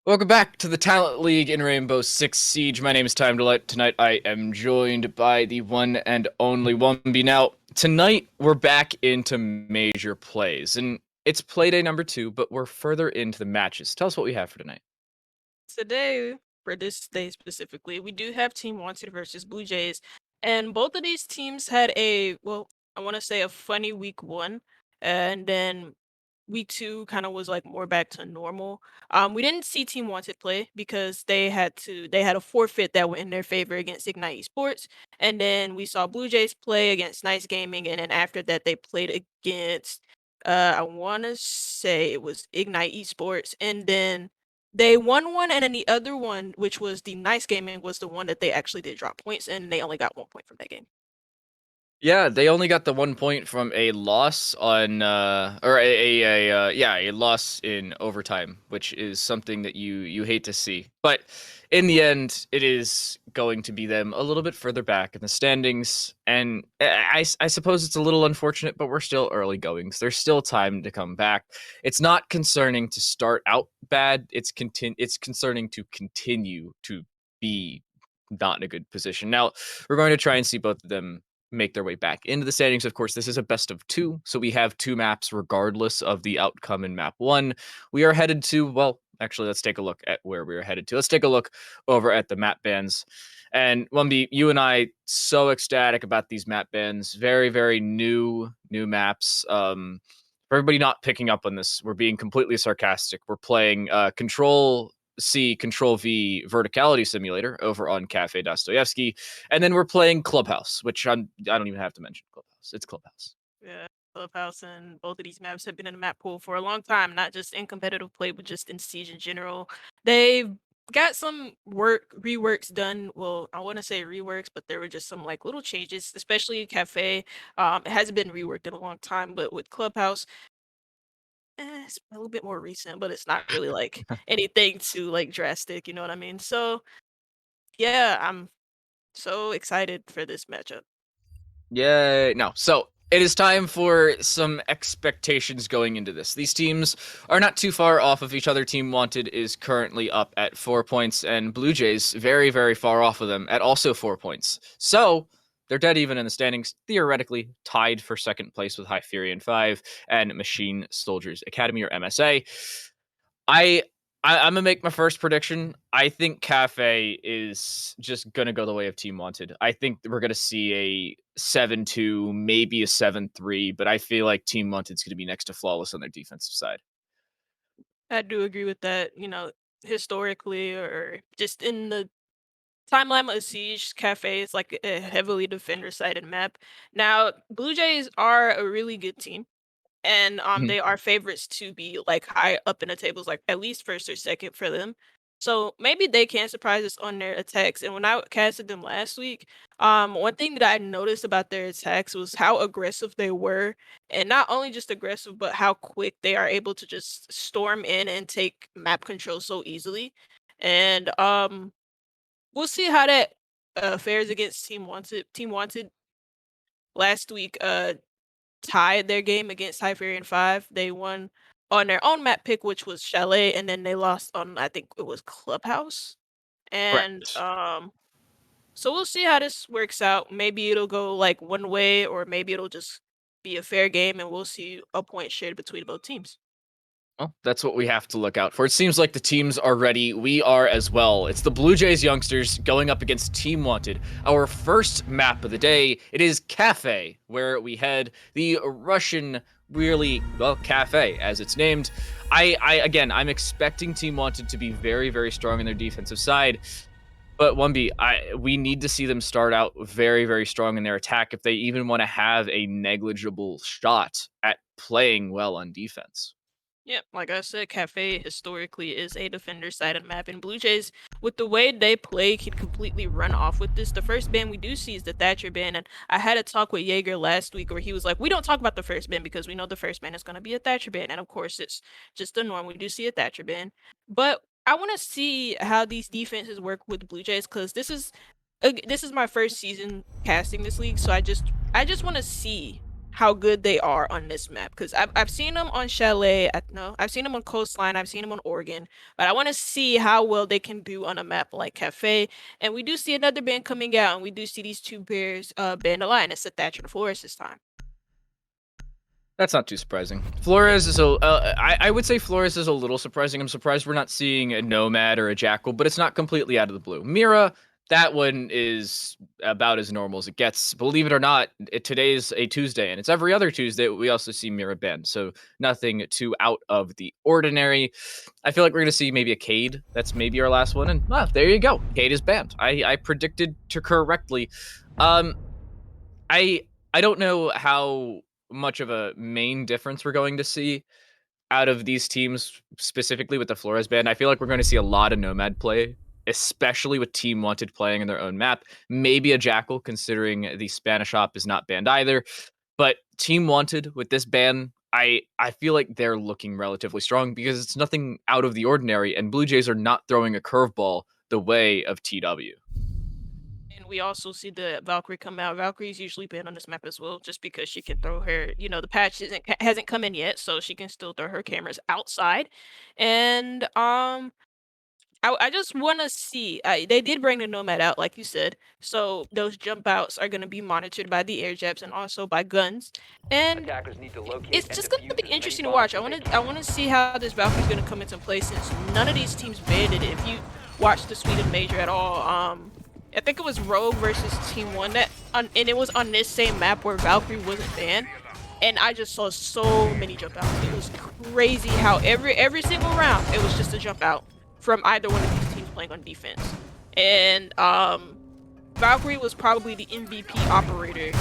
Welcome back to the Talent League in Rainbow Six Siege. My name is Time Delight. Tonight I am joined by the one and only Wumby. Now, tonight we're back into major plays, and it's Playday number 2, but we're further into the matches. Tell us what we have for tonight. Today, for this day specifically, we do have Team Wanted versus Blue Jays, and both of these teams had I want to say a funny week one, and then week two kind of was like more back to normal. We didn't see Team Wanted play because they had a forfeit that went in their favor against Ignite Esports, and then we saw Blue Jays play against Nice Gaming, and then after that they played against I want to say it was Ignite Esports, and then they won one, and then the other one, which was the Nice Gaming, was the one that they actually did drop points, and they only got 1 point from that game. Yeah, they only got the 1 point from a loss on, or a loss in overtime, which is something that you hate to see. But in the end, it is going to be them a little bit further back in the standings, and I suppose it's a little unfortunate, but we're still early goings. There's still time to come back. It's not concerning to start out bad. It's concerning to continue to be not in a good position. Now, we're going to try and see both of them make their way back into the standings. Of course, this is a best of 2, so we have 2 maps regardless of the outcome in map 1. We are headed to, well, actually, let's take a look at where we are headed to. Let's take a look over at the map bans. And Wumby, you and I so ecstatic about these map bans. Very, very new maps. For everybody not picking up on this, we're being completely sarcastic. We're playing Control C, Control V Verticality Simulator over on Cafe Dostoevsky, and then we're playing Clubhouse, which I don't even have to mention Clubhouse. It's Clubhouse. Yeah, Clubhouse and both of these maps have been in the map pool for a long time, not just in competitive play, but just in Siege in general. They've got some reworks done. Well, I want to say reworks, but there were just some like little changes, especially Cafe. It hasn't been reworked in a long time, but with Clubhouse, it's a little bit more recent, but it's not really like anything too like drastic. You know what I mean? So yeah, I'm so excited for this matchup. Yay. No. So it is time for some expectations going into this. These teams are not too far off of each other. Team Wanted is currently up at 4 points, and Blue Jays very, very far off of them at also 4 points. So they're dead even in the standings, theoretically tied for second place with Hyperion 5 and Machine Soldiers Academy, or MSA. I I'm gonna make my first prediction. I think Cafe is just gonna go the way of Team Wanted. I think we're gonna see a 7-2, maybe a 7-3, but I feel like Team Wanted's gonna be next to flawless on their defensive side. I do agree with that. Historically or just in the timeline of Siege, Cafe is like a heavily defender-sided map. Now, Blue Jays are a really good team, and Mhm. they are favorites to be like high up in the tables, like at least first or second for them. So maybe they can surprise us on their attacks. And when I casted them last week, one thing that I noticed about their attacks was how aggressive they were, and not only just aggressive, but how quick they are able to just storm in and take map control so easily. And we'll see how that fares against Team Wanted. Team Wanted last week tied their game against Hyperion 5. They won on their own map pick, which was Chalet, and then they lost on, I think it was Clubhouse. And Correct. so we'll see how this works out. Maybe it'll go like one way, or maybe it'll just be a fair game, and we'll see a point shared between both teams. Well, that's what we have to look out for. It seems like the teams are ready. We are as well. It's the Blue Jays youngsters going up against Team Wanted. Our first map of the day, it is Cafe, where we head the Russian really well cafe as it's named. I'm expecting Team Wanted to be very, very strong in their defensive side. But 1B, we need to see them start out very, very strong in their attack if they even want to have a negligible shot at playing well on defense. Yeah, like I said, Cafe historically is a defender-sided map, and Blue Jays, with the way they play, can completely run off with this. The first ban we do see is the Thatcher ban, and I had a talk with Jaeger last week where he was like, "We don't talk about the first ban because we know the first ban is going to be a Thatcher ban," and of course, it's just the norm. We do see a Thatcher ban, but I want to see how these defenses work with Blue Jays because this is my first season casting this league, so I just want to see how good they are on this map because I've seen them on Chalet. No, I've seen them on Coastline. I've seen them on Oregon, but I want to see how well they can do on a map like Cafe. And we do see another band coming out, and we do see these two bears band align. It's the Thatcher and Flores this time. That's not too surprising. Flores is I would say Flores is a little surprising. I'm surprised we're not seeing a Nomad or a Jackal, but it's not completely out of the blue. Mira, that one is about as normal as it gets. Believe it or not, today's a Tuesday, and it's every other Tuesday we also see Mira banned, so nothing too out of the ordinary. I feel like we're going to see maybe a Cade. That's maybe our last one, and there you go. Cade is banned. I predicted to correctly. Um, I don't know how much of a main difference we're going to see out of these teams, specifically with the Flores band. I feel like we're going to see a lot of Nomad play, especially with Team Wanted playing in their own map. Maybe a Jackal, considering the Spanish op is not banned either. But Team Wanted with this ban, I feel like they're looking relatively strong because it's nothing out of the ordinary, and Blue Jays are not throwing a curveball the way of TW. And we also see the Valkyrie come out. Valkyrie's usually been on this map as well, just because she can throw her. The patch hasn't come in yet, so she can still throw her cameras outside. And I just want to see. They did bring the Nomad out, like you said, so those jump outs are going to be monitored by the air jabs and also by guns. And it's just going to be interesting to watch. I want to see how this Valkyrie's going to come into play since none of these teams banned it. If you watch the Sweden Major at all, I think it was Rogue versus Team One and it was on this same map where Valkyrie wasn't banned. And I just saw so many jump outs. It was crazy how every single round it was just a jump out from either one of these teams playing on defense. And Valkyrie was probably the MVP operator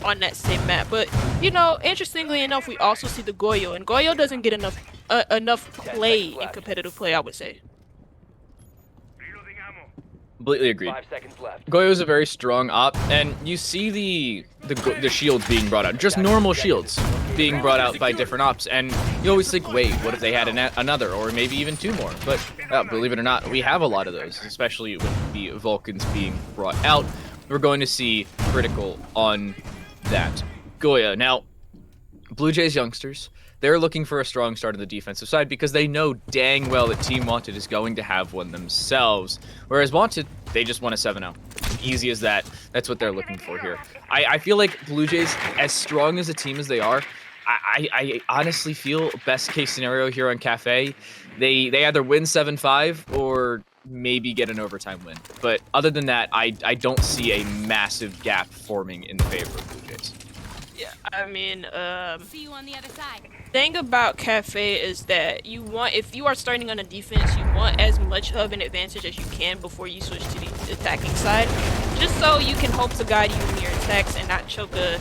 on that same map. But interestingly enough, we also see the Goyo, and Goyo doesn't get enough play in competitive play, I would say. Completely agreed. 5 seconds left. Goyo is a very strong op, and you see the shields being brought out, just normal shields being brought out by different ops, and you always think, wait, what if they had another, or maybe even two more? But believe it or not, we have a lot of those, especially with the Vulcans being brought out. We're going to see critical on that. Goya. Now, Blue Jays youngsters, they're looking for a strong start on the defensive side because they know dang well that Team Wanted is going to have one themselves. Whereas Wanted, they just won a 7-0. Easy as that. That's what they're looking for here. I feel like Blue Jays, as strong as a team as they are, I honestly feel best case scenario here on Cafe, they either win 7-5 or maybe get an overtime win. But other than that, I don't see a massive gap forming in the favor of Blue Jays. Yeah, I mean, See you on the other side. thing about Cafe is that if you are starting on a defense, you want as much of an advantage as you can before you switch to the attacking side, just so you can hope to guide you in your attacks and not choke a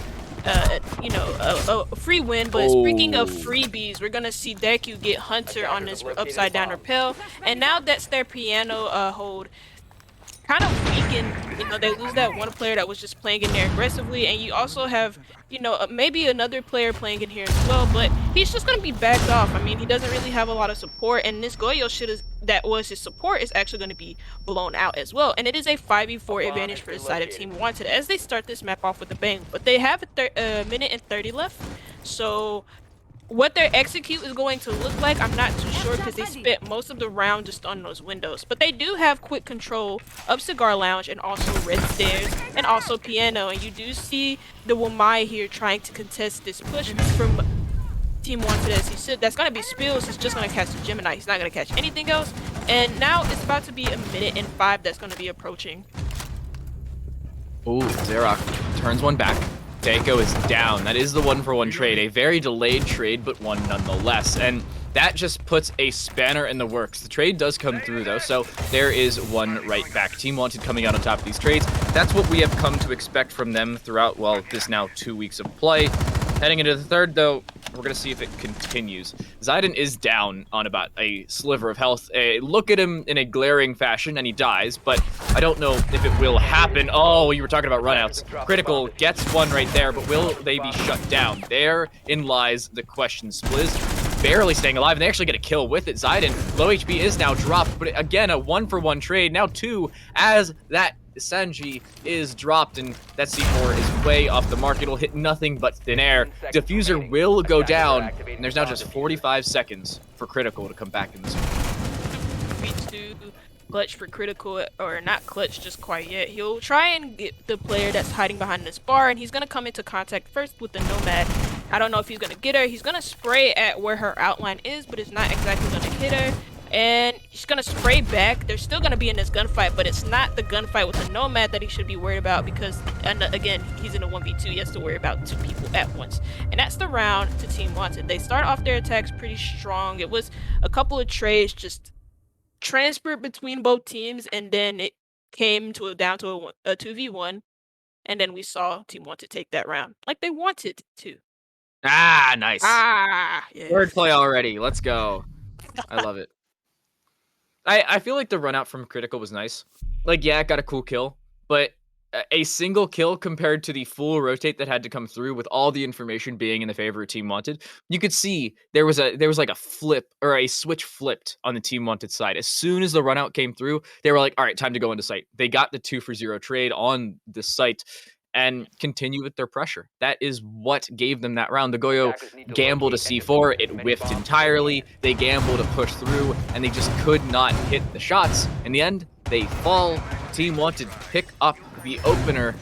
free win. But speaking of freebies, we're gonna see Deku get Hunter on this upside down rappel, and now that's their piano hold kind of weakened. They lose that one player that was just playing in there aggressively, and you also have maybe another player playing in here as well, but he's just going to be backed off. I mean, he doesn't really have a lot of support, and this Goyo that was his support is actually going to be blown out as well. And it is a 5v4 advantage for the side of Team Wanted as they start this map off with a bang. But they have a minute and 30 left, so what their execute is going to look like, I'm not too sure because they spent most of the round just on those windows. But they do have quick control of Cigar Lounge and also Red Stairs and also Piano. And you do see the Wamai here trying to contest this push from Team Wanted, as he said. That's going to be Spills. He's just going to catch the Gemini. He's not going to catch anything else. And now it's about to be a minute and 5 that's going to be approaching. Ooh, Xerox turns one back. Daiko is down. That is the 1-for-1 trade. A very delayed trade, but one nonetheless. And that just puts a spanner in the works. The trade does come through, though, so there is one right back. Team Wanted coming out on top of these trades. That's what we have come to expect from them throughout, well, this now 2 weeks of play. Heading into the third, though, we're going to see if it continues. Zayden is down on about a sliver of health. Look at him in a glaring fashion, and he dies, but I don't know if it will happen. Oh, you were talking about runouts. Critical gets one right there, but will they be shut down? Therein lies the question. Spliz barely staying alive, and they actually get a kill with it. Zayden, low HP is now dropped, but again, a 1-for-1 trade, now 2, as that Sanji is dropped, and that C4 is way off the mark. It'll hit nothing but thin air. Diffuser will go down, and there's now just 45 seconds for Critical to come back in this one. To clutch for Critical, or not clutch just quite yet. He'll try and get the player that's hiding behind this bar, and he's gonna come into contact first with the Nomad. I don't know if he's gonna get her. He's gonna spray at where her outline is, but it's not exactly gonna hit her. And he's gonna spray back. They're still gonna be in this gunfight, but it's not the gunfight with the Nomad that he should be worried about, because, and again, he's in a 1v2. He has to worry about 2 people at once. And that's the round to Team Wanted. They start off their attacks pretty strong. It was a couple of trades just transferred between both teams, and then it came to down to a 2v1, and then we saw Team Wanted take that round like they wanted to. Ah, nice. Yeah. Wordplay already. Let's go. I love it. I feel like the run out from Critical was nice. Like, yeah, it got a cool kill, but a single kill compared to the full rotate that had to come through with all the information being in the favor of Team Wanted, you could see there was like a flip, or a switch flipped on the Team Wanted side. As soon as the run out came through, they were like, all right, time to go into site. They got the 2-for-0 trade on the site and continue with their pressure. That is what gave them that round. The Goyo gambled a C4, it whiffed entirely. They gambled to push through, and they just could not hit the shots. In the end, they fall. Team Wanted pick up the opener,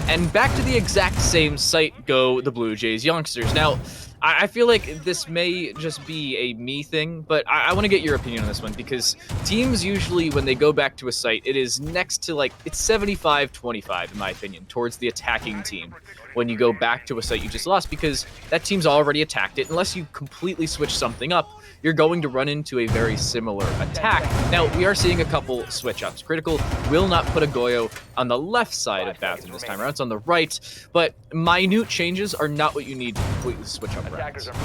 and back to the exact same site go the Blue Jays youngsters. Now, I feel like this may just be a me thing, but I want to get your opinion on this one, because teams usually, when they go back to a site, it is next to, like, it's 75-25, in my opinion, towards the attacking team when you go back to a site you just lost, because that team's already attacked it. Unless you completely switch something up, you're going to run into a very similar attack. Now, we are seeing a couple switch-ups. Critical will not put a Goyo on the left side of Bathroom this time around. It's on the right, but minute changes are not what you need to completely switch up rounds. Yeah,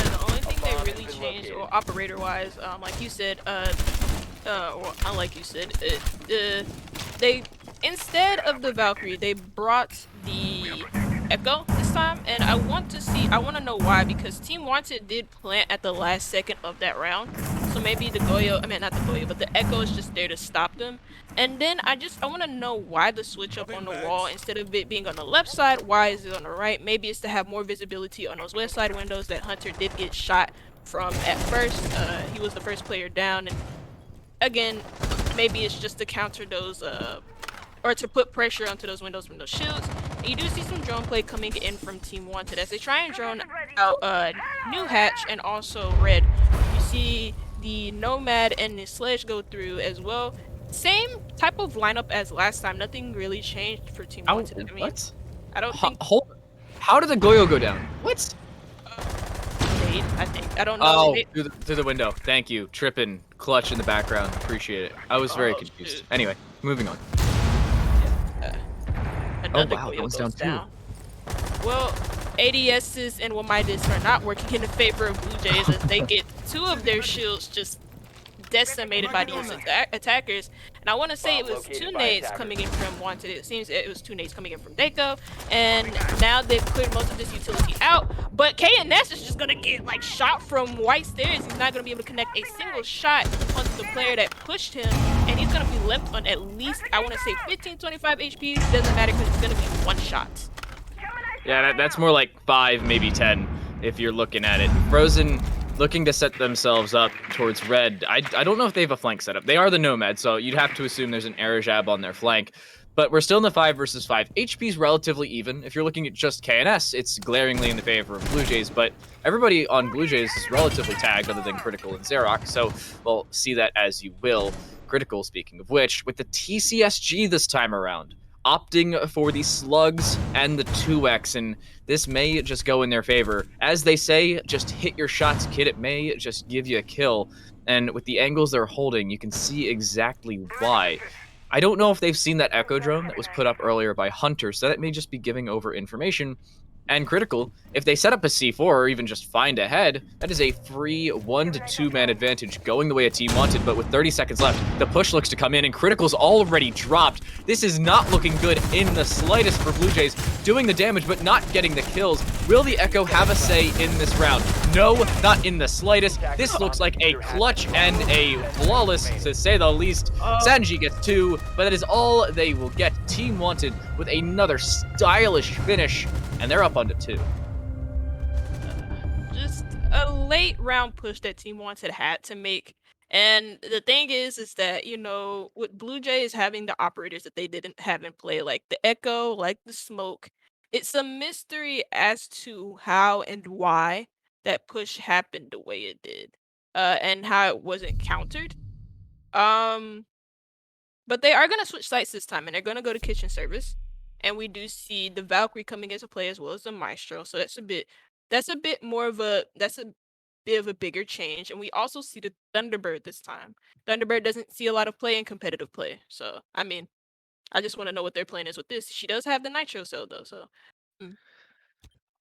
the only thing they really changed, or operator-wise, like you said, or unlike you said, they, instead of the Valkyrie, they brought the Echo this time, and I want to know why, because Team Wanted did plant at the last second of that round, so maybe the Goyo, I mean not the Goyo, but the Echo is just there to stop them. And then I want to know why the switch up on the wall, instead of it being on the left side, why is it on the right? Maybe it's to have more visibility on those west side windows that Hunter did get shot from at first. He was the first player down, and again, maybe it's just to counter those, or to put pressure onto those windows from those shields. And you do see some drone play coming in from Team Wanted as they try and drone out New Hatch and also Red. You see the Nomad and the Sledge go through as well. Same type of lineup as last time. Nothing really changed for Team Wanted. I mean, what? I don't think. How did the Goyo go down? What? I think. I don't know. Oh, through the window. Thank you. Trippin', clutch in the background. Appreciate it. I was very confused. Shoot. Anyway, moving on. Another wow, Goyo that one's goes down too. Well, ADSs and YGS are not working in the favor of Blue Jays as they get 2 of their shields just decimated by these attackers. And I want to say it was 2 nades coming in from Wanted. It seems it was 2 nades coming in from Deco, and now they've cleared most of this utility out. But KNS is just gonna get like shot from white stairs. He's not gonna be able to connect a single shot onto the player that pushed him, and he's gonna be left on at least, I want to say, 15-25 HP. Doesn't matter because it's gonna be 1 shot. Yeah, that's more like 5, maybe 10 if you're looking at it. Frozen looking to set themselves up towards Red. I don't know if they have a flank setup. They are the Nomad, so you'd have to assume there's an air jab on their flank. But we're still in the 5 versus 5. HP's relatively even. If you're looking at just KNS, it's glaringly in the favor of Blue Jays, but everybody on Blue Jays is relatively tagged other than Critical and Xerox, so, well, see that as you will. Critical, speaking of which, with the TCSG this time around, opting for the slugs and the 2x, and this may just go in their favor. As they say, just hit your shots, kid. It may just give you a kill, and with the angles they're holding, you can see exactly why. I don't know if they've seen that Echo drone that was put up earlier by Hunter, so that may just be giving over information. And Critical, if they set up a C4 or even just find ahead, that is a free 1 to 2 man advantage going the way a team wanted. But with 30 seconds left, the push looks to come in and Critical's already dropped. This is not looking good in the slightest for Blue Jays, doing the damage but not getting the kills. Will the Echo have a say in this round? No, not in the slightest. This looks like a clutch and a flawless, to say the least. Sanji gets 2, but that is all they will get. Team Wanted with another stylish finish, and they're up onto 2. Just a late round push that Team Wanted had to make. And the thing is that, you know, with Blue Jays having the operators that they didn't have in play, like the Echo, like the Smoke, it's a mystery as to how and why that push happened the way it did, and how it wasn't countered. But they are going to switch sites this time, and they're going to go to kitchen service. And we do see the Valkyrie coming into play as well as the Maestro. So that's a bit more of a bigger change. And we also see the Thunderbird this time. Thunderbird doesn't see a lot of play in competitive play. So I mean, I just want to know what their plan is with this. She does have the Nitro cell though, so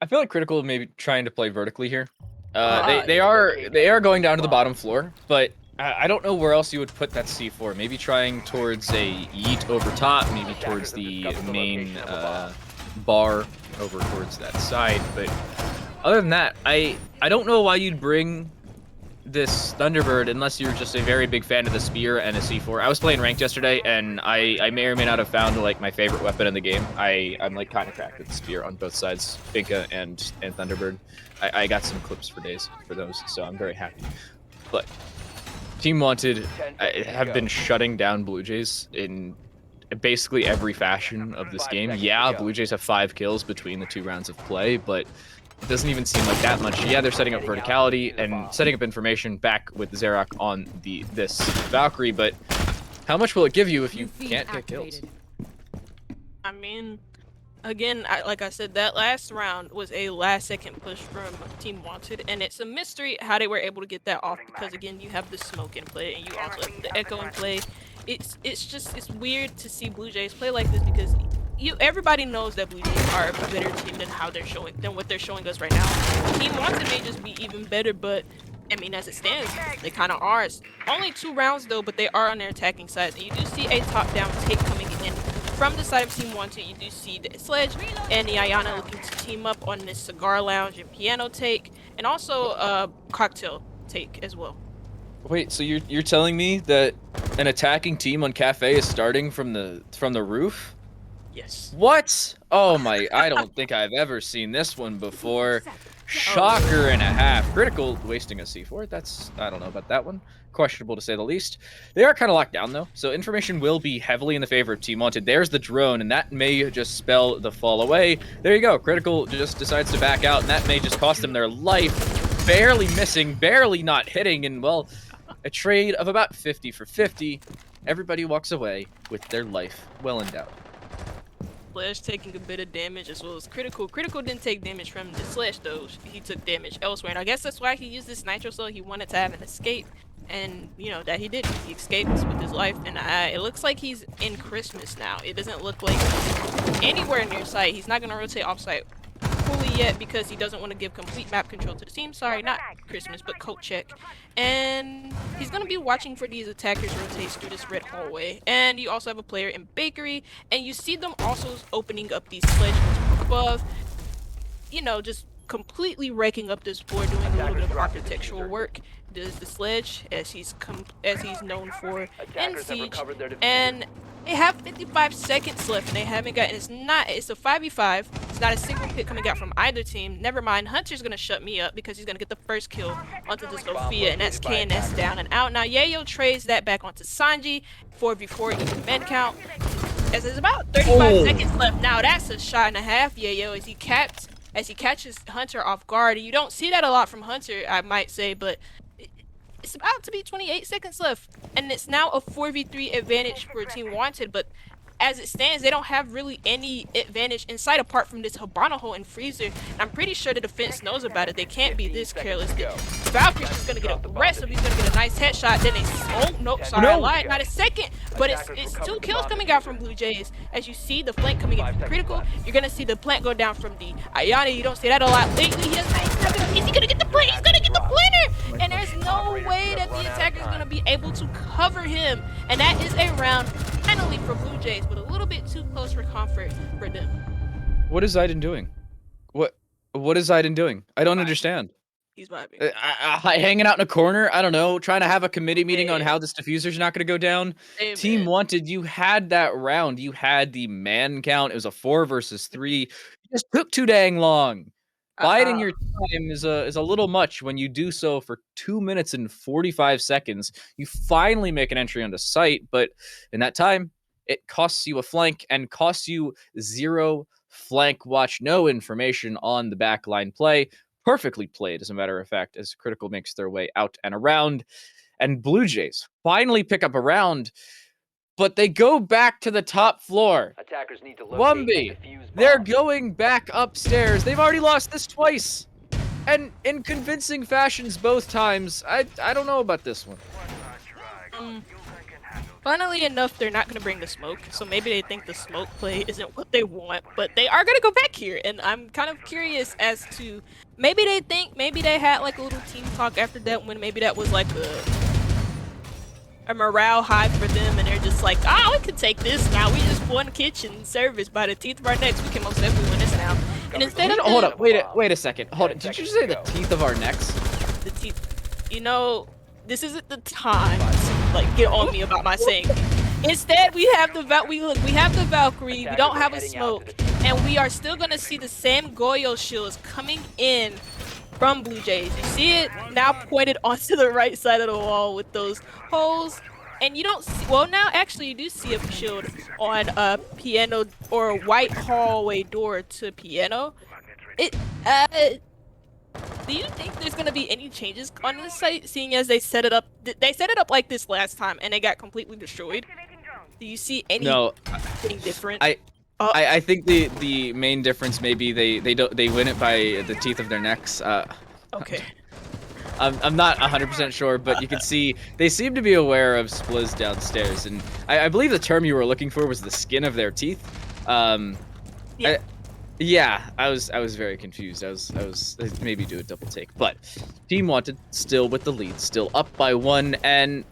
I feel like Critical may be trying to play vertically here. They are going down to the bottom floor, but I don't know where else you would put that C4. Maybe trying towards a yeet over top, maybe towards the main bar over towards that side. But other than that, I don't know why you'd bring this Thunderbird unless you're just a very big fan of the spear and a C4. I was playing ranked yesterday, and I may or may not have found like my favorite weapon in the game. I'm like kind of cracked with the spear on both sides, Finka and Thunderbird. I got some clips for days for those, so I'm very happy. But Team Wanted have been shutting down Blue Jays in basically every fashion of this game. Yeah, Blue Jays have 5 kills between the 2 rounds of play, but it doesn't even seem like that much. Yeah, they're setting up verticality and setting up information back with Xerac on this Valkyrie, but how much will it give you if you can't get kills? I mean, again, like I said, that last round was a last-second push from Team Wanted, and it's a mystery how they were able to get that off because, again, you have the Smoke in play, and you also have the Echo in play. It's weird to see Blue Jays play like this because everybody knows that Blue Jays are a better team than what they're showing us right now. Team Wanted may just be even better, but I mean, as it stands, they kind of are. It's only 2 rounds though, but they are on their attacking side. And you do see a top-down take coming in from the side of Team Wanted. You do see the Sledge and the Ayana looking to team up on this Cigar Lounge and Piano take, and also Cocktail take as well. Wait, so you're telling me that an attacking team on Cafe is starting from the roof? Yes. What? Oh my, I don't think I've ever seen this one before. Shocker and a half. Critical wasting a C4. I don't know about that one. Questionable to say the least. They are kind of locked down though, so information will be heavily in the favor of Team Wanted. There's the drone, and that may just spell the fall away. There you go. Critical just decides to back out, and that may just cost them their life. Barely missing, barely not hitting, and well, a trade of about 50 for 50. Everybody walks away with their life well endowed. Slash taking a bit of damage as well as Critical. Critical didn't take damage from the Slash though. He took damage elsewhere, and I guess that's why he used this Nitro Cell. He wanted to have an escape, and you know that he did. He escaped with his life, and it looks like he's in Christmas now. It doesn't look like he's anywhere near site. He's not gonna rotate off site fully yet because he doesn't want to give complete map control to the team. Sorry, not Christmas, but coat check. And he's going to be watching for these attackers rotate through this red hallway. And you also have a player in Bakery, and you see them also opening up these sledges above, you know, just completely raking up this board, doing a little bit of architectural work. Does the Sledge, as he's known for in Siege, and they have 55 seconds left, and they haven't gotten. It's a 5v5. It's not a single hit coming out from either team. Never mind. Hunter's gonna shut me up because he's gonna get the first kill onto the Sophia, and that's KNS down and out. Now Yayo trades that back onto Sanji. 4v4 even med count. As there's about 35 seconds left. Now that's a shot and a half. Yayo as he catches Hunter off guard. You don't see that a lot from Hunter, I might say, but it's about to be 28 seconds left, and it's now a 4v3 advantage for Team Wanted, but as it stands, they don't have really any advantage in sight apart from this Hibana hole and freezer. And I'm pretty sure the defense knows about it. They can't be this careless. Valkyrie's just gonna get aggressive. He's gonna get a nice headshot. Then nope, sorry, I lied. Not a second, but it's 2 kills coming out from Blue Jays. As you see the flank coming in from critical, you're gonna see the plant go down from the Ayana. You don't see that a lot lately. Is he gonna get the plant? He's gonna get the planter, and there's no way that the attacker is gonna be able to cover him. And that is a round finally for Blue Jays, but a little bit too close for comfort for them. What is Zayden doing? What is Zayden doing? I don't understand. He's vibing. Hanging out in a corner, I don't know, trying to have a committee meeting on how this diffuser's not going to go down. Team WanteD, you had that round. You had the man count. It was a 4 versus 3. You just took too dang long. Biding your time is a little much when you do so for 2 minutes and 45 seconds. You finally make an entry onto site, but in that time, it costs you a flank and costs you 0 flank watch, no information on the backline play. Perfectly played, as a matter of fact, as Critical makes their way out and around. And Blue Jays finally pick up a round, but they go back to the top floor. Attackers need to Wumby, they're going back upstairs. They've already lost this twice. And in convincing fashions both times. I don't know about this one. Funnily enough, they're not going to bring the smoke, so maybe they think the smoke play isn't what they want, but they are going to go back here, and I'm kind of curious as to, maybe they had like a little team talk after that when maybe that was like a morale high for them, and they're just like, we can take this now, we just won kitchen service by the teeth of our necks, we can most definitely win this now. And instead of hold up, wait a second, hold it, did you just say the teeth of our necks? The teeth, you know, this isn't the time to like get on me about my saying. Instead, we have the Valkyrie. We don't have a smoke, and we are still gonna see the same Goyo shields coming in from Blue Jays. You see it now pointed onto the right side of the wall with those holes, and you don't see. Well, now actually you do see a shield on a piano or a white hallway door to piano. Do you think there's gonna be any changes on this site, seeing as they set it up? They set it up like this last time, and they got completely destroyed. Do you see anything different? I think the main difference maybe they win it by the teeth of their necks. Okay. I'm not 100% sure, but you can see they seem to be aware of Splizz downstairs, and I believe the term you were looking for was the skin of their teeth. Yeah. Yeah, I was very confused. I was maybe do a double take, but Team WanteD still with the lead, still up by 1, and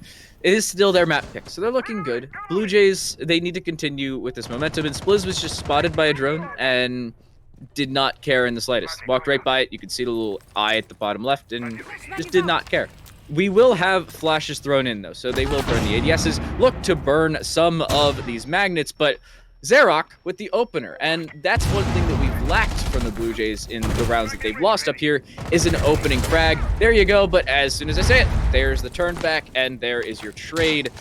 it is still their map pick, so they're looking good. Blue Jays, they need to continue with this momentum, and Splizz was just spotted by a drone and did not care in the slightest. Walked right by it. You could see the little eye at the bottom left, and just did not care. We will have flashes thrown in though, so they will burn the ADSs. Look to burn some of these magnets, but Xerok with the opener, and that's one thing that we've lacked from the Blue Jays in the rounds that they've lost up here, is an opening frag. There you go, but as soon as I say it, there's the turn back, and there is your trade.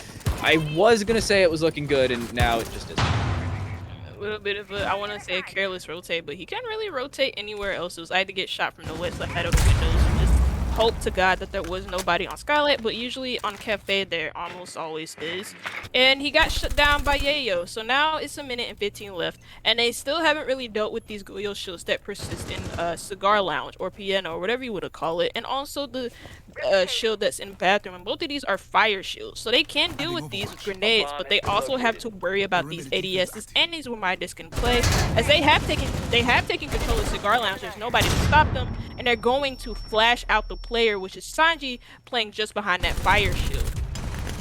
I was going to say it was looking good, and now it just isn't. A little bit of a, I want to say a careless rotate, but he can't really rotate anywhere else. It was either get shot from the west side of the windows, or just hope to God that there was nobody on Skylight, but usually on Cafe there almost always is. And he got shut down by Yayo, so now it's 1 minute and 15 left, and they still haven't really dealt with these Goyo shields that persist in Cigar Lounge or Piano or whatever you would call it, and also the shield that's in bathroom, and both of these are fire shields, so they can deal with these with grenades, but they also have to worry about these ADSs, and these were my disc and play, as they have taken control of Cigar Lounge. There's nobody to stop them, and they're going to flash out the player, which is Sanji, playing just behind that fire shield.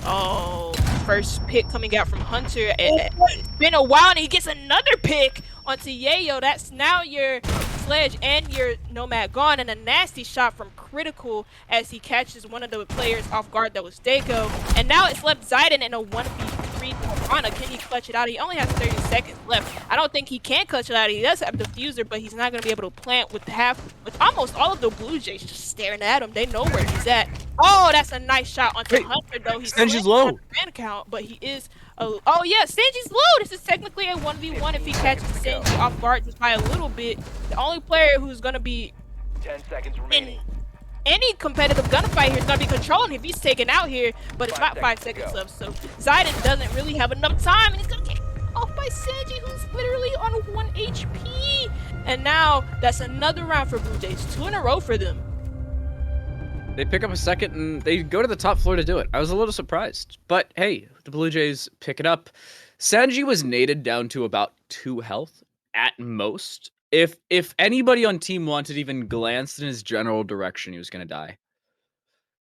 Oh, first pick coming out from Hunter. It's been a while, and he gets another pick onto Yayo. That's now your Sledge and your Nomad gone, and a nasty shot from Critical as he catches one of the players off guard. That was Daco, and now it's left Zayden in a 1v3 Piranha. Can he clutch it out? He only has 30 seconds left. I don't think he can clutch it out. He does have diffuser, but he's not going to be able to plant with almost all of the Blue Jays just staring at him. They know where he's at. Oh, that's a nice shot onto Hunter, though. He's low. Man count, but he is. Oh yeah, Sanji's low. This is technically a 1v1 if he catches Sanji off guard just by a little bit. The only player who's gonna be 10 seconds remaining. In any competitive gunfight here is gonna be controlling if he's taken out here, but it's not 5 seconds left, so Zayden doesn't really have enough time, and he's gonna get off by by Sanji, who's literally on 1 HP. And now that's another round for Blue Jays, 2 in a row for them. They pick up a second and they go to the top floor to do it. I was a little surprised, but hey, the Blue Jays pick it up. Sanji was naded down to about 2 health at most. If anybody on Team WanteD even glanced in his general direction, he was gonna die.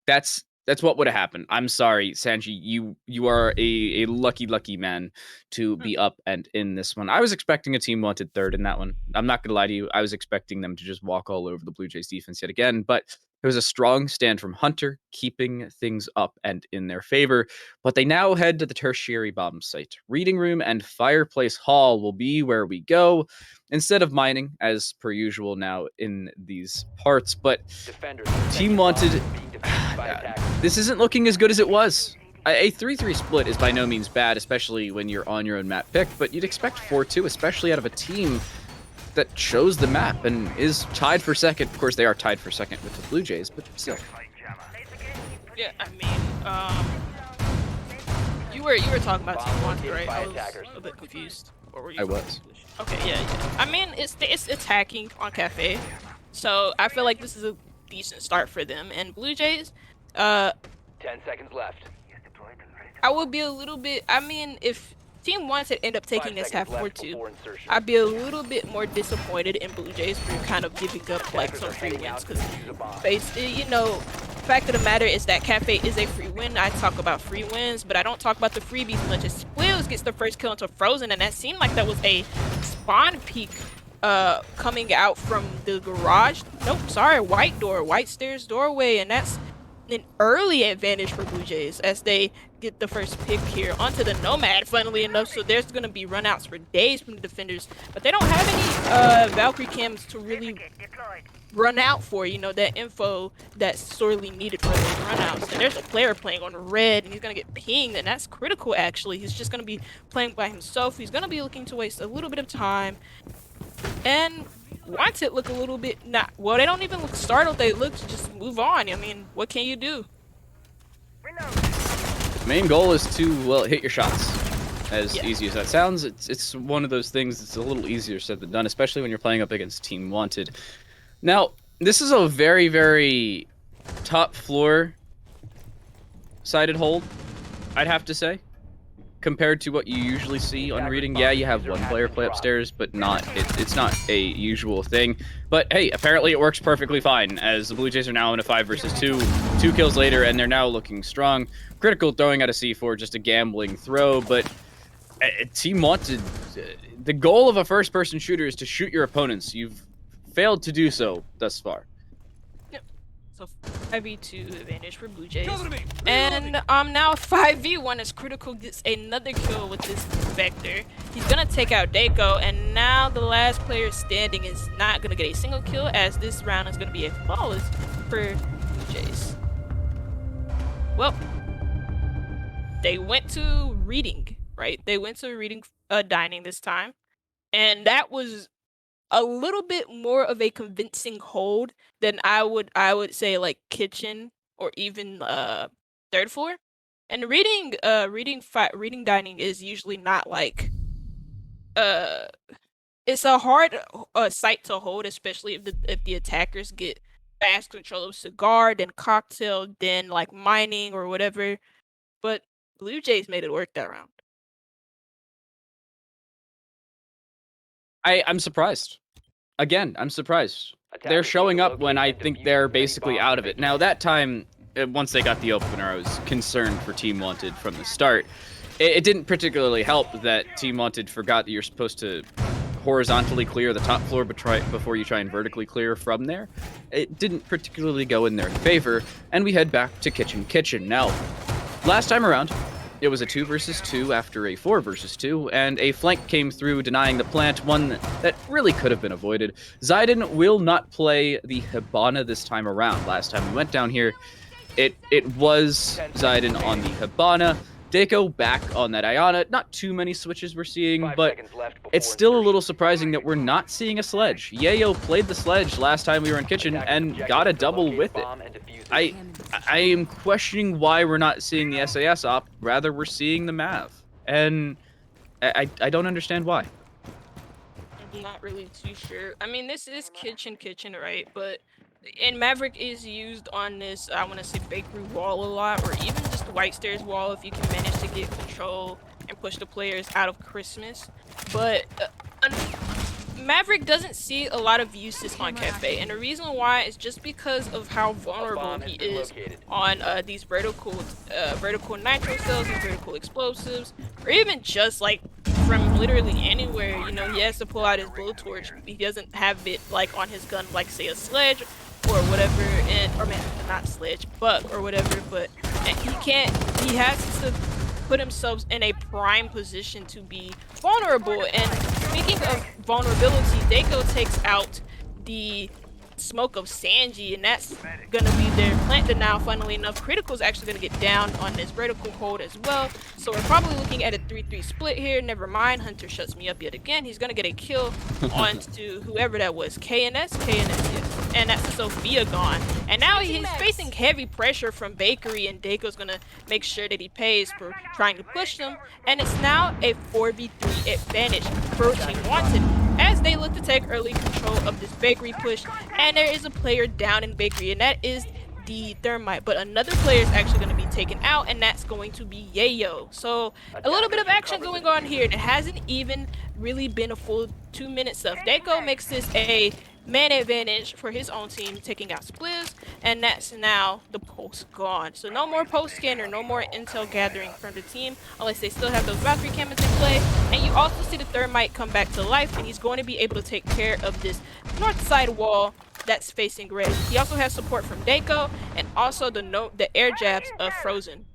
That's what would have happened. I'm sorry, Sanji. You are a lucky man to be up and in this one. I was expecting a Team WanteD third in that one. I'm not gonna lie to you. I was expecting them to just walk all over the Blue Jays defense yet again, but it was a strong stand from Hunter, keeping things up and in their favor. But they now head to the tertiary bomb site. Reading room and fireplace hall will be where we go, instead of mining, as per usual now in these parts. But Team WanteD, this isn't looking as good as it was. A 3-3 split is by no means bad, especially when you're on your own map pick, but you'd expect 4-2, especially out of a team that chose the map and is tied for second. Of course, they are tied for second with the Blue Jays, but still. Yeah, I mean, you were talking about Team WanteD, right? I was a bit confused. Or were you? I was. Okay, yeah. I mean, it's attacking on Cafe, so I feel like this is a decent start for them. And Blue Jays, 10 seconds left. I would be a little bit. I mean, if Team WanteD end up taking 5 this half seconds left 4-2, before insertion. I'd be a little bit more disappointed in Blue Jays for kind of giving up like some free wins, because you know, fact of the matter is that Cafe is a free win. I talk about free wins, but I don't talk about the freebies much. As Squills gets the first kill into Frozen, and that seemed like that was a spawn peek coming out from the garage. Nope, sorry, white stairs doorway, and that's an early advantage for Blue Jays as they get the first pick here onto the Nomad, funnily enough. So there's going to be runouts for days from the defenders, but they don't have any Valkyrie cams to really run out for, you know, that info that's sorely needed for those runouts. And there's a player playing on red, and he's going to get pinged, and that's critical, actually. He's just going to be playing by himself. He's going to be looking to waste a little bit of time. And WanteD look a little bit not well. They don't even look startled. They look to just move on. I mean, what can you do? Main goal is to, well, hit your shots. As easy as that sounds, it's one of those things that's a little easier said than done, especially when you're playing up against Team WanteD. Now, this is a very, very top floor sided hold, I'd have to say, compared to what you usually see on reading. Yeah, you have one player play upstairs, but it's not a usual thing. But hey, apparently it works perfectly fine, as the Blue Jays are now in a 5 versus 2, 2 kills later, and they're now looking strong. Critical throwing out a C4, just a gambling throw, but Team WanteD, the goal of a first-person shooter is to shoot your opponents. You've failed to do so thus far. Yep. So 5v2 advantage for Blue Jays. And now 5v1 as Critical gets another kill with this Vector. He's gonna take out Dako, and now the last player standing is not gonna get a single kill, as this round is gonna be a flawless for Blue Jays. Well, they went to reading, right? They went to reading dining this time, and that was a little bit more of a convincing hold than I would say like kitchen or even third floor. And reading dining is usually not like it's a hard site to hold, especially if the attackers get fast control of cigar, then cocktail, then like mining or whatever. But Blue Jays made it work that round. I'm surprised. Again, I'm surprised. They're showing up when I think they're basically out of it. Now, that time, once they got the opener, I was concerned for Team WanteD from the start. It didn't particularly help that Team WanteD forgot that you're supposed to horizontally clear the top floor before you try and vertically clear from there. It didn't particularly go in their favor, and we head back to Kitchen. Now, last time around, it was a 2 versus 2 after a 4 versus 2, and a flank came through denying the plant, one that really could have been avoided. Zayden will not play the Hibana this time around. Last time we went down here, it was Zayden on the Hibana. Dako back on that Ayana. Not too many switches we're seeing, but it's still a little surprising that we're not seeing a sledge. Yayo played the sledge last time we were in Kitchen and got a double with it. I am questioning why we're not seeing the SAS op, rather we're seeing the Mav. And I don't understand why. I'm not really too sure. I mean, this is kitchen, right? But and Maverick is used on this, I want to say, bakery wall a lot, or even just the White Stairs wall if you can manage to get control and push the players out of Christmas. But Maverick doesn't see a lot of uses on Cafe, and the reason why is just because of how vulnerable he is on these vertical nitro cells and vertical explosives, or even just like from literally anywhere. You know, he has to pull out his blowtorch. He doesn't have it like on his gun, like say a sledge or whatever, or man, not sledge, buck or whatever. But he can't. He has to put himself in a prime position to be vulnerable. And speaking of vulnerability, Dako takes out the smoke of Sanji, and that's gonna be their plant denial. Funnily enough, Critical's actually gonna get down on this vertical hold as well, so we're probably looking at a 3-3 split here. Never mind, Hunter shuts me up yet again. He's gonna get a kill onto whoever that was. KNS, yes. And that's Sophia gone, and now he's facing heavy pressure from Bakery, and Dako's gonna make sure that he pays for trying to push them, and it's now a 4v3 advantage for Team Wanted as they look to take early control of this Bakery push. And there is a player down in Bakery, and that is the Thermite, but another player is actually going to be taken out, and that's going to be Yayo. So a little bit of action going on here, and it hasn't even really been a full 2 minutes of. Dako makes this a man advantage for his own team, taking out Spliz, and that's now the post gone. So no more post scanner, no more intel gathering from the team, unless they still have those Valkyrie cameras in play. And you also see the Thermite come back to life, and he's going to be able to take care of this north side wall that's facing red. He also has support from Dako, and also the air jabs of Frozen.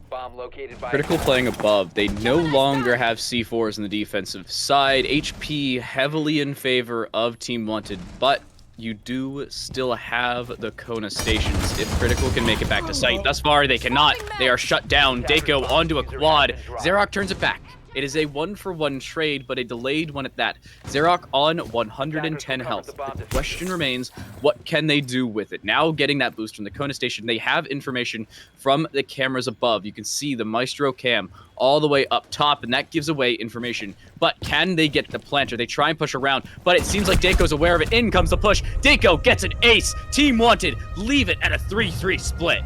Bomb located by Critical playing above. They no longer have C4s on the defensive side. HP heavily in favor of Team Wanted, but you do still have the Kona stations if Critical can make it back to site. Thus far, they cannot. They are shut down. Dako onto a quad. Xerok turns it back. It is a 1-for-1 trade, but a delayed one at that. Xerok on 110 health. The question remains, what can they do with it? Now getting that boost from the Kona station, they have information from the cameras above. You can see the Maestro cam all the way up top, and that gives away information. But can they get the planter? They try and push around, but it seems like Dako's aware of it. In comes the push. Dako gets an ace. Team Wanted leave it at a 3-3 split.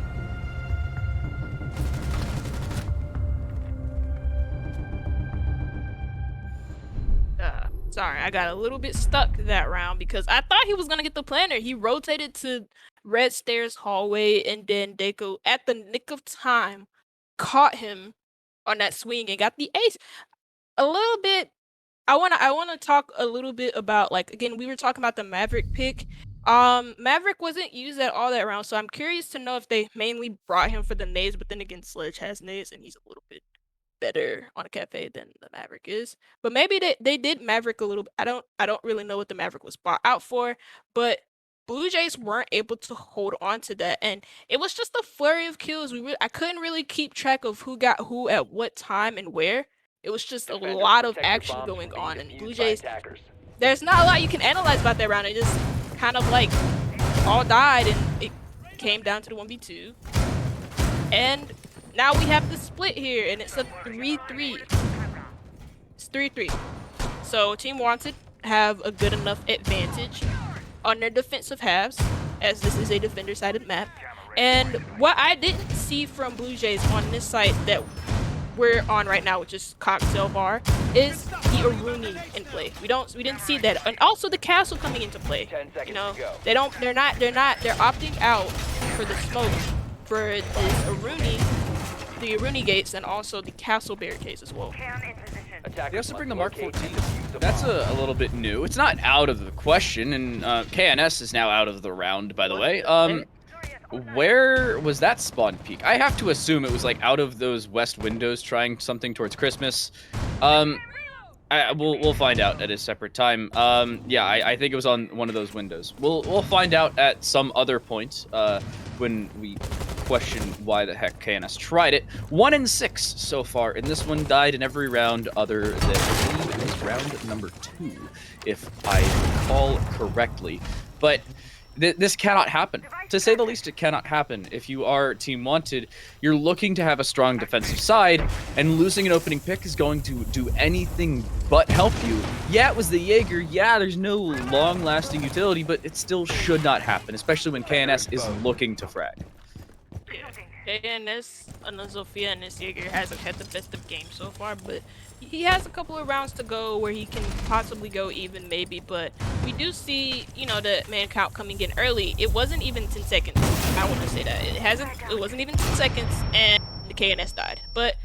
Sorry, I got a little bit stuck that round because I thought he was going to get the planter. He rotated to red stairs hallway, and then Dako, at the nick of time, caught him on that swing and got the ace. A little bit, I wanna talk a little bit about, like, again, we were talking about the Maverick pick. Maverick wasn't used at all that round, so I'm curious to know if they mainly brought him for the nades, but then again, Sledge has nades, and he's a little bit better on a Cafe than the Maverick is. But maybe they did Maverick a little bit. I don't really know what the Maverick was bought out for, but Blue Jays weren't able to hold on to that, and it was just a flurry of kills. I couldn't really keep track of who got who at what time and where. It was just a lot of action going on, and Blue Jays, there's not a lot you can analyze about that round. It just kind of like all died, and it came down to the 1v2. And now we have the split here, and it's a 3-3. It's 3-3. So Team Wanted have a good enough advantage on their defensive halves, as this is a defender-sided map. And what I didn't see from Blue Jays on this site that we're on right now, which is Cocktail Bar, is the Aruni in play. We didn't see that, and also the castle coming into play. You know, they're opting out for the smoke for this Aruni, the Aruni gates, and also the castle barricades as well. They also bring the Mark 14. That's a little bit new. It's not out of the question, and KNS is now out of the round, by the way. Where was that spawn peak? I have to assume it was like out of those west windows trying something towards Christmas. We'll find out at a separate time. Yeah, I think it was on one of those windows. We'll find out at some other point when we question why the heck KNS tried it. 1 in 6 so far, and this one died in every round other than, I believe it was round number 2, if I recall correctly. But This cannot happen. To say the least, it cannot happen. If you are Team Wanted, you're looking to have a strong defensive side, and losing an opening pick is going to do anything but help you. Yeah, it was the Jaeger. Yeah, there's no long-lasting utility, but it still should not happen, especially when KNS is looking to frag. KNS and Zofia and this Jaeger hasn't had the best of games so far, but he has a couple of rounds to go where he can possibly go even, maybe. But we do see, you know, the man count coming in early. It wasn't even 10 seconds. I want to say that it wasn't even 10 seconds, and the KNS died. But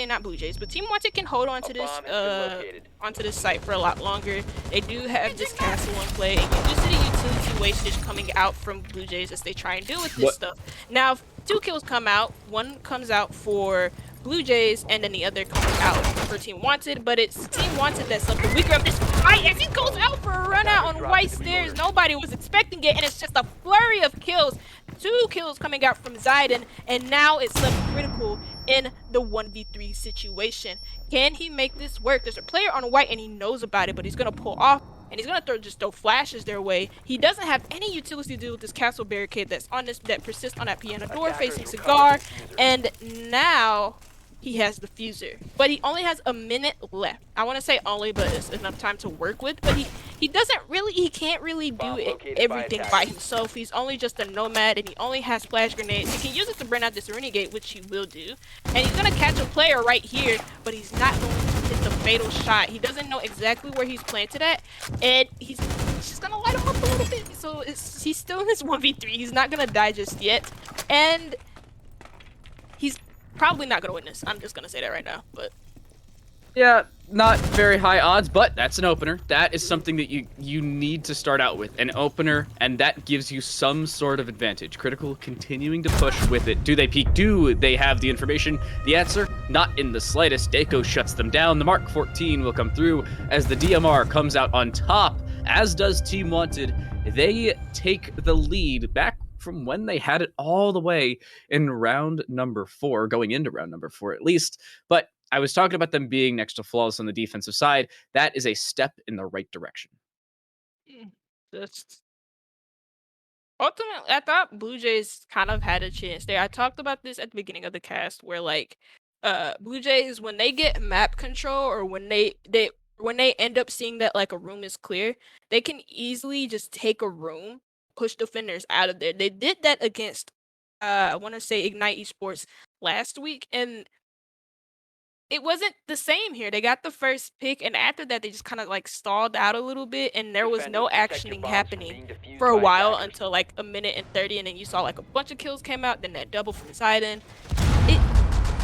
not Blue Jays, but Team Wanted can hold on to this site for a lot longer. They do have this castle in play, and you do see the utility wastage coming out from Blue Jays as they try and deal with this stuff. Now, 2 kills come out. One comes out for Blue Jays, and then the other comes out for Team Wanted. But it's Team Wanted that's something weaker of this fight as he goes out for a run out on white stairs. Nobody was expecting it, and it's just a flurry of kills. 2 kills coming out from Zayden, and now it's subcritical in the 1v3 situation. Can he make this work? There's a player on white and he knows about it, but he's gonna pull off and he's gonna just throw flashes their way. He doesn't have any utility to do with this castle barricade that persists on that piano door facing Cigar, and now he has the fuser. But he only has a minute left. I want to say only, but it's enough time to work with. But he can't really do everything by himself. He's only just a nomad, and he only has flash grenades. He can use it to burn out this renegade, which he will do. And he's gonna catch a player right here, but he's not going to hit the fatal shot. He doesn't know exactly where he's planted at, and he's just gonna light him up a little bit. So he's still in his 1v3. He's not gonna die just yet, and he's probably not gonna win this. I'm just gonna say that right now. But yeah, not very high odds, but that's an opener. That is something that you need to start out with, an opener, and that gives you some sort of advantage. Critical continuing to push with it. Do they peek? Do they have the information? The answer, not in the slightest. Daco shuts them down. The Mark 14 will come through as the DMR comes out on top, as does Team Wanted. They take the lead back from when they had it all the way in round number 4, going into round number 4 at least. But I was talking about them being next to flawless on the defensive side. That is a step in the right direction. Just ultimately, I thought Blue Jays kind of had a chance there. I talked about this at the beginning of the cast, where like Blue Jays, when they get map control, or when they end up seeing that like a room is clear, they can easily just take a room, push defenders out of there. They did that against I want to say Ignite Esports last week, and it wasn't the same here. They got the first pick, and after that, they just kind of like stalled out a little bit, and there was no actioning happening for a while until like a minute and 30, and then you saw like a bunch of kills came out, then that double from Zayden.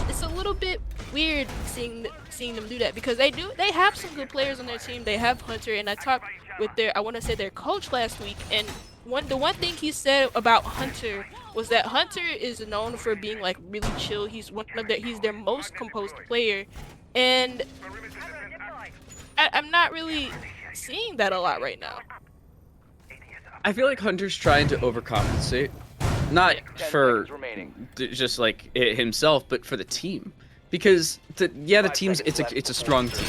It's a little bit weird seeing them do that, because they have some good players on their team. They have Hunter, and I talked with their coach last week, and the one thing he said about Hunter was that Hunter is known for being like really chill. He's their most composed player, and I'm not really seeing that a lot right now. I feel like Hunter's trying to overcompensate, not for just like himself, but for the team, because the team's it's a strong team.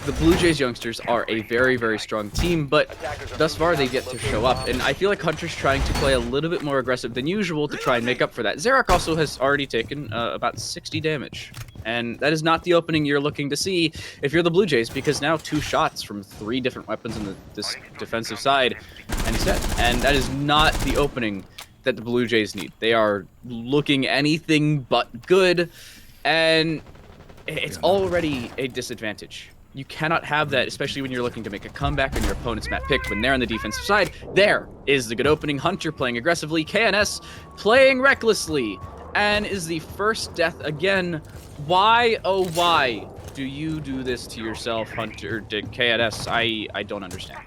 The Blue Jays youngsters are a very, very strong team, but thus far they get to show up, and I feel like Hunter's trying to play a little bit more aggressive than usual to try and make up for that. Xerac also has already taken about 60 damage, and that is not the opening you're looking to see if you're the Blue Jays, because now 2 shots from 3 different weapons on this defensive side, and he's dead. And that is not the opening that the Blue Jays need. They are looking anything but good, and it's already a disadvantage. You cannot have that, especially when you're looking to make a comeback on your opponent's map pick. When they're on the defensive side, there is the good opening. Hunter playing aggressively, KNS playing recklessly, and is the first death again. Why, oh why, do you do this to yourself, Hunter? Did KNS? I don't understand.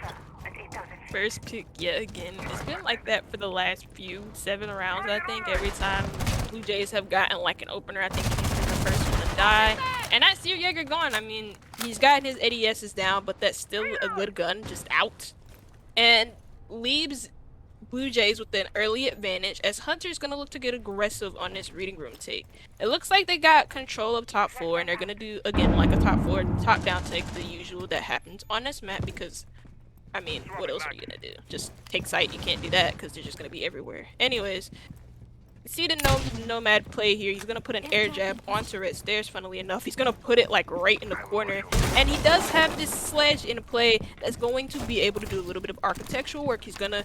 First pick yet again. It's been like that for the last 7 rounds, I think. Every time Blue Jays have gotten like an opener, I think he's been the first one to die. And I see Jaeger gone. I mean, he's gotten his ADSs down, but that's still a good gun, just out. And leaves Blue Jays with an early advantage, as Hunter's going to look to get aggressive on this reading room take. It looks like they got control of top 4, and they're going to do, again, like a top 4, top down take, the usual that happens on this map, because I mean, what else are you gonna do? Just take sight? You can't do that because they're just gonna be everywhere. Anyways, see the nomad play here. He's gonna put an air jab onto red stairs. Funnily enough, he's gonna put it like right in the corner, and he does have this sledge in play that's going to be able to do a little bit of architectural work. He's gonna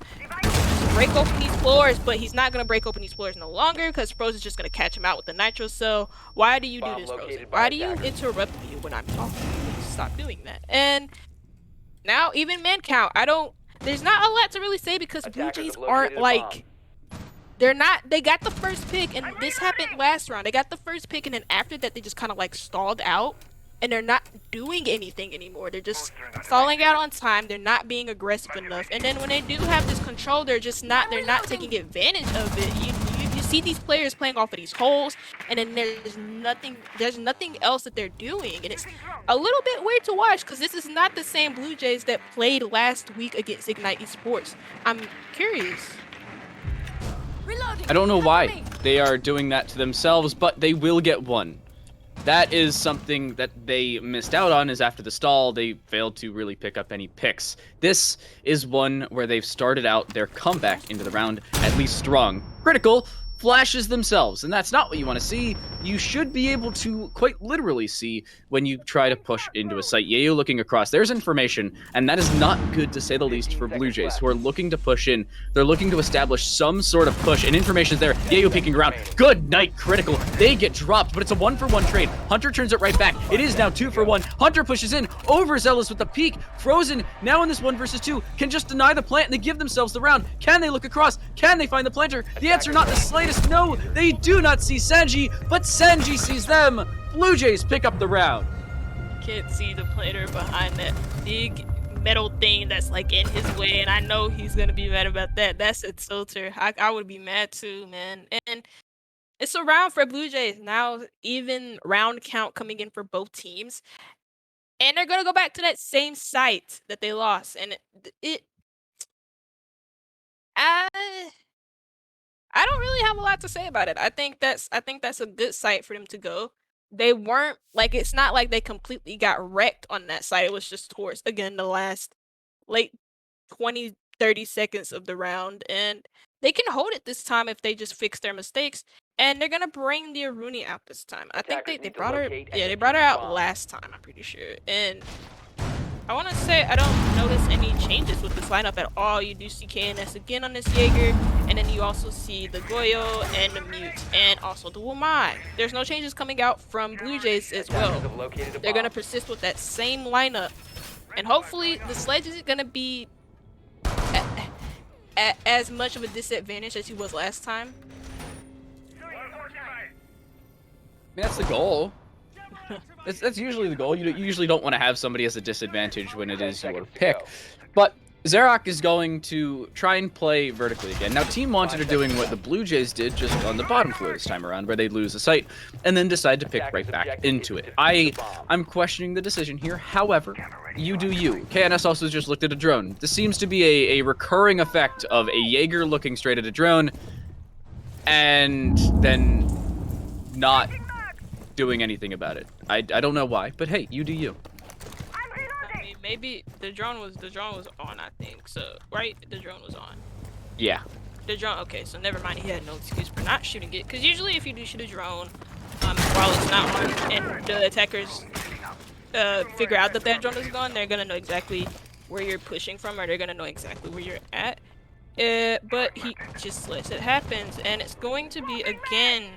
break open these floors, but he's not gonna break open these floors no longer because Froze is just gonna catch him out with the nitro cell. Why do you do this, Froze? Why do you interrupt me when I'm talking? Please stop doing that. And now even man count, there's not a lot to really say because Blue Jays aren't like, they got the first pick, and this happened last round. They got the first pick, and then after that they just kind of like stalled out, and they're not doing anything anymore. They're just stalling out on time. They're not being aggressive enough, and then when they do have this control, they're not taking advantage of it. You see these players playing off of these holes, and then there's nothing else that they're doing, and it's a little bit weird to watch because this is not the same Blue Jays that played last week against Ignite Esports. I'm curious. I don't know why they are doing that to themselves, but they will get one. That is something that they missed out on, is after the stall, they failed to really pick up any picks. This is one where they've started out their comeback into the round at least strong. Critical flashes themselves, and that's not what you want to see. You should be able to quite literally see when you try to push into a site. Yayo looking across, there's information, and that is not good to say the least for Blue Jays, who are looking to push in. They're looking to establish some sort of push, and information's there. Yayo peeking around. Good night, Critical. They get dropped, but it's a 1-for-1 trade. Hunter turns it right back. It is now 2-for-1. Hunter pushes in, overzealous with the peek. Frozen, now in this 1 versus 2, can just deny the plant, and they give themselves the round. Can they look across? Can they find the planter? The answer, not the slightest. No, they do not see Sanji, but Sanji sees them. Blue Jays pick up the round. Can't see the planter behind that big metal thing that's like in his way, and I know he's gonna be mad about that. That's a tilter. I would be mad too, man. And it's a round for Blue Jays now, even round count coming in for both teams, and they're gonna go back to that same site that they lost, and I don't really have a lot to say about it. I think that's a good site for them to go. They weren't like, it's not like they completely got wrecked on that site. It was just towards, again, the last late 20-30 seconds of the round, and they can hold it this time if they just fix their mistakes. And they're gonna bring the Aruni out this time. I think they brought her. Yeah, they brought her out last time, I'm pretty sure. And I want to say I don't notice any changes with this lineup at all. You do see KNS again on this Jaeger, and then you also see the Goyo and the Mute, and also the Wumai. There's no changes coming out from Blue Jays as well. They're going to persist with that same lineup, and hopefully the Sledge isn't going to be as much of a disadvantage as he was last time. I mean, that's the goal. That's usually the goal. You usually don't want to have somebody as a disadvantage when it is your pick. But Xerac is going to try and play vertically again. Now, Team WanteD are doing what the Blue Jays did just on the bottom floor this time around, where they lose a site and then decide to pick right back into it. I'm questioning the decision here. However, you do you. KNS also just looked at a drone. This seems to be a recurring effect of a Jaeger looking straight at a drone and then not doing anything about it. I don't know why, but hey, you do you. I mean, maybe the drone was on, I think. So, right? The drone was on. Yeah. The drone, okay, so never mind, he had no excuse for not shooting it. Because usually if you do shoot a drone while it's not on and the attackers figure out that drone is gone, they're gonna know exactly where you're pushing from, or they're gonna know exactly where you're at. But he just lets it happen, and it's going to be, again,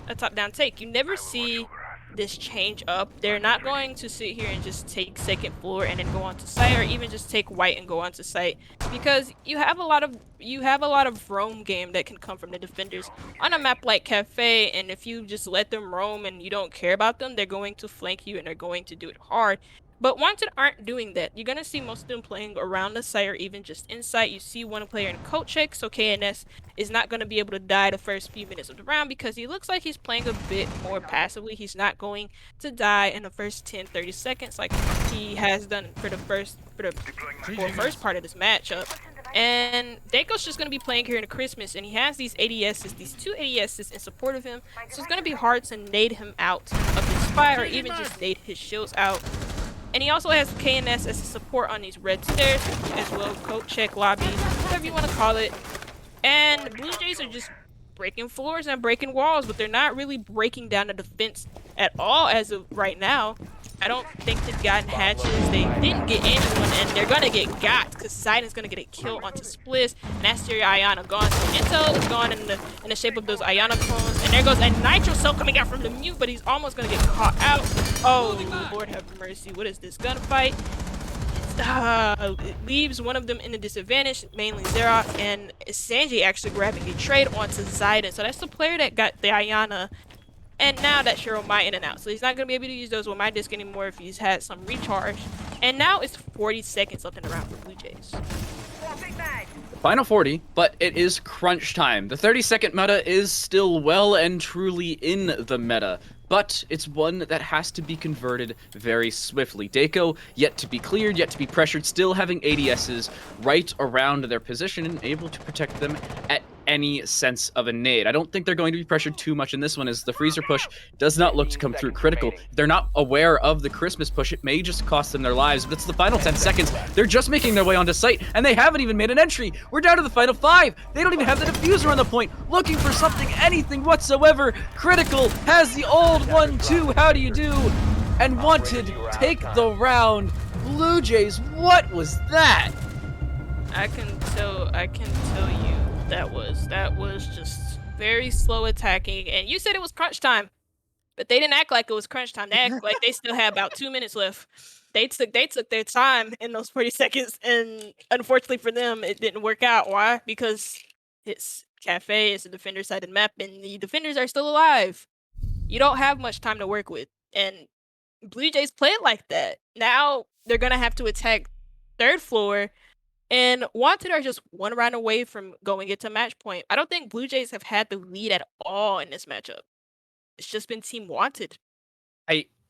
a top-down take. You never see this change up. They're not going to sit here and just take second floor and then go on to site, or even just take white and go on to site, because you have a lot of roam game that can come from the defenders on a map like Cafe, and if you just let them roam and you don't care about them, they're going to flank you and they're going to do it hard. But WanteD aren't doing that. You're gonna see most of them playing around the site or even just inside. You see one player in coat check, so KNS is not gonna be able to die the first few minutes of the round because he looks like he's playing a bit more passively. He's not going to die in the first 10-30 seconds like he has done for the first part of this matchup. And Dako's just gonna be playing here in Christmas, and he has these ADSs, these 2 ADSs in support of him, so it's gonna be hard to nade him out of his spy or even just nade his shields out. And he also has KNS as a support on these red stairs as well, coat check lobby, whatever you want to call it. And Blue Jays are just breaking floors and breaking walls, but they're not really breaking down the defense at all as of right now. I don't think they've gotten hatches. They didn't get anyone, and they're gonna get got because Zidon's gonna get a kill onto Spliss, and that's your Ayana gone. So Intel is gone in the shape of those Ayana clones, and there goes a Nitro Cell coming out from the mute, but he's almost gonna get caught out. Oh, Lord have mercy! What is this gunfight? It leaves one of them in a disadvantage, mainly Xerac, and Sanji actually grabbing a trade onto Zidon. So that's the player that got the Ayana. And now that Shiro might in and out. So he's not going to be able to use those with my disc anymore if he's had some recharge. And now it's 40 seconds left in the round for Blue Jays. Final 40, but it is crunch time. The 30-second meta is still well and truly in the meta, but it's one that has to be converted very swiftly. Deco, yet to be cleared, yet to be pressured, still having ADSs right around their position and able to protect them at any sense of a nade. I don't think they're going to be pressured too much in this one, as the freezer push does not look to come through critical. If they're not aware of the Christmas push, it may just cost them their lives, but it's the final 10 seconds. They're just making their way onto site, and they haven't even made an entry. We're down to the final 5. They don't even have the diffuser on the point, looking for something, anything whatsoever. Critical has the old 1-2, how do you do? And WanteD take the round. Blue Jays, what was that? I can tell you that was just very slow attacking. And you said it was crunch time, but they didn't act like it was crunch time. They act like they still had about 2 minutes left. They took their time in those 40 seconds, and unfortunately for them, it didn't work out. Why? Because it's Cafe, it's a defender-sided map, and the defenders are still alive. You don't have much time to work with, and Blue Jays play it like that. Now they're gonna have to attack third floor, and WanteD are just one round away from going into match point. I don't think Blue Jays have had the lead at all in this matchup. It's just been Team WanteD.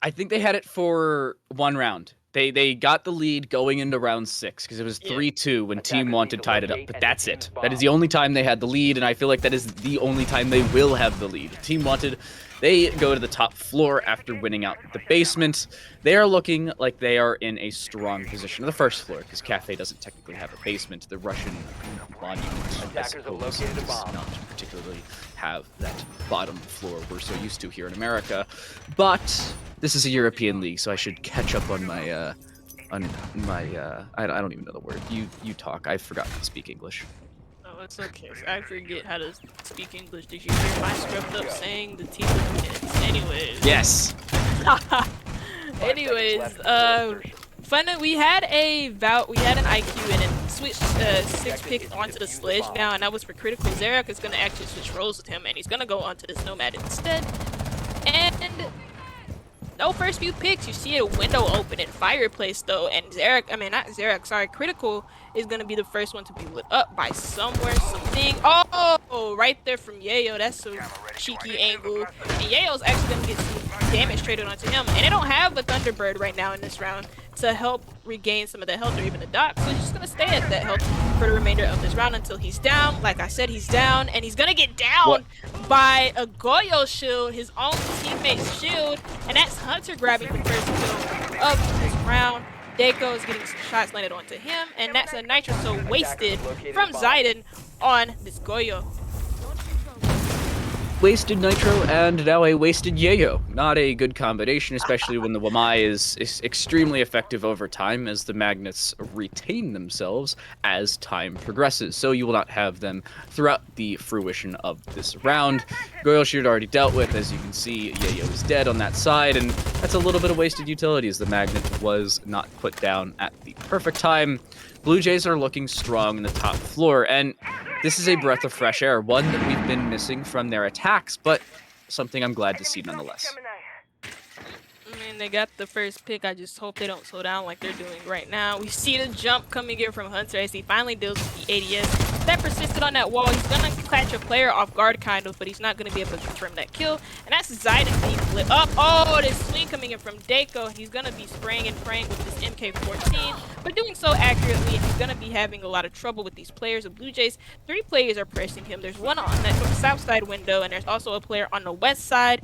I think they had it for one round. They got the lead going into round 6 because it was 3-2 when Team WanteD tied it up, but that's it. That is the only time they had the lead, and I feel like that is the only time they will have the lead. Team WanteD, they go to the top floor after winning out the basement. They are looking like they are in a strong position. The first floor, because Cafe doesn't technically have a basement. The Russian monument, I suppose, does not particularly have that bottom floor we're so used to here in America. But this is a European league, so I should catch up on my, I don't even know the word. You talk. I forgot to speak English. Oh, it's okay. I forget how to speak English. Did you hear my script up saying the team of kids? Anyways. Yes. Anyways, fun. We had an IQ and it switched 6 picks onto the sledge now, and that was for critical. Xerac is gonna actually switch roles with him, and he's gonna go onto this Nomad instead. And no first few picks. You see a window open in Fireplace though, and Critical is gonna be the first one to be lit up by somewhere, something. Oh, right there from Yayo. That's a cheeky angle. And Yayo's actually gonna get some damage traded onto him. And they don't have the Thunderbird right now in this round to help regain some of the health or even the dock. So he's just gonna stay at that health for the remainder of this round until he's down. Like I said, he's down, and he's gonna get down by a Goyo shield, his own teammate's shield, and that's Hunter grabbing the first kill of this round. Deco is getting some shots landed onto him, and that's a Nitro Cell wasted from Zidon on this Goyo. Wasted Nitro and now a wasted Yayo. Not a good combination, especially when the Wamai is extremely effective over time as the magnets retain themselves as time progresses. So you will not have them throughout the fruition of this round. Goyo Shield already dealt with. As you can see, Yayo is dead on that side, and that's a little bit of wasted utility as the magnet was not put down at the perfect time. Blue Jays are looking strong in the top floor, and this is a breath of fresh air, one that we've been missing from their attacks, but something I'm glad to see nonetheless. I mean, they got the first pick. I just hope they don't slow down like they're doing right now. We see the jump coming in from Hunter as he finally deals with the ADS. That persisted on that wall. He's gonna catch a player off guard, kind of, but he's not gonna be able to confirm that kill. And that's Zidon being lit up. Oh, this swing coming in from Deco. He's gonna be spraying and praying with this MK14, but doing so accurately. And he's gonna be having a lot of trouble with these players of Blue Jays. 3 players are pressing him. There's one on that south side window, and there's also a player on the west side.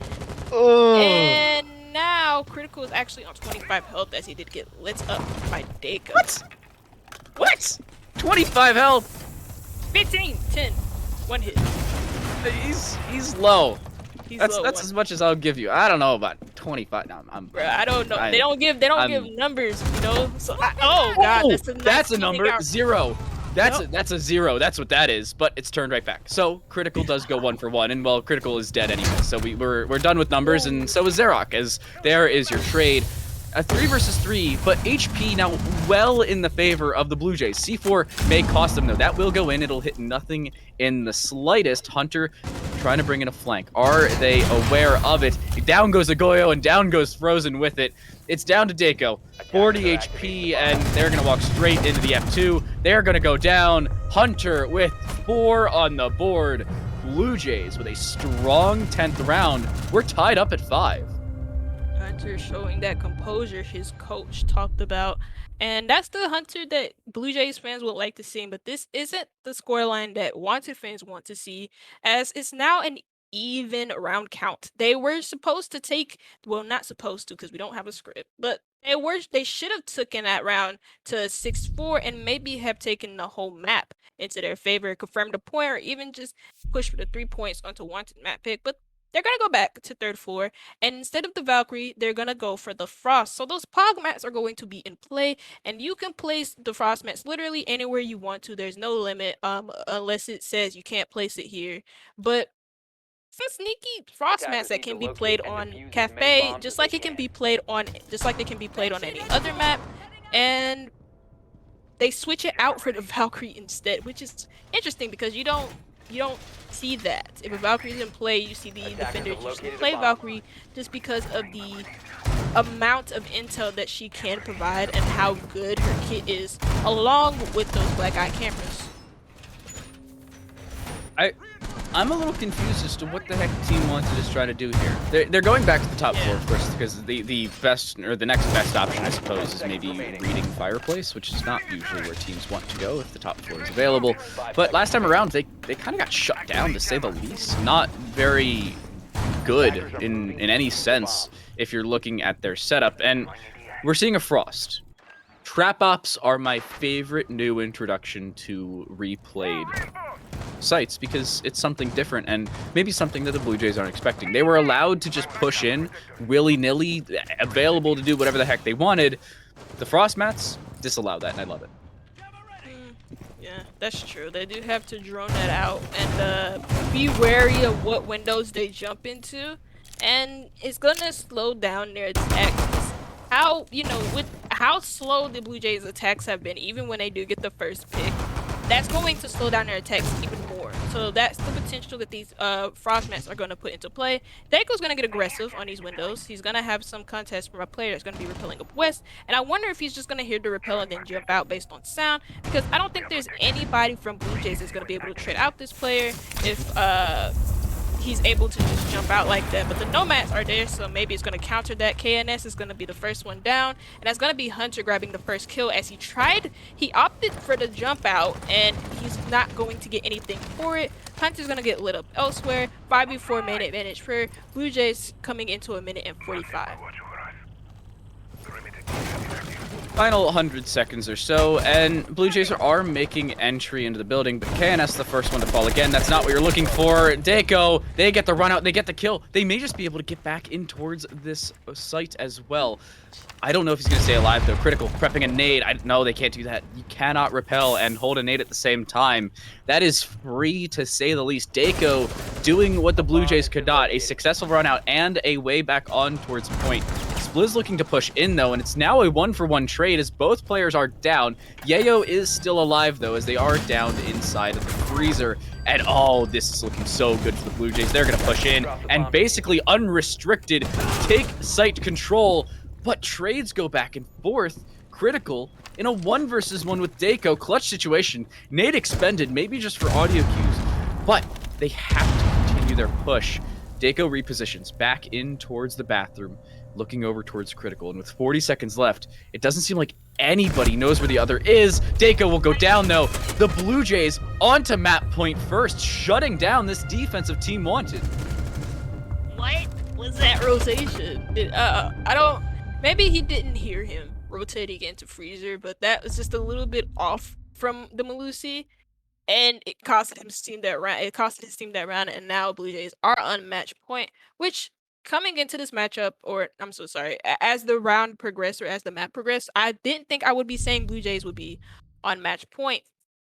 Oh. And now now Critical is actually on 25 health as he did get lit up by Dako. What? 25 health. 15, 10, one hit. He's low. He's That's low, as much as I'll give you. I don't know about 25. No, Bruh, I don't know. They don't give numbers, you know. So oh god, that's a number. out. 0. That's a 0. That's what that is. But it's turned right back. So Critical does go 1 for 1, and well, Critical is dead anyway. So we're done with numbers, and so is Xerox. As there is your trade. A 3 versus 3, but HP now well in the favor of the Blue Jays. C4 may cost them, though. That will go in. It'll hit nothing in the slightest. Hunter trying to bring in a flank. Are they aware of it? Down goes Agoyo, and down goes Frozen with it. It's down to Dako. 40 HP, and they're going to walk straight into the F2. They're going to go down. Hunter with 4 on the board. Blue Jays with a strong 10th round. We're tied up at 5. Hunter showing that composure his coach talked about, and that's the Hunter that Blue Jays fans would like to see, but this isn't the scoreline that WanteD fans want to see, as it's now an even round count. They were supposed to take, well, not supposed to because we don't have a script, but they should have taken that round to 6-4 and maybe have taken the whole map into their favor, confirmed a point, or even just push for the 3 points onto WanteD map pick, but they're going to go back to third floor, and instead of the Valkyrie, they're going to go for the Frost. So those Pog mats are going to be in play, and you can place the Frost mats literally anywhere you want to. There's no limit, unless it says you can't place it here. But some sneaky Frost mats that can be played on Cafe, just like they can be played on any other map, and they switch it out for the Valkyrie instead, which is interesting because you don't see that. If a Valkyrie's in play, you see the defenders usually play Valkyrie just because of the amount of intel that she can provide and how good her kit is, along with those black eye cameras. I'm a little confused as to what the heck Team WanteD is trying to do here. They're going back to the top floor, of course, because the best, or the next best option, I suppose, is maybe reading Fireplace, which is not usually where teams want to go if the top floor is available. But last time around, they kind of got shut down, to say the least. Not very good in any sense if you're looking at their setup. And we're seeing a Frost. Trap Ops are my favorite new introduction to replayed sites because it's something different and maybe something that the Blue Jays aren't expecting. They were allowed to just push in willy-nilly, available to do whatever the heck they wanted. The Frost mats disallow that, and I love it. Yeah, that's true. They do have to drone that out and be wary of what windows they jump into, and it's gonna slow down their attacks. How, you know, with how slow the Blue Jays attacks have been, even when they do get the first pick, that's going to slow down their attacks even more. So that's the potential that these Frost mats are going to put into play. Dako's going to get aggressive on these windows. He's going to have some contest from a player that's going to be repelling up west. And I wonder if he's just going to hear the repel and then jump out based on sound. Because I don't think there's anybody from Blue Jays that's going to be able to trade out this player if he's able to just jump out like that. But the nomads are there, so maybe it's going to counter that. KNS is going to be the first one down, and that's going to be Hunter grabbing the first kill as he opted for the jump out, and he's not going to get anything for it. Hunter's going to get lit up elsewhere. 5v4 main advantage for Blue Jays coming into a minute and 45. Final 100 seconds or so, and Blue Jays are making entry into the building, but KNS the first one to fall again. That's not what you're looking for. Dako, they get the run out, they get the kill. They may just be able to get back in towards this site as well. I don't know if he's going to stay alive, though. Critical, prepping a nade. No, they can't do that. You cannot repel and hold a nade at the same time. That is free, to say the least. Dako doing what the Blue Jays could not. A successful run out and a way back on towards point. Blizz looking to push in, though, and it's now a 1-for-1 trade as both players are down. Yayo is still alive, though, as they are down inside of the freezer. And, oh, this is looking so good for the Blue Jays. They're going to push in and basically unrestricted take site control. But trades go back and forth. Critical in a 1-versus-1 with Dako. Clutch situation. Nade expended, maybe just for audio cues. But they have to continue their push. Dako repositions back in towards the bathroom, looking over towards Critical, and with 40 seconds left, it doesn't seem like anybody knows where the other is. Dako will go down, though. The Blue Jays onto map point first, shutting down this defensive Team WanteD. What was that rotation? I don't. Maybe he didn't hear him rotating into Freezer, but that was just a little bit off from the Malusi, and it costed him steam that round. It costed his team that round, and now Blue Jays are on match point. Which coming into this matchup, or I'm so sorry, as the round progressed or as the map progressed, I didn't think I would be saying Blue Jays would be on match point,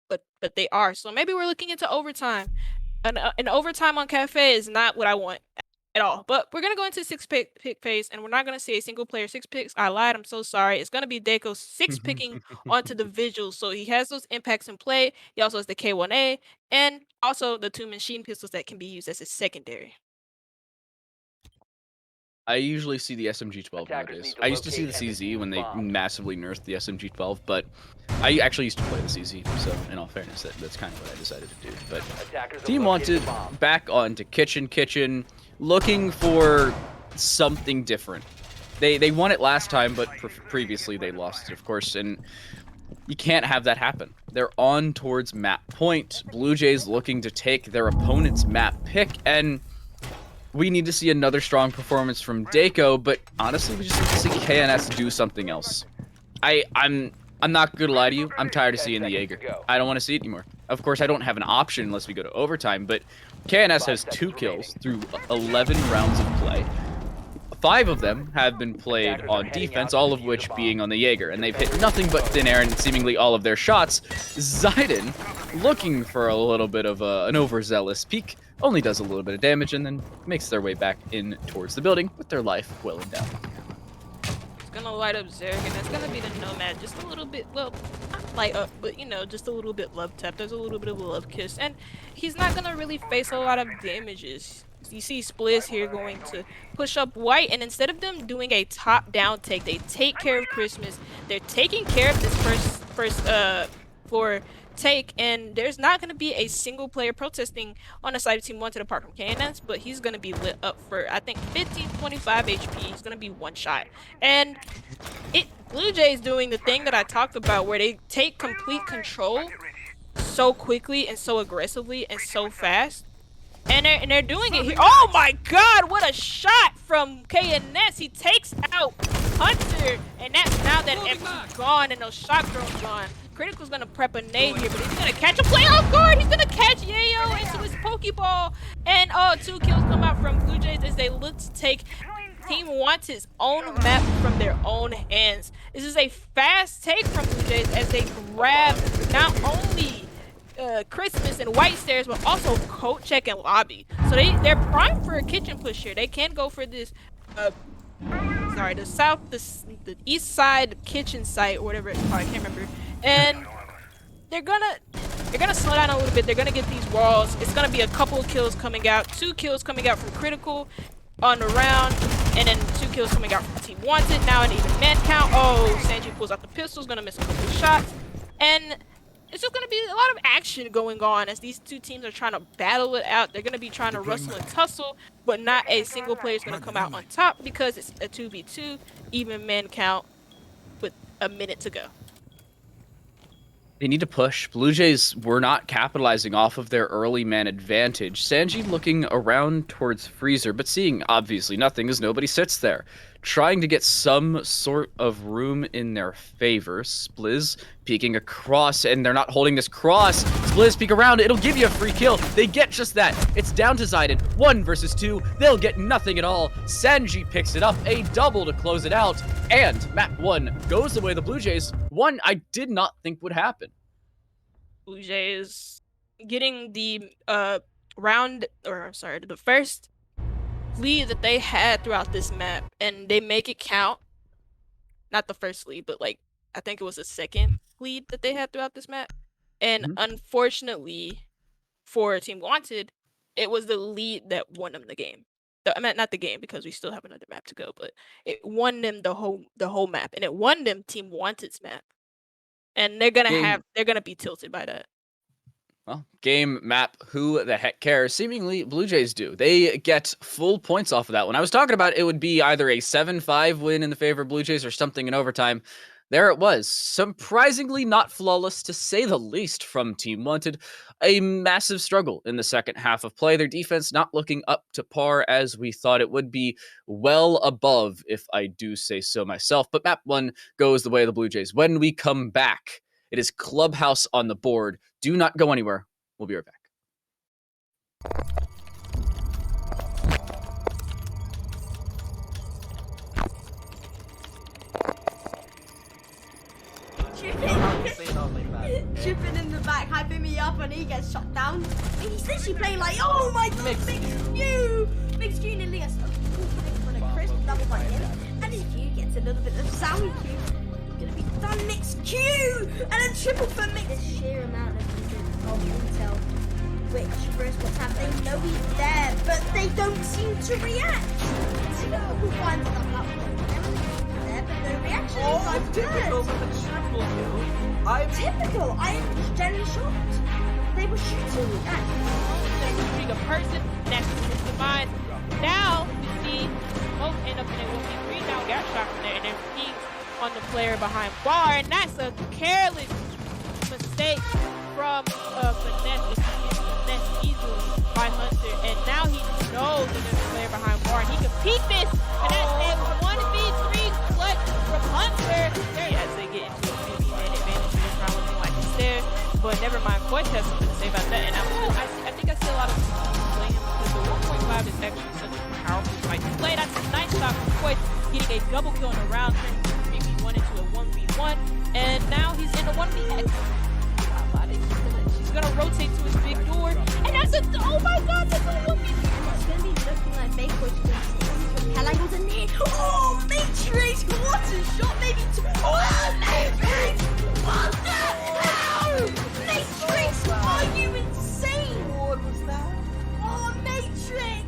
but they are. So maybe we're looking into overtime. An overtime on Cafe is not what I want at all. But we're gonna go into pick phase, and we're not gonna see a single player 6 picks. I lied. I'm so sorry. It's gonna be Deco 6 picking onto the visuals. So he has those impacts in play. He also has the K1A and also the 2 machine pistols that can be used as a secondary. I usually see the SMG-12 Attackers nowadays. need to I used to see locate the and CZ when they defuse bombs. massively nerfed the SMG-12, but I actually used to play the CZ, so in all fairness, that's kind of what I decided to do. But Attackers have Team located WanteD the bomb. back onto Kitchen, looking for something different. They won it last time, but previously they lost it, of course, and you can't have that happen. They're on towards map point. Blue Jays looking to take their opponent's map pick, and we need to see another strong performance from Deco, but honestly, we just need to see KNS do something else. I'm not gonna lie to you. I'm tired of 10 seeing the seconds Jaeger. to go. I don't want to see it anymore. Of course, I don't have an option unless we go to overtime, but KNS has 2 kills through 11 rounds of play. 5 of them have been played Attackers are on heading defense, out to all of defuse which the bomb. being on the Jaeger, and they've hit nothing but thin air and seemingly all of their shots. Ziden, looking for a little bit of an overzealous peek, only does a little bit of damage and then makes their way back in towards the building with their life well endowed. It's gonna light up Zerg, and it's gonna be the Nomad just a little bit, well, not light up, but you know, just a little bit love tap. There's a little bit of a love kiss, and he's not gonna really face a lot of damages. You see Spliz here going to push up White, and instead of them doing a top-down take, they take care of Christmas. They're taking care of this first floor take, and there's not going to be a single player protesting on the side of Team WanteD apart from KNS, but he's going to be lit up for, I think, 15-25 HP. He's going to be one shot. And Blue Jays doing the thing that I talked about where they take complete control so quickly and so aggressively and so fast. And they're doing it here. Oh my god, what a shot from KNS. He takes out Hunter, and that's now that F's gone and those shock drones gone. Critical's gonna prep a nade here, but he's gonna catch a player off guard. He's gonna catch Yayo into his Pokeball. And 2 kills come out from Blue Jays as they look to take Team WanteD's own map from their own hands. This is a fast take from Blue Jays as they grab not only Christmas and White Stairs, but also coat check and lobby. So they're primed for a kitchen push here. They can go for this the east side kitchen site or whatever it's called, I can't remember. And they're gonna slow down a little bit. They're gonna get these walls. It's gonna be a couple of kills coming out, 2 kills coming out from Critical on the round, and then 2 kills coming out from Team WanteD. Now an even man count. Oh, Sanji pulls out the pistols, gonna miss a couple of shots, and it's just going to be a lot of action going on as these 2 teams are trying to battle it out. They're going to be trying to wrestle and tussle, but not a single player is going to come out on top because it's a 2v2, even man count with a minute to go. They need to push. Blue Jays were not capitalizing off of their early man advantage. Sanji looking around towards Freezer, but seeing obviously nothing as nobody sits there. Trying to get some sort of room in their favor. Spliz peeking across, and they're not holding this cross. Spliz peek around, it'll give you a free kill. They get just that. It's down to Ziden. 1 versus 2. They'll get nothing at all. Sanji picks it up, a double to close it out. And map 1 goes the way of the Blue Jays. One I did not think would happen. Blue Jays getting the the first lead that they had throughout this map, and they make it count. Not the first lead, but like I think it was the second lead that they had throughout this map. And unfortunately for Team WanteD, it was the lead that won them the game. I mean, not the game because we still have another map to go, but it won them the whole map, and it won them Team WanteD's map. And they're gonna be tilted by that. Well, game, map, who the heck cares? Seemingly, Blue Jays do. They get full points off of that one. I was talking about it would be either a 7-5 win in the favor of Blue Jays or something in overtime. There it was. Surprisingly not flawless, to say the least, from Team WanteD. A massive struggle in the second half of play. Their defense not looking up to par as we thought it would be. Well above, if I do say so myself. But map 1 goes the way of the Blue Jays. When we come back, it is Clubhouse on the board. Do not go anywhere. We'll be right back. Chipping in the back, hyping me up, and he gets shot down. And he's literally playing like, oh my god, mixed Q nearly gets stuck in front of Chris, double by him. And his Q gets a little bit of sound Q. Gonna be done, mixed Q! And then triple for mixed. The sheer amount of intel, which first what's happening, they know he's there, but they don't seem to react. Who finds them up there, but the reaction is typical with a triple kill. Typical. I am just generally shocked. They were shooting at a person next to the mine. Now you see both end up in a 1v3. Now got shot from there, and they're peeing on the player behind bar, and that's a careless mistake from Finesse. Finesse easily by Hunter, and now he knows that there's a player behind bar, and he can peek this, and that's a 1v3 clutch from Hunter. As they get into a 50-man advantage in this round, looking like it's there, but never mind. Quest has something to say about that, and I think I see a lot of people play him because the 1.5 is actually such a powerful fight to play. That's a nice shot from Quest, getting a double kill in a round, turning from 3v1 into a 1v1, and now he's in a 1vx. She's gonna rotate to his big door, and that's a, oh my god, that's a 1v3. It's gonna be looking like fake push. Hellangle's in there. Oh, Matrix! What a shot, maybe two. Oh, Matrix! What the hell? Matrix, are you insane? What was that? Oh, Matrix!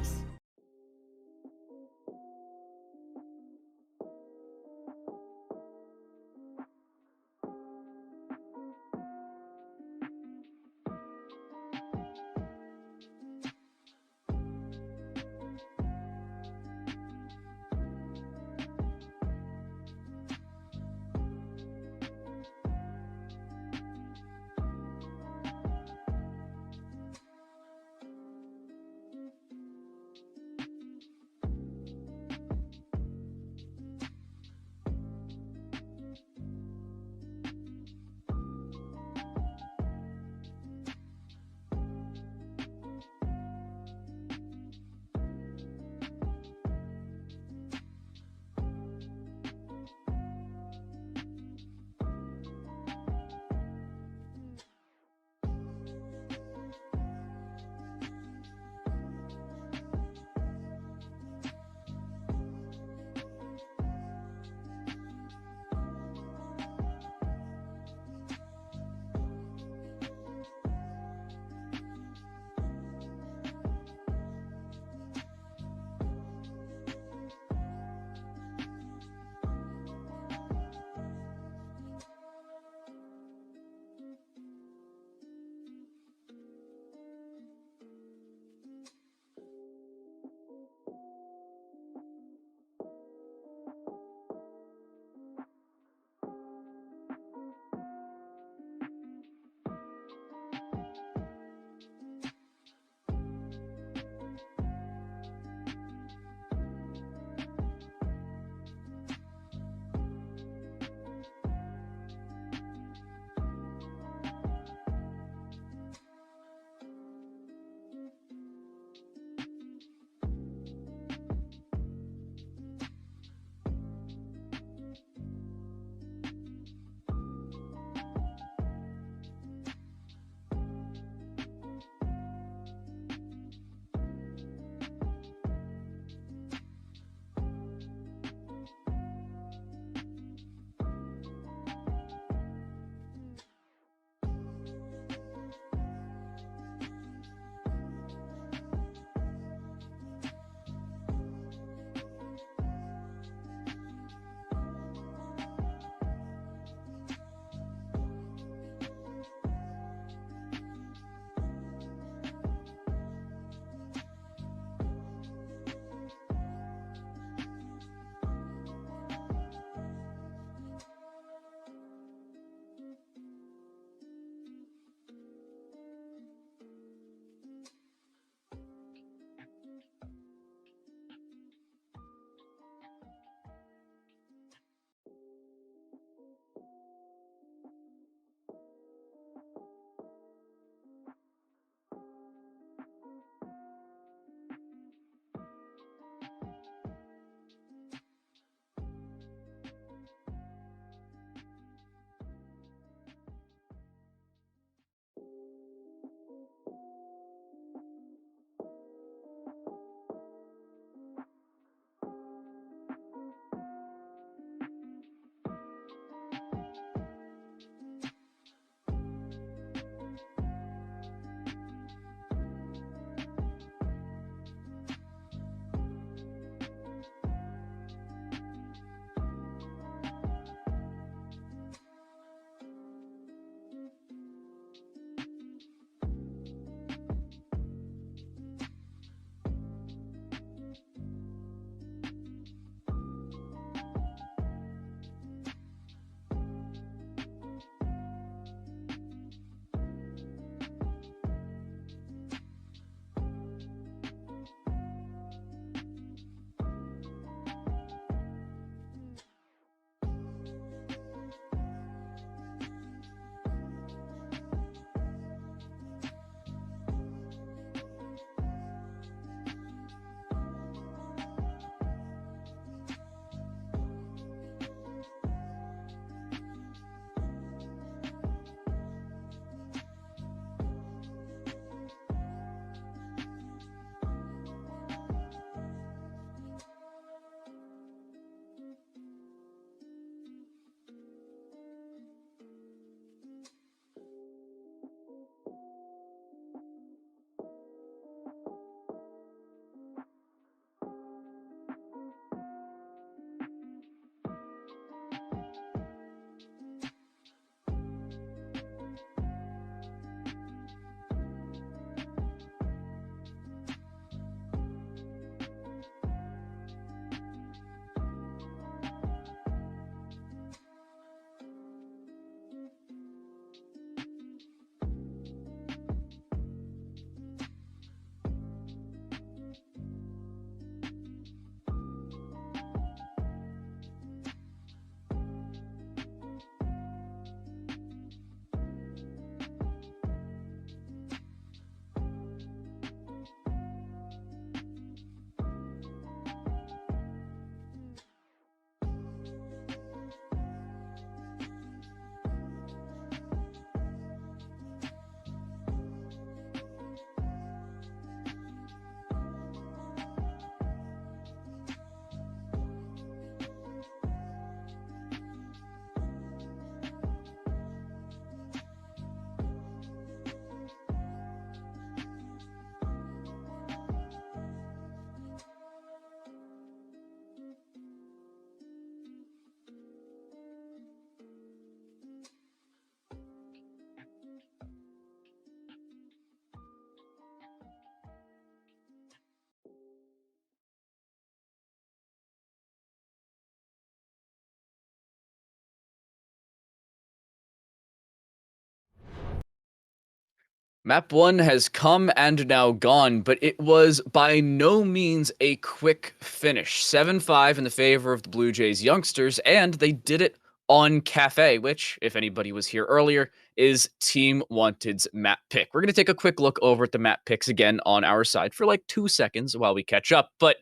Map 1 has come and now gone, but it was by no means a quick finish. 7-5 in the favor of the Blue Jays youngsters, and they did it on Cafe, which, if anybody was here earlier, is Team WanteD's map pick. We're going to take a quick look over at the map picks again on our side for like 2 seconds while we catch up. But,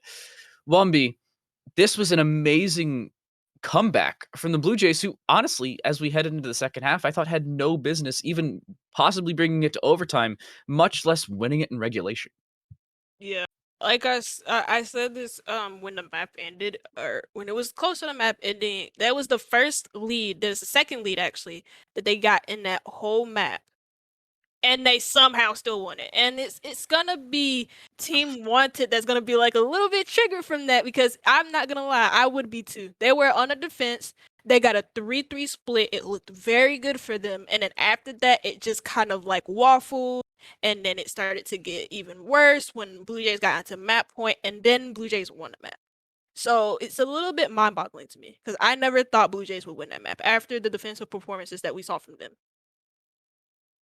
Wumby, this was an amazing comeback from the Blue Jays, who honestly, as we headed into the second half, I thought had no business even possibly bringing it to overtime, much less winning it in regulation. Yeah. Like I said this when the map ended, or when it was close to the map ending, that was the first lead. There's the second lead actually that they got in that whole map. And they somehow still won it. And it's gonna be Team WanteD that's gonna be like a little bit triggered from that, because I'm not gonna lie, I would be too. They were on the defense. They got a 3-3 split. It looked very good for them. And then after that, it just kind of like waffled. And then it started to get even worse when Blue Jays got into map point, and then Blue Jays won the map. So it's a little bit mind-boggling to me, because I never thought Blue Jays would win that map after the defensive performances that we saw from them.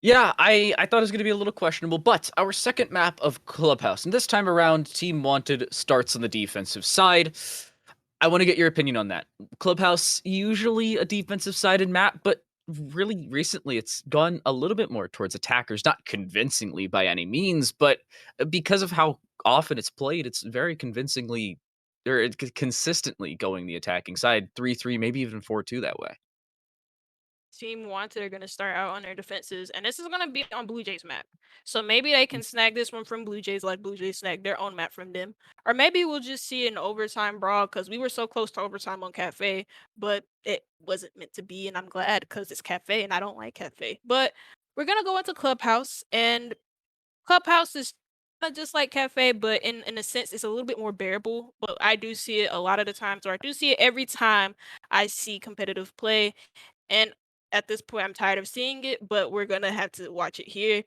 Yeah, I thought it was going to be a little questionable, but our second map of Clubhouse, and this time around, Team WanteD starts on the defensive side. I want to get your opinion on that. Clubhouse, usually a defensive-sided map, but really recently it's gone a little bit more towards attackers, not convincingly by any means, but because of how often it's played, it's very convincingly, or consistently going the attacking side, 3-3, maybe even 4-2 that way. Team WanteD are going to start out on their defenses, and this is going to be on Blue Jays map. So maybe they can snag this one from Blue Jays, like Blue Jays snagged their own map from them. Or maybe we'll just see an overtime brawl, because we were so close to overtime on Cafe, but it wasn't meant to be, and I'm glad, because it's Cafe, and I don't like Cafe. But we're going to go into Clubhouse, and Clubhouse is not just like Cafe, but in a sense, it's a little bit more bearable. But I do see it a lot of the times, or I do see it every time I see competitive play. And at this point, I'm tired of seeing it, but we're gonna have to watch it here.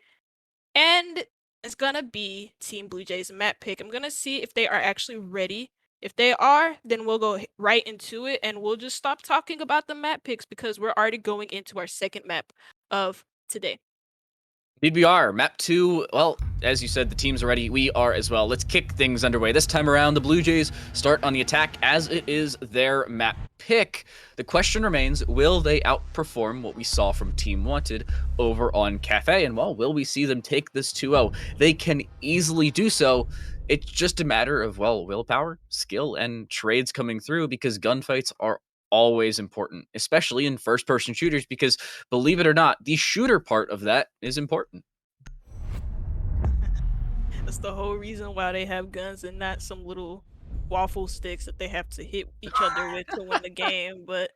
And it's gonna be Team Blue Jays map pick. I'm gonna see if they are actually ready. If they are, then we'll go right into it, and we'll just stop talking about the map picks, because we're already going into our second map of today. Indeed we are. Map 2, well, as you said, the teams are ready. We are as well. Let's kick things underway. This time around, the Blue Jays start on the attack as it is their map pick. The question remains, will they outperform what we saw from Team WanteD over on Cafe? And, well, will we see them take this 2-0? They can easily do so. It's just a matter of, well, willpower, skill, and trades coming through, because gunfights are always important, especially in first-person shooters, because believe it or not, the shooter part of that is important. That's the whole reason why they have guns and not some little waffle sticks that they have to hit each other with to win the game. But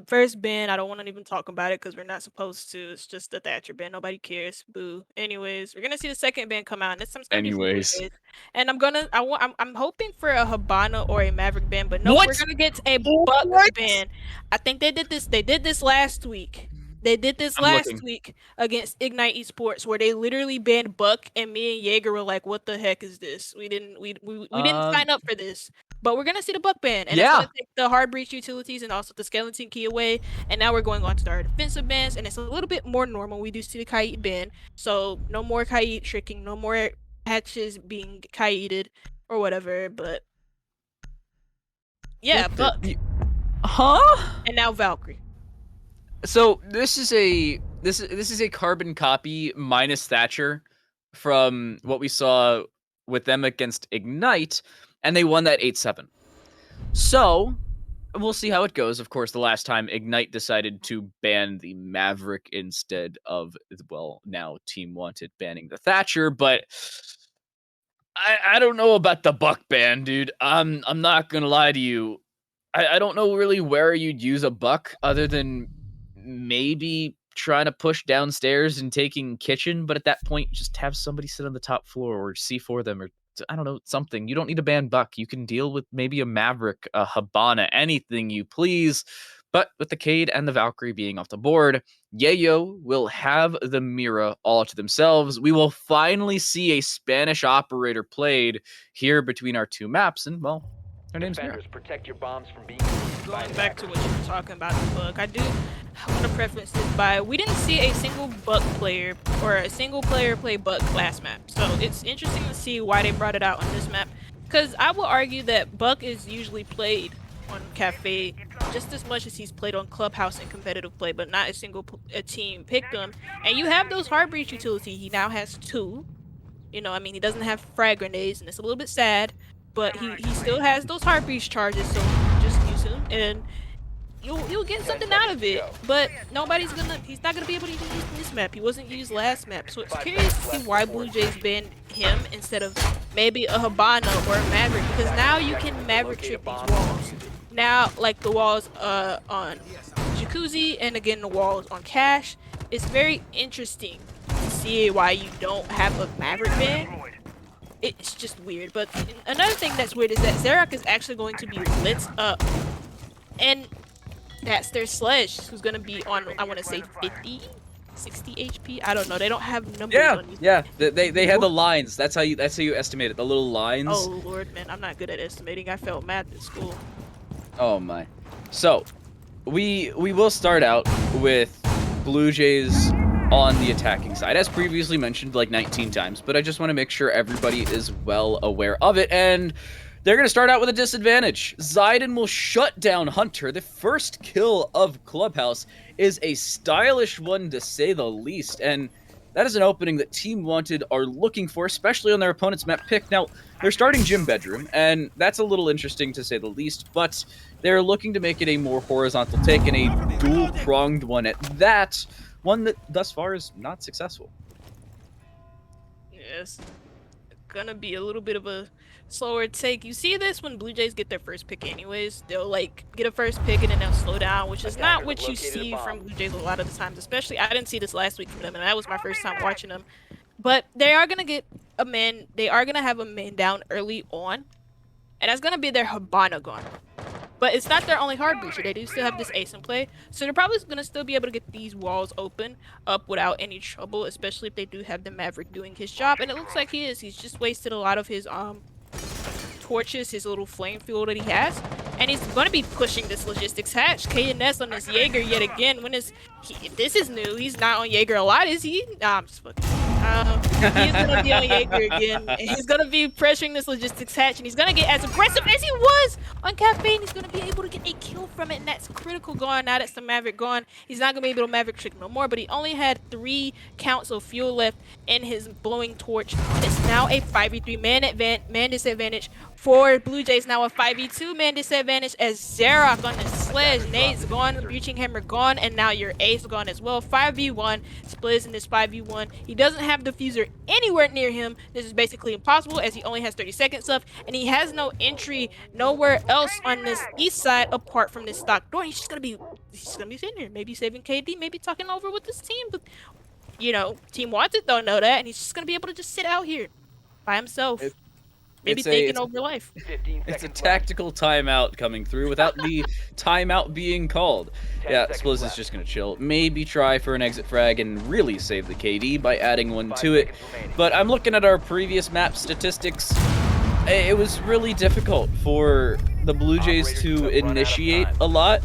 first ban, I don't want to even talk about it, because we're not supposed to. It's just the Thatcher ban. Nobody cares. Boo. Anyways, we're gonna see the second ban come out, and this time's gonna be from Blue Jays. And I'm hoping for a Habana or a Maverick ban, but no, What? we're gonna get a Buck ban. I think they did this last week. They did this last week against Ignite Esports, where they literally banned Buck, and me and Jaeger were like, "What the heck is this? We didn't sign up for this." But we're gonna see the Buck ban, and it's gonna take the hard breach utilities and also the skeleton key away. And now we're going on to our defensive bans, and it's a little bit more normal. We do see the Kite ban, so no more Kite tricking, no more hatches being Kite'd or whatever. But yeah, Buck. Huh? And now Valkyrie. So this is a carbon copy minus Thatcher from what we saw with them against Ignite, and they won that 8-7. So we'll see how it goes. Of course, the last time Ignite decided to ban the Maverick instead of, well, now Team WanteD banning the Thatcher, but I don't know about the Buck ban, dude. I'm not gonna lie to you. I don't know really where you'd use a Buck other than maybe trying to push downstairs and taking kitchen, but at that point, just have somebody sit on the top floor or C4 them, or I don't know, something. You don't need to ban Buck. You can deal with maybe a Maverick, a Habana, anything you please. But with the Cade and the Valkyrie being off the board, Yayo will have the Mira all to themselves. We will finally see a Spanish operator played here between our two maps, and, well, her name's Mira. Protect your bombs from being Going back to what you were talking about, the Buck, I do want to preference this by we didn't see a single Buck player or a single player play Buck last map. So it's interesting to see why they brought it out on this map. Because I will argue that Buck is usually played on Cafe just as much as he's played on Clubhouse in competitive play, but not a single team picked him. And you have those hard breach utility. He now has 2. You know, I mean, he doesn't have frag grenades, and it's a little bit sad, but he still has those hard breach charges, so just use him, and you'll get something out of it. But he's not gonna be able to use this map. He wasn't used last map, so it's curious to see why BLUEJAYS banned him instead of maybe a Habana or a Maverick, because now you can Maverick trick these walls. Now, like the walls on Jacuzzi, and again the walls on Cash, it's very interesting to see why you don't have a Maverick ban. It's just weird. But another thing that's weird is that Xerac is actually going to be lit up, and that's their Sledge, who's gonna be on, I want to say 50, 60 HP. I don't know. They don't have numbers on these. Yeah. They had the lines. That's how you estimate it. The little lines. Oh lord, man, I'm not good at estimating. I failed math at school. Oh my. So, we will start out with BLUEJAYS on the attacking side, as previously mentioned like 19 times, but I just want to make sure everybody is well aware of it, and they're going to start out with a disadvantage. Ziden will shut down Hunter. The first kill of Clubhouse is a stylish one, to say the least, and that is an opening that Team WanteD are looking for, especially on their opponent's map pick. Now, they're starting Gym Bedroom, and that's a little interesting to say the least, but they're looking to make it a more horizontal take and a dual-pronged one at that, one that thus far is not successful. Yes, gonna be a little bit of a slower take. You see this when BLUEJAYS get their first pick anyways. They'll like get a first pick and then they'll slow down, which is not what you see from BLUEJAYS a lot of the times. Especially, I didn't see this last week from them, and that was my first time watching them. But they are gonna get a man. They are gonna have a man down early on, and that's gonna be their Habana gone. But it's not their only hard breacher. They do still have this ace in play, so they're probably gonna still be able to get these walls open up without any trouble, especially if they do have the Maverick doing his job. And it looks like he is. He's just wasted a lot of his torches, his little flame fuel that he has, and he's gonna be pushing this logistics hatch. KNS on this Jaeger yet again. This is new. He's not on Jaeger a lot, is he? Nah, I'm just fucking. He's gonna be on Jaeger again, and he's gonna be pressuring this logistics hatch, and he's gonna get as aggressive as he was on Cafe, and he's gonna be able to get a kill from it, and that's critical gone. Now that's the Maverick gone, he's not gonna be able to Maverick trick no more, but he only had 3 counts of fuel left in his blowing torch, and it's now a 5v3 man disadvantage for BLUEJAYS. Now a 5v2 man disadvantage as Xerac on the Sledge, Nate's gone, Breaching Hammer gone, and now your ace gone as well. 5v1, Spliz in this 5v1. He doesn't have diffuser anywhere near him. This is basically impossible as he only has 30 seconds left, and he has no entry nowhere else on this east side apart from this stock door. He's just gonna be sitting here, maybe saving KD, maybe talking over with this team, but you know, Team WanteD don't know that, and he's just gonna be able to just sit out here by himself. Maybe thinking over life. It's a tactical timeout coming through without the timeout being called. Yeah, Spliz is just going to chill. Maybe try for an exit frag and really save the KD by adding one to it. But I'm looking at our previous map statistics. It was really difficult for the BLUEJAYS to initiate a lot.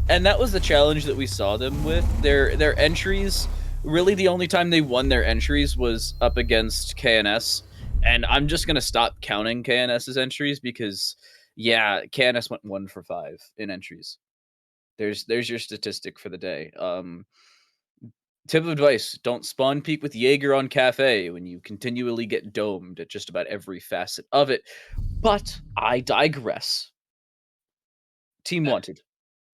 And that was the challenge that we saw them with. Their entries, really the only time they won their entries was up against KNS. And I'm just going to stop counting KNS's entries because, yeah, KNS went 1 for 5 in entries. There's your statistic for the day. Tip of advice, don't spawn peek with Jaeger on Cafe when you continually get domed at just about every facet of it. But I digress. Team WanteD.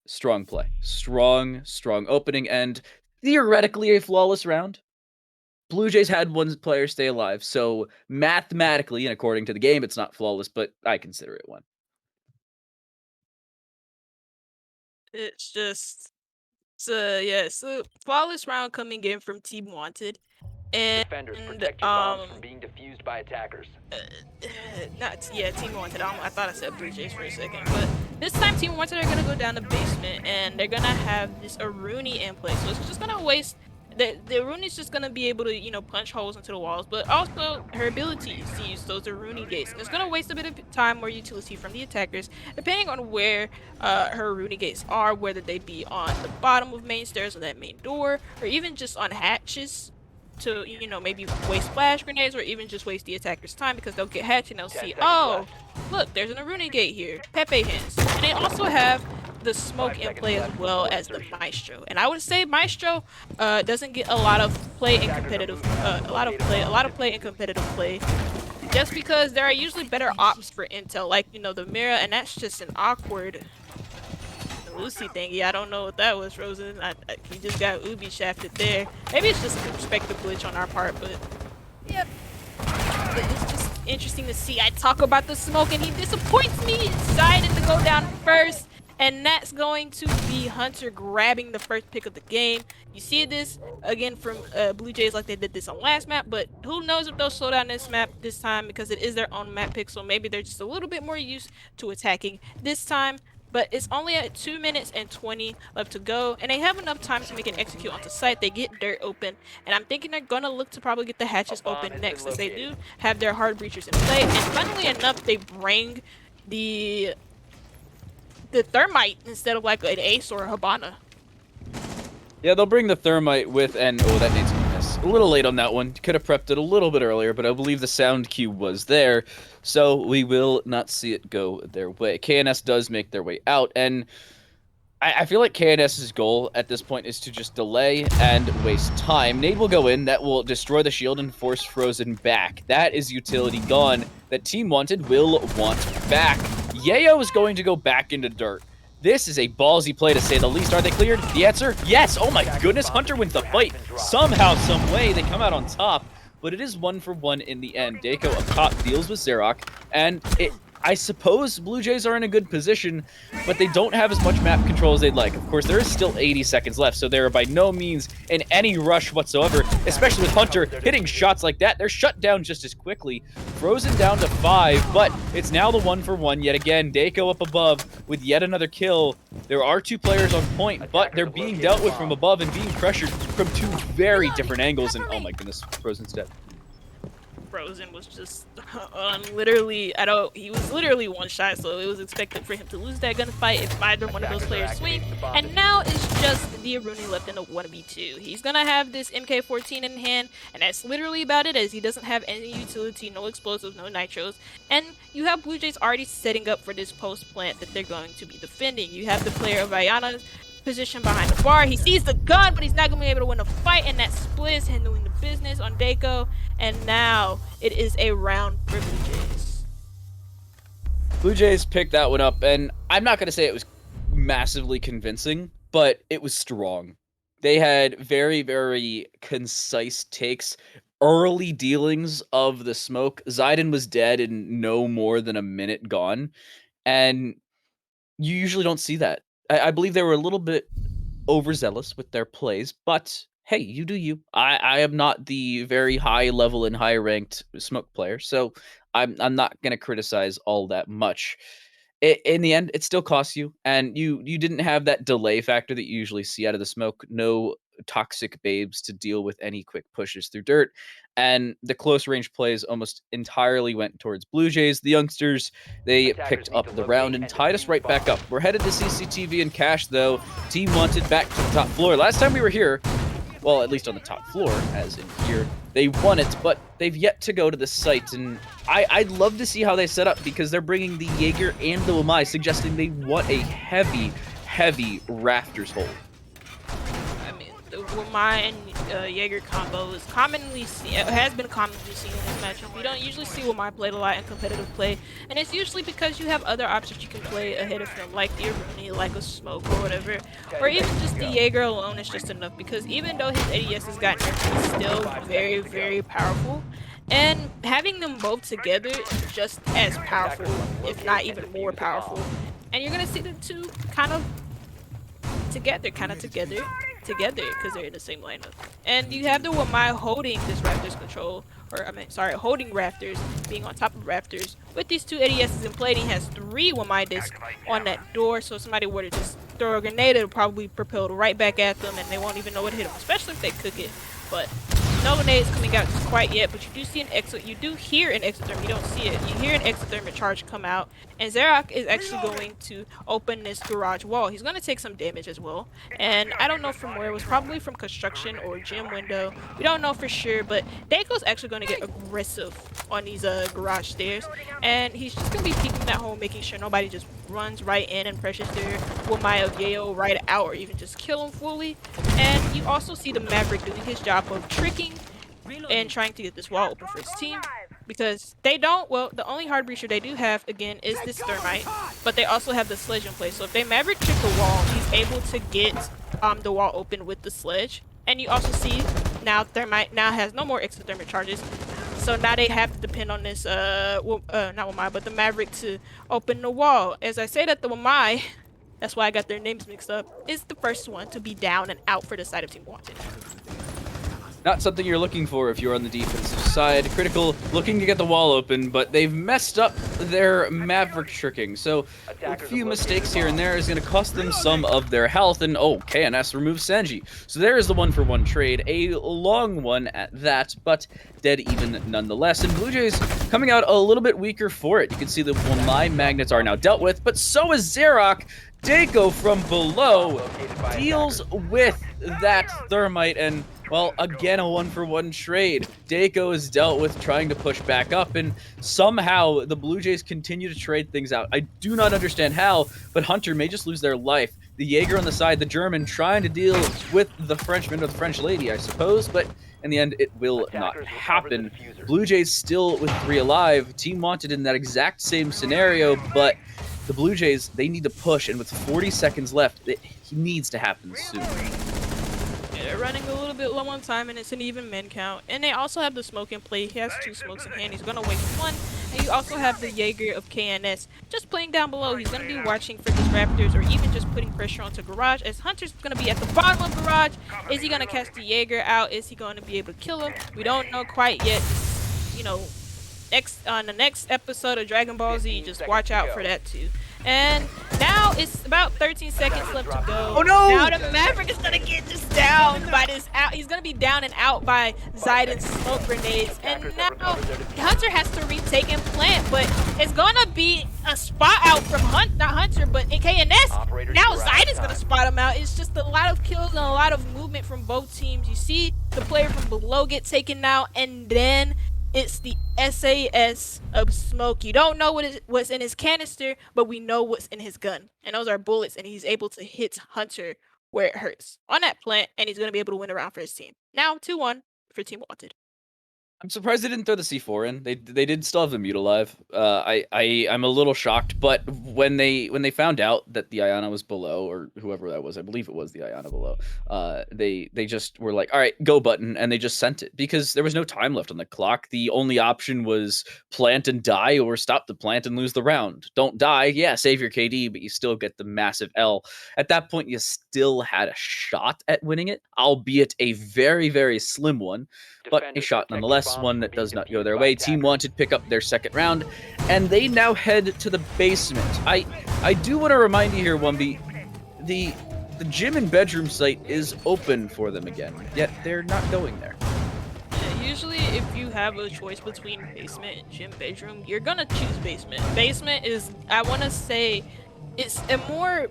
Strong play. Strong opening, and theoretically a flawless round. BLUEJAYS had one player stay alive, so mathematically and according to the game, it's not flawless, but I consider it one. It's a flawless round coming in from Team WanteD, and Defenders, protect your bombs from being defused by attackers. Team WanteD. I thought I said BLUEJAYS for a second, but this time Team WanteD are gonna go down the basement, and they're gonna have this Aruni in place, so it's just gonna waste the Rooney's just gonna be able to, you know, punch holes into the walls, but also her abilities to use those are Rooney gates. And it's gonna waste a bit of time or utility from the attackers, depending on where her Rooney gates are, whether they be on the bottom of main stairs or that main door, or even just on hatches to, you know, maybe waste flash grenades or even just waste the attacker's time because they'll get hatched and they'll 10 see, seconds oh, left. look, there's an Rooney gate here. Pepe hands. And they also have the smoke 5 in seconds play as left well before as the insertion. Maestro. And I would say Maestro doesn't get a lot of play in competitive a lot of play in competitive play. Just because there are usually better ops for intel, like, you know, the Mira, and that's just an awkward Lucy thingy. I don't know what that was, Frozen. We just got Ubi shafted there. Maybe it's just a perspective glitch on our part, but yep. But it's just interesting to see. I talk about the smoke and he disappoints me. Decided to go down first, and that's going to be Hunter grabbing the first pick of the game. You see this again from Blue Jays like they did this on last map, but who knows if they'll slow down this map this time because it is their own map pick, so maybe they're just a little bit more used to attacking this time. But it's only at 2 minutes and 20 left to go, and they have enough time to make an execute onto site. They get dirt open, and I'm thinking they're gonna look to probably get the hatches open next, as they do have their hard breachers in play. And funnily enough, they bring the thermite instead of like an ace or a Habana. Yeah, they'll bring the thermite with, and oh, that needs to miss. A little late on that one. Could have prepped it a little bit earlier, but I believe the sound cue was there, so we will not see it go their way. KNS does make their way out, and I feel like KNS's goal at this point is to just delay and waste time. Nade will go in, that will destroy the shield and force Frozen back. That is utility gone. That Team Wanted will want back. Yayo is going to go back into dirt. This is a ballsy play to say the least. Are they cleared? The answer, yes. Oh my goodness, Hunter wins the fight. Somehow, some way, they come out on top. But it is 1-for-1 in the end. Dako up top deals with Xerox, and I suppose Blue Jays are in a good position, but they don't have as much map control as they'd like. Of course, there is still 80 seconds left, so they're by no means in any rush whatsoever, especially with Hunter hitting shots like that. They're shut down just as quickly. Frozen down to 5, but it's now the 1-for-1 yet again. Dako up above with yet another kill. There are 2 players on point, but they're being dealt with from above and being pressured from 2 very different angles, and oh my goodness, Frozen's dead. Frozen was just literally, he was literally one shot, so it was expected for him to lose that gunfight if either one of those players swing. And now it's just the Rooney left in a 1v2. He's gonna have this MK14 in hand, and that's literally about it, as he doesn't have any utility, no explosives, no nitros. And you have Blue Jays already setting up for this post plant that they're going to be defending. You have the player of Ayana's position behind the bar. He sees the gun, but he's not going to be able to win a fight, and that Spliz handling the business on Dako. And now it is a round for Blue Jays. Blue Jays picked that one up, and I'm not going to say it was massively convincing, but it was strong. They had very, very concise takes, early dealings of the smoke. Zidane was dead in no more than a minute gone, and you usually don't see that. I believe they were a little bit overzealous with their plays, but hey, you do you. I am not the very high level and high ranked smoke player, so I'm not gonna criticize all that much. In the end, it still costs you, and you didn't have that delay factor that you usually see out of the smoke. No toxic babes to deal with any quick pushes through dirt, and the close range plays almost entirely went towards Blue Jays. The youngsters, they picked up the round and tied us right back up. We're headed to CCTV and Cash, though. Team Wanted back to the top floor. Last time we were here, well, at least on the top floor, as in here, they won it, but they've yet to go to the site, and I'd love to see how they set up, because they're bringing the Jaeger and the Wamai, suggesting they want a heavy, heavy rafters hold. I mean, the Wamai and Jaeger combo is commonly seen, it has been commonly seen in this matchup. You don't usually see Wamai played a lot in competitive play, and it's usually because you have other options you can play ahead of him, like the Aruni, like a Smoke or whatever, or even just the Jaeger alone is just enough, because even though his ADS has gotten nerfed, he's still very, very powerful. And having them both together is just as powerful, if not even more powerful. And you're gonna see the two kind of together, because they're in the same lineup. And you have the Wamai holding this Raptors control, or holding Raptors, being on top of Raptors. With these 2 ADSs in play, he has 3 Wamai discs on that door, so if somebody were to just throw a grenade, it'll probably propel right back at them, and they won't even know what hit them, especially if they cook it. But no grenades coming out just quite yet, but you do see an exit. You do hear an exothermic. You don't see it. You hear an exothermic charge come out, and Xerac is actually going to open this garage wall. He's going to take some damage as well, and I don't know from where. It was probably from construction or gym window. We don't know for sure, but Dago's actually going to get aggressive on these garage stairs, and he's just going to be peeking that hole, making sure nobody just runs right in and pressures their Yayo right out, or even just kill him fully. And you also see the Maverick doing his job of tricking and trying to get this wall open for his team, because they don't, well, the only hard breacher they do have again is this thermite, but they also have the sledge in place. So if they Maverick trick the wall, he's able to get the wall open with the sledge. And you also see now thermite now has no more exothermic charges, so now they have to depend on this not Wamai, but the Maverick to open the wall. As I say that the Wamai, that's why I got their names mixed up, is the first one to be down and out for the side of Team Wanted. Not something you're looking for if you're on the defensive side. Critical looking to get the wall open, but they've messed up their Maverick tricking. So a few mistakes here and there is going to cost them some of their health. And oh, KNS removes Sanji. So there is the 1-for-1 trade. A long one at that, but dead even nonetheless. And Blue Jays coming out a little bit weaker for it. You can see that my magnets are now dealt with, but so is Xerac. Dago from below deals with that thermite, and well, again, a 1-for-1 trade. Dago is dealt with trying to push back up, and somehow the Blue Jays continue to trade things out. I do not understand how, but Hunter may just lose their life. The Jaeger on the side, the German trying to deal with the Frenchman or the French lady, I suppose, but in the end, it will not happen. Blue Jays still with 3 alive. Team Wanted in that exact same scenario, but the Blue Jays, they need to push, and with 40 seconds left, it needs to happen soon. Yeah, they're running a little bit low on time, and it's an even men count. And they also have the smoke in play. He has 2 smokes in hand. He's going to waste 1. And you also have the Jaeger of KNS just playing down below. He's going to be watching for these Raptors, or even just putting pressure onto Garage, as Hunter's going to be at the bottom of Garage. Is he going to catch the Jaeger out? Is he going to be able to kill him? We don't know quite yet. You know, on the next episode of Dragon Ball Z, just watch out for that too. And now it's about 13 seconds left to go. Oh no! Now the Maverick is gonna get just down by this out. He's gonna be down and out by Zaiden's smoke grenades. And now Hunter has to retake and plant, but it's gonna be a spot out from not Hunter, but in KNS. Now Zaiden's gonna spot him out. It's just a lot of kills and a lot of movement from both teams. You see the player from below get taken out, and then it's the SAS of smoke. You don't know what's in his canister, but we know what's in his gun. And those are bullets, and he's able to hit Hunter where it hurts on that plant, and he's going to be able to win around for his team. Now, 2-1 for Team Wanted. I'm surprised they didn't throw the C4 in. They did still have the mute alive. I'm a little shocked, but when they found out that the Ayana was below, or whoever that was, I believe it was the Ayana below, they just were like, all right, go button, and they just sent it because there was no time left on the clock. The only option was plant and die, or stop the plant and lose the round. Don't die, yeah, save your KD, but you still get the massive L. At that point, you still had a shot at winning it, albeit a very, very slim one, but a shot nonetheless. One that does not go their way. Team Wanted pick up their second round, and they now head to the basement. I do want to remind you here, 1B, the gym and bedroom site is open for them again, yet they're not going there. Yeah, usually if you have a choice between basement and gym bedroom, you're gonna choose basement. Basement is, I want to say, it's a more,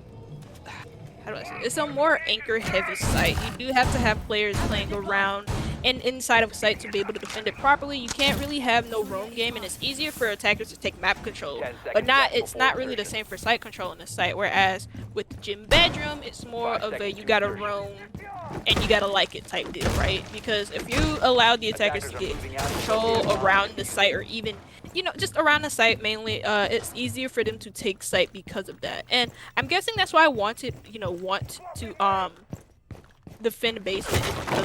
how do I say, it's a more anchor heavy site. You do have to have players playing around and inside of a site to be able to defend it properly. You can't really have no roam game, and it's easier for attackers to take map control, but it's not really the same for site control in the site. Whereas with the gym bedroom, it's more of a you gotta roam and you gotta like it type deal, right? Because if you allow the attackers to get control around the site, or even, you know, just around the site mainly, it's easier for them to take site because of that. And I'm guessing that's why I want to defend basement,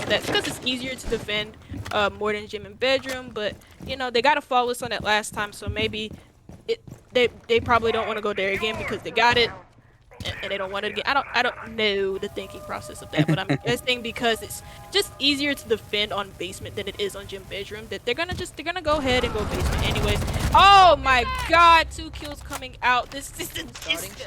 because it's easier to defend more than gym and bedroom. But you know, they got a flawless on it last time, so maybe they probably don't want to go there again because they got it. and they don't want it again. I don't know the thinking process of that, but I'm guessing because it's just easier to defend on basement than it is on gym bedroom, that they're gonna go ahead and go basement anyways. Oh my god, 2 kills coming out.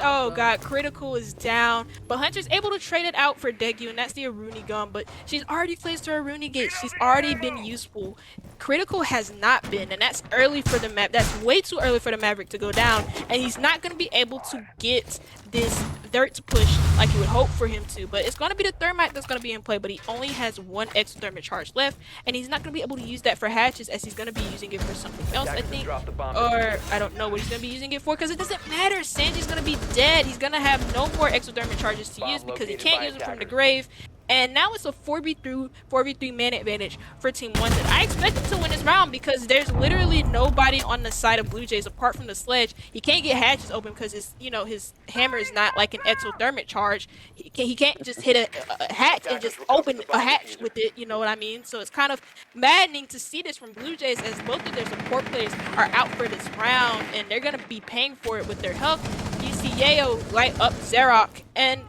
Oh god, Critical is down, but Hunter's able to trade it out for Degu, and that's the Aruni gun, but she's already placed her Aruni gate. She's already been useful. Critical has not been, and that's early for the map. That's way too early for the Maverick to go down, and he's not going to be able to get this dirt to push like you would hope for him to. But it's going to be the thermite that's going to be in play, but he only has 1 exothermic charge left, and he's not going to be able to use that for hatches, as he's going to be using it for something else, I think. Or I don't know what he's going to be using it for, because it doesn't matter. Sanji's going to be dead. He's going to have no more exothermic charges to use because he can't use it from the grave. And now it's a 4v3 man advantage for Team WanteD. I expect him to win this round because there's literally nobody on the side of Blue Jays apart from the sledge. He can't get hatches open because his hammer is not like an exothermic charge. He can't just hit a hatch and just open a hatch with it, you know what I mean? So it's kind of maddening to see this from Blue Jays, as both of their support players are out for this round and they're gonna be paying for it with their health. You see Yayo light up Xerox, and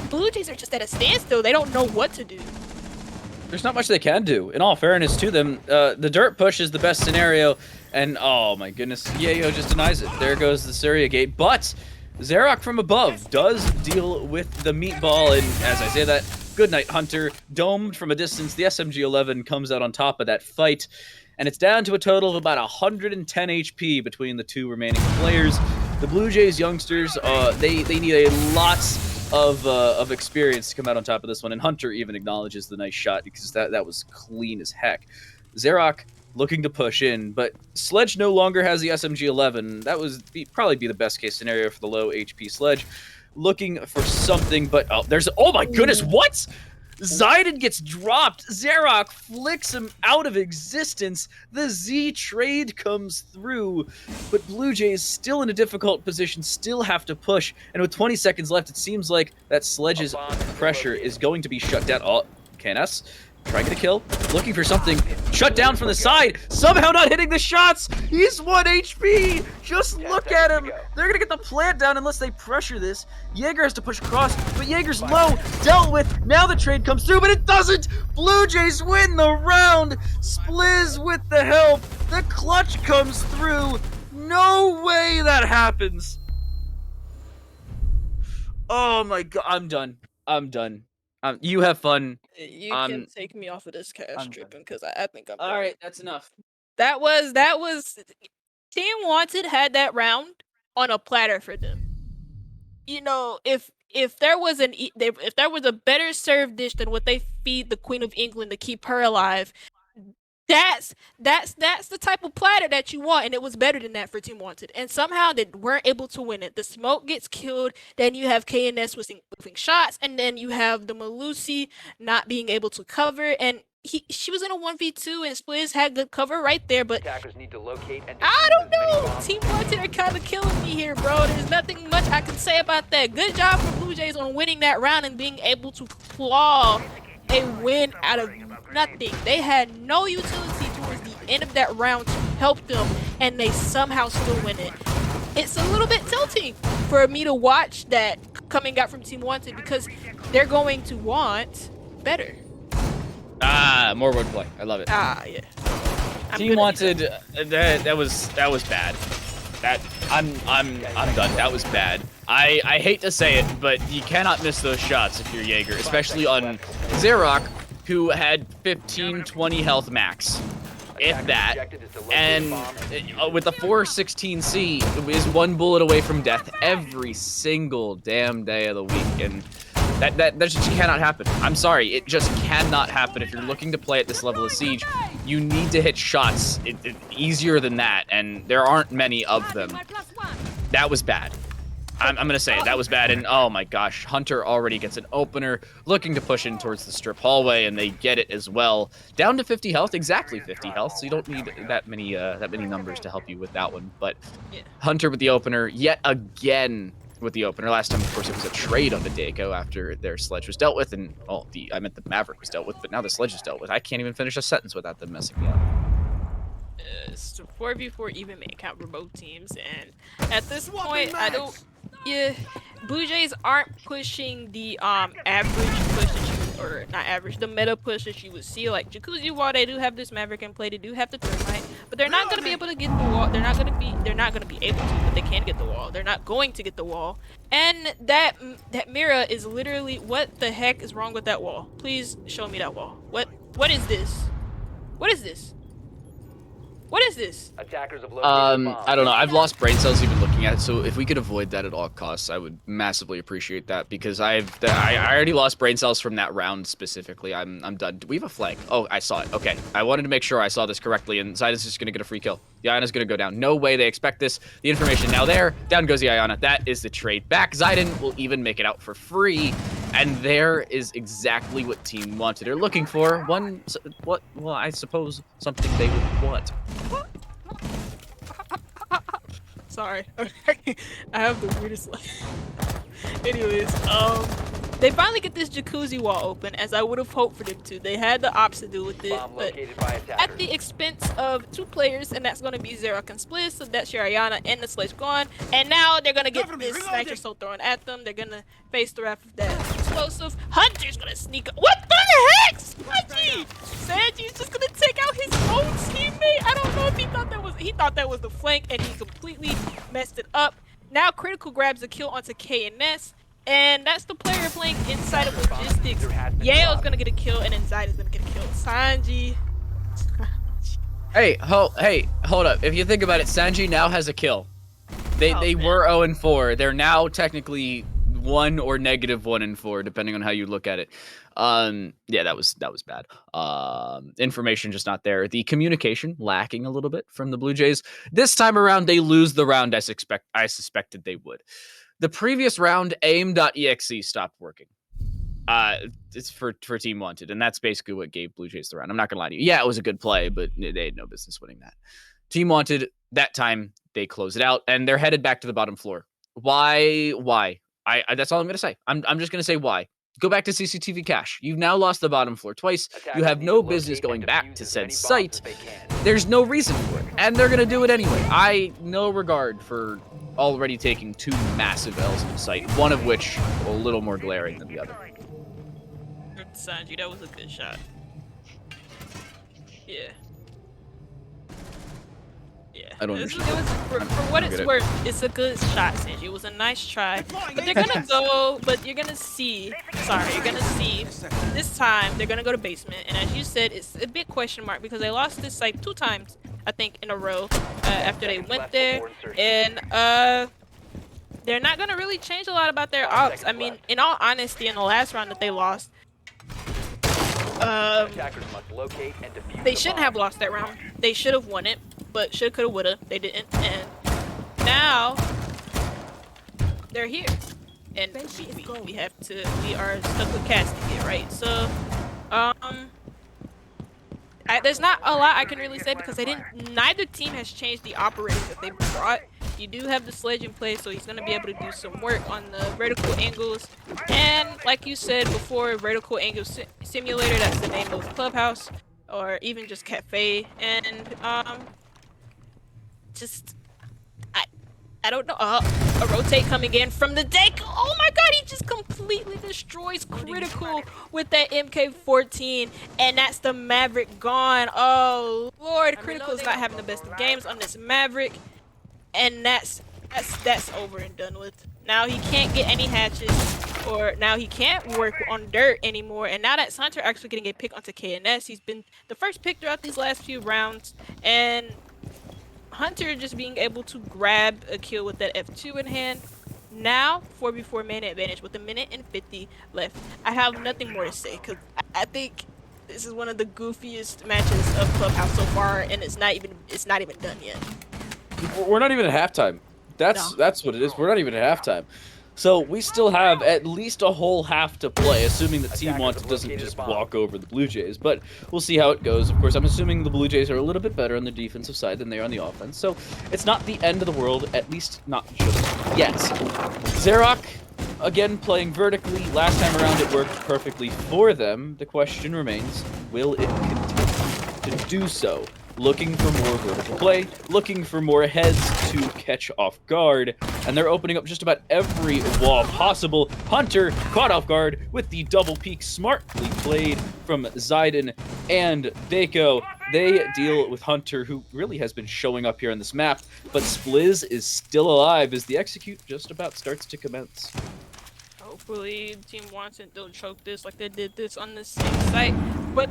Blue Jays are just at a standstill. They don't know what to do. There's not much they can do. In all fairness to them, the dirt push is the best scenario, and oh my goodness, Yayo just denies it. There goes the Surya gate, but Xerox from above does deal with the meatball, and as I say that, good night, Hunter. Domed from a distance, the SMG-11 comes out on top of that fight, and it's down to a total of about 110 HP between the 2 remaining players. The Blue Jays youngsters, they need a lot of experience to come out on top of this one, and Hunter even acknowledges the nice shot because that was clean as heck. Xerox looking to push in, but Sledge no longer has the SMG-11. That was probably be the best case scenario for the low HP Sledge. Looking for something, but oh my goodness, what? Zidon gets dropped. Xerox flicks him out of existence. The Z trade comes through, but Blue Jays still in a difficult position, still have to push. And with 20 seconds left, it seems like that Sledge's pressure is going to be shut down. Oh, KNS trying to get a kill, looking for something. Shut down from the side, somehow not hitting the shots. He's 1 HP. Just look at him. They're gonna get the plant down unless they pressure this. Jaeger has to push across, but Jaeger's low, dealt with. Now the trade comes through, but it doesn't. Blue Jays win the round. Spliz with the help. The clutch comes through. No way that happens. Oh my god, I'm done. You have fun. You can take me off of this cash tripping because I think I'm done. All right, that's enough. That was Team WanteD had that round on a platter for them. You know, if there was a better served dish than what they feed the Queen of England to keep her alive, that's the type of platter that you want, and it was better than that for Team WanteD. And somehow they weren't able to win it. The smoke gets killed, then you have KNS moving shots, and then you have the Malusi not being able to cover, and she was in a 1v2 and Spliz had good cover right there, but I don't know. Team WanteD are kind of killing me here, bro. There's nothing much I can say about that. Good job for Blue Jays on winning that round and being able to claw a win out of nothing. They had no utility towards the end of that round to help them, and they somehow still win it. It's a little bit tilting for me to watch that coming out from Team WanteD because they're going to want better. More wordplay. I love it. Yeah. Team WanteD, that was bad. I'm done. That was bad. I hate to say it, but you cannot miss those shots if you're Jaeger, especially on Xerox, who had 15-20 health max, if that. And with the 416C, is 1 bullet away from death every single damn day of the week, and that just cannot happen. I'm sorry, it just cannot happen. If you're looking to play at this level of Siege, you need to hit shots easier than that, and there aren't many of them. That was bad. I'm gonna say it, that was bad, and oh my gosh, Hunter already gets an opener, looking to push in towards the strip hallway, and they get it as well. Down to 50 health, exactly 50 health, so you don't need that many numbers to help you with that one. But Hunter with the opener, yet again with the opener. Last time, of course, it was a trade on the Daco after their Sledge was dealt with, and I meant the Maverick was dealt with, but now the Sledge is dealt with. I can't even finish a sentence without them messing me up. It's 4v4 even make count for both teams, and at this point, I don't Yeah, Blue Jays aren't pushing the average push that you, or not average, the meta push that you would see. Like Jacuzzi Wall, they do have this Maverick in play, they do have the Thermite, but they're not gonna be able to get the wall. They're not gonna be able to, but they can get the wall. They're not going to get the wall. And that Mira is literally, what the heck is wrong with that wall? Please show me that wall. What is this? What is this? What is this? Attackers have located the bomb. I don't know. I've lost brain cells even looking at it. So if we could avoid that at all costs, I would massively appreciate that because I already lost brain cells from that round specifically. I'm done. Do we have a flag? Oh, I saw it. Okay. I wanted to make sure I saw this correctly, and Zaida's just gonna get a free kill. The Iana's gonna go down. No way they expect this. The information now there. Down goes the Iana. That is the trade back. Zayden will even make it out for free. And there is exactly what Team WanteD are looking for. Well, I suppose something they would want. Sorry. I have the weirdest life. Anyways, they finally get this Jacuzzi Wall open, as I would have hoped for them to. They had the ops to do with it, Bomb but located by at attackers. the expense of 2 players, and that's going to be Xerox and Spliss, so that's your Ayana and the Sledge gone. And now they're going to get this Sniper Soul thrown at them. They're going to face the wrath of that explosive. Hunter's going to sneak up. What the heck? Sanji! Sanji's just going to take out his own teammate. I don't know if he thought that was the flank, and he completely messed it up. Now Critical grabs a kill onto KNS. And that's the player playing inside of logistics. Yale's gonna get a kill, and then Zayda's gonna get a kill. Sanji. Hey, hold up. If you think about it, Sanji now has a kill. They were 0-4. They're now technically 1 or -1-4, depending on how you look at it. Yeah, that was bad. Information just not there. The communication lacking a little bit from the Blue Jays. This time around, they lose the round I suspected they would. The previous round, aim.exe stopped working. It's for Team WanteD, and that's basically what gave Blue Jays the round. I'm not gonna lie to you. Yeah, it was a good play, but they had no business winning that. Team WanteD, that time, they close it out, and they're headed back to the bottom floor. Why? That's all I'm gonna say. I'm just gonna say why. Go back to CCTV cache. You've now lost the bottom floor twice. You have no business going back to said site. There's no reason for it, and they're gonna do it anyway. No regard for already taking 2 massive L's in the site, one of which a little more glaring than the other. Sanji, that was a good shot. Yeah. Yeah. I don't It was, understand. for what I it's get it. worth, it's a good shot, Sanji. It was a nice try. But they're gonna go, but you're gonna see, this time they're gonna go to basement. And as you said, it's a big question mark because they lost this site 2 times, I think, in a row after they went there. And they're not gonna really change a lot about their ops. I mean, in all honesty, in the last round that they lost, Attackers must locate and defuse they the shouldn't bomb. have lost that round. They should have won it, but shoulda, coulda, woulda. They didn't, and now they're here, and we are stuck with casting it, right? So, there's not a lot I can really say because neither team has changed the operators that they brought. You do have the Sledge in play, so he's going to be able to do some work on the vertical angles. And like you said before, vertical angle simulator, that's the name of Clubhouse, or even just Cafe. And I don't know. A rotate coming in from the deck. Oh my god, he just completely destroys Critical with that MK14. And that's the Maverick gone. Oh lord, Critical's not having the best of games on this Maverick. And that's over and done with. Now he can't get any hatches, or now he can't work on dirt anymore. And now that Hunter actually getting a pick onto KNS, he's been the first pick throughout these last few rounds. And Hunter just being able to grab a kill with that F2 in hand. Now 4v4 man advantage with 1:50 left. I have nothing more to say because I think this is one of the goofiest matches of Clubhouse so far, and it's not even done yet. We're not even at halftime. That's what it is. We're not even at halftime. So we still have at least a whole half to play, assuming that Team WanteD doesn't just walk over the Blue Jays. But we'll see how it goes. Of course, I'm assuming the Blue Jays are a little bit better on the defensive side than they are on the offense. So it's not the end of the world, at least not just yet. Xerox, again, playing vertically. Last time around, it worked perfectly for them. The question remains, will it continue to do so? looking for more vertical play, looking for more heads to catch off guard, and they're opening up just about every wall possible. Hunter caught off guard with the double peek, smartly played from Zayden and Dako. They deal with Hunter, who really has been showing up here on this map, but Spliz is still alive as the execute just about starts to commence. Hopefully, Team WanteD don't choke this like they did this on the same site. But,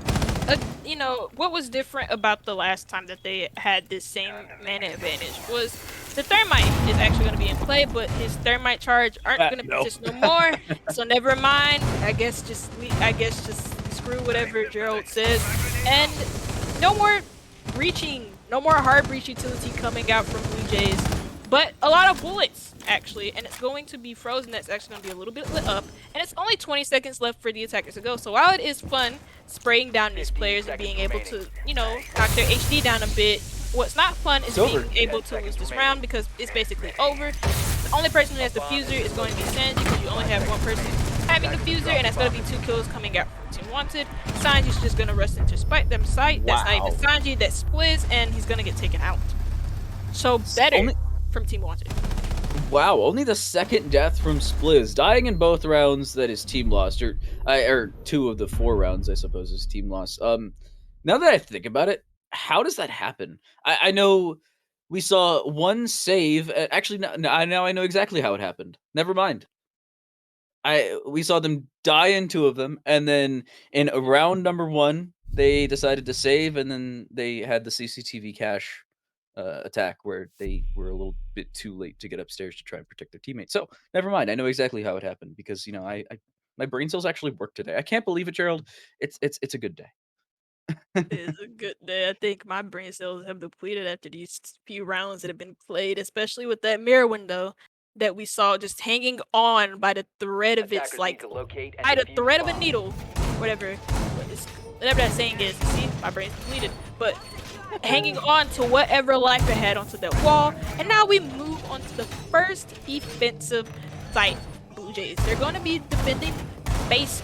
you know, what was different about the last time that they had this same mana advantage was the Thermite is actually going to be in play, but his Thermite charge aren't going to be just no more. So never mind. I guess just screw whatever Gerald says. And no more breaching, no more hard breach utility coming out from BLUEJAYS. But a lot of bullets, actually, and it's going to be frozen. That's actually going to be a little bit lit up. And it's only 20 seconds left for the attackers to go. So while it is fun spraying down these players and being able to, you know, knock their HD down a bit, what's not fun is being able to lose this round because it's basically over. The only person who has the fuser is going to be Sanji because you only have one person having the fuser, and that's going to be 2 kills coming out from Team WanteD. Sanji's just going to rush into spite them sight. That's not even Sanji, that's Spliz, and he's going to get taken out. So better from Team WanteD. Wow, only the second death from Spliz, dying in both rounds. That is team lost, or 2 of the 4 rounds, I suppose, is team loss. Now that I think about it, how does that happen? I know we saw one save. Actually, now I know exactly how it happened. Never mind. We saw them die in 2 of them, and then in round number 1, they decided to save, and then they had the CCTV cache attack where they were a little bit too late to get upstairs to try and protect their teammates. So never mind. I know exactly how it happened because, you know, my brain cells actually work today. I can't believe it, Gerald. It's a good day. It's a good day. I think my brain cells have depleted after these few rounds that have been played, especially with that mirror window that we saw just hanging on by the thread of its, like, by the thread of a needle, whatever that saying is. See, my brain's depleted, but hanging on to whatever life it had onto that wall. And now we move on to the first defensive site, BLUEJAYS. They're going to be defending base,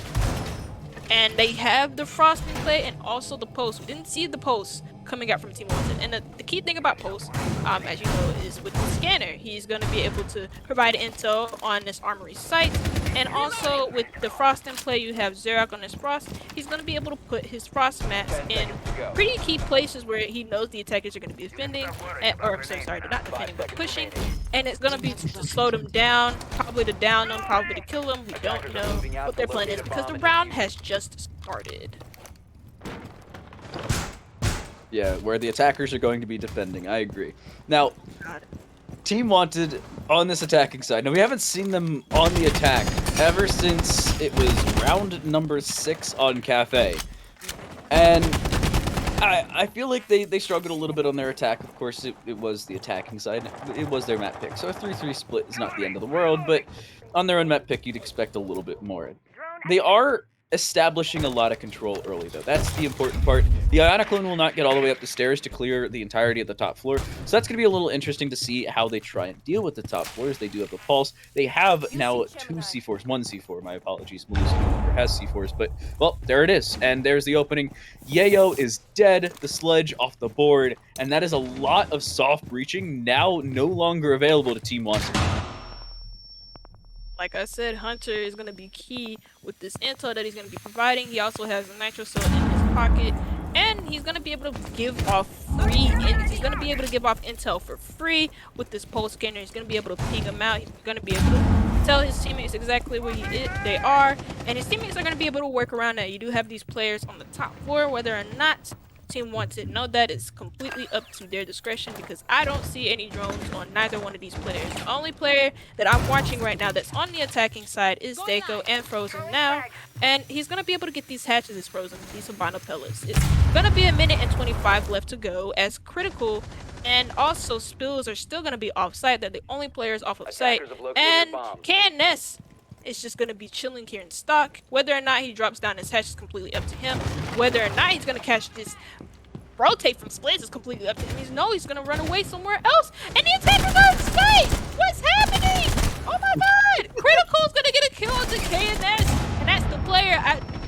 and they have the frost in play and also the post. We didn't see the post coming out from Team WanteD. And the key thing about post, as you know, is with the scanner. He's going to be able to provide intel on this armory site. And also with the frost in play, you have Xerac on his frost. He's going to be able to put his frost mats in pretty key places where he knows the attackers are going to be defending, or so sorry, not defending, but pushing. And it's going to be to slow them down, probably to down them, probably to kill them. We don't know what their plan is because the round has just started. Yeah, where the attackers are going to be defending. I agree. Now, Team WanteD on this attacking side. Now, we haven't seen them on the attack ever since it was round number 6 on Cafe. And I feel like they struggled a little bit on their attack. Of course, it was the attacking side. It was their map pick. So a 3-3 split is not the end of the world, but on their own map pick, you'd expect a little bit more. They are establishing a lot of control early, though. That's the important part. The Ioniclone will not get all the way up the stairs to clear the entirety of the top floor, so that's going to be a little interesting to see how they try and deal with the top floors. They do have a pulse. They have now 2 C4s, 1 C4, my apologies. Melissa no longer has C4s, but, well, there it is. And there's the opening. Yayo is dead, the sledge off the board, and that is a lot of soft breaching now no longer available to Team WanteD. Like I said, Hunter is going to be key with this intel that he's going to be providing. He also has a nitro cell in his pocket, and he's going to be able to give off he's going to be able to give off intel for free with this pulse scanner. He's going to be able to ping them out. He's going to be able to tell his teammates exactly where they are, and his teammates are going to be able to work around that. You do have these players on the top floor, whether or not Team WanteD know that is completely up to their discretion because I don't see any drones on neither one of these players. The only player that I'm watching right now that's on the attacking side is Dako and Frozen now, and he's going to be able to get these hatches as Frozen, these Habano pellets. It's going to be 1 minute and 25 left to go as Critical and also Spills are still going to be off site. They're the only players off of site, and Ness is just going to be chilling here in stock. Whether or not he drops down his hatch is completely up to him. Whether or not he's going to catch this rotate from Spliz is completely up to him. He's going to run away somewhere else. And the attacker's on site! What's happening? Oh my god! Critical's going to get a kill on the KNS. And that's the player.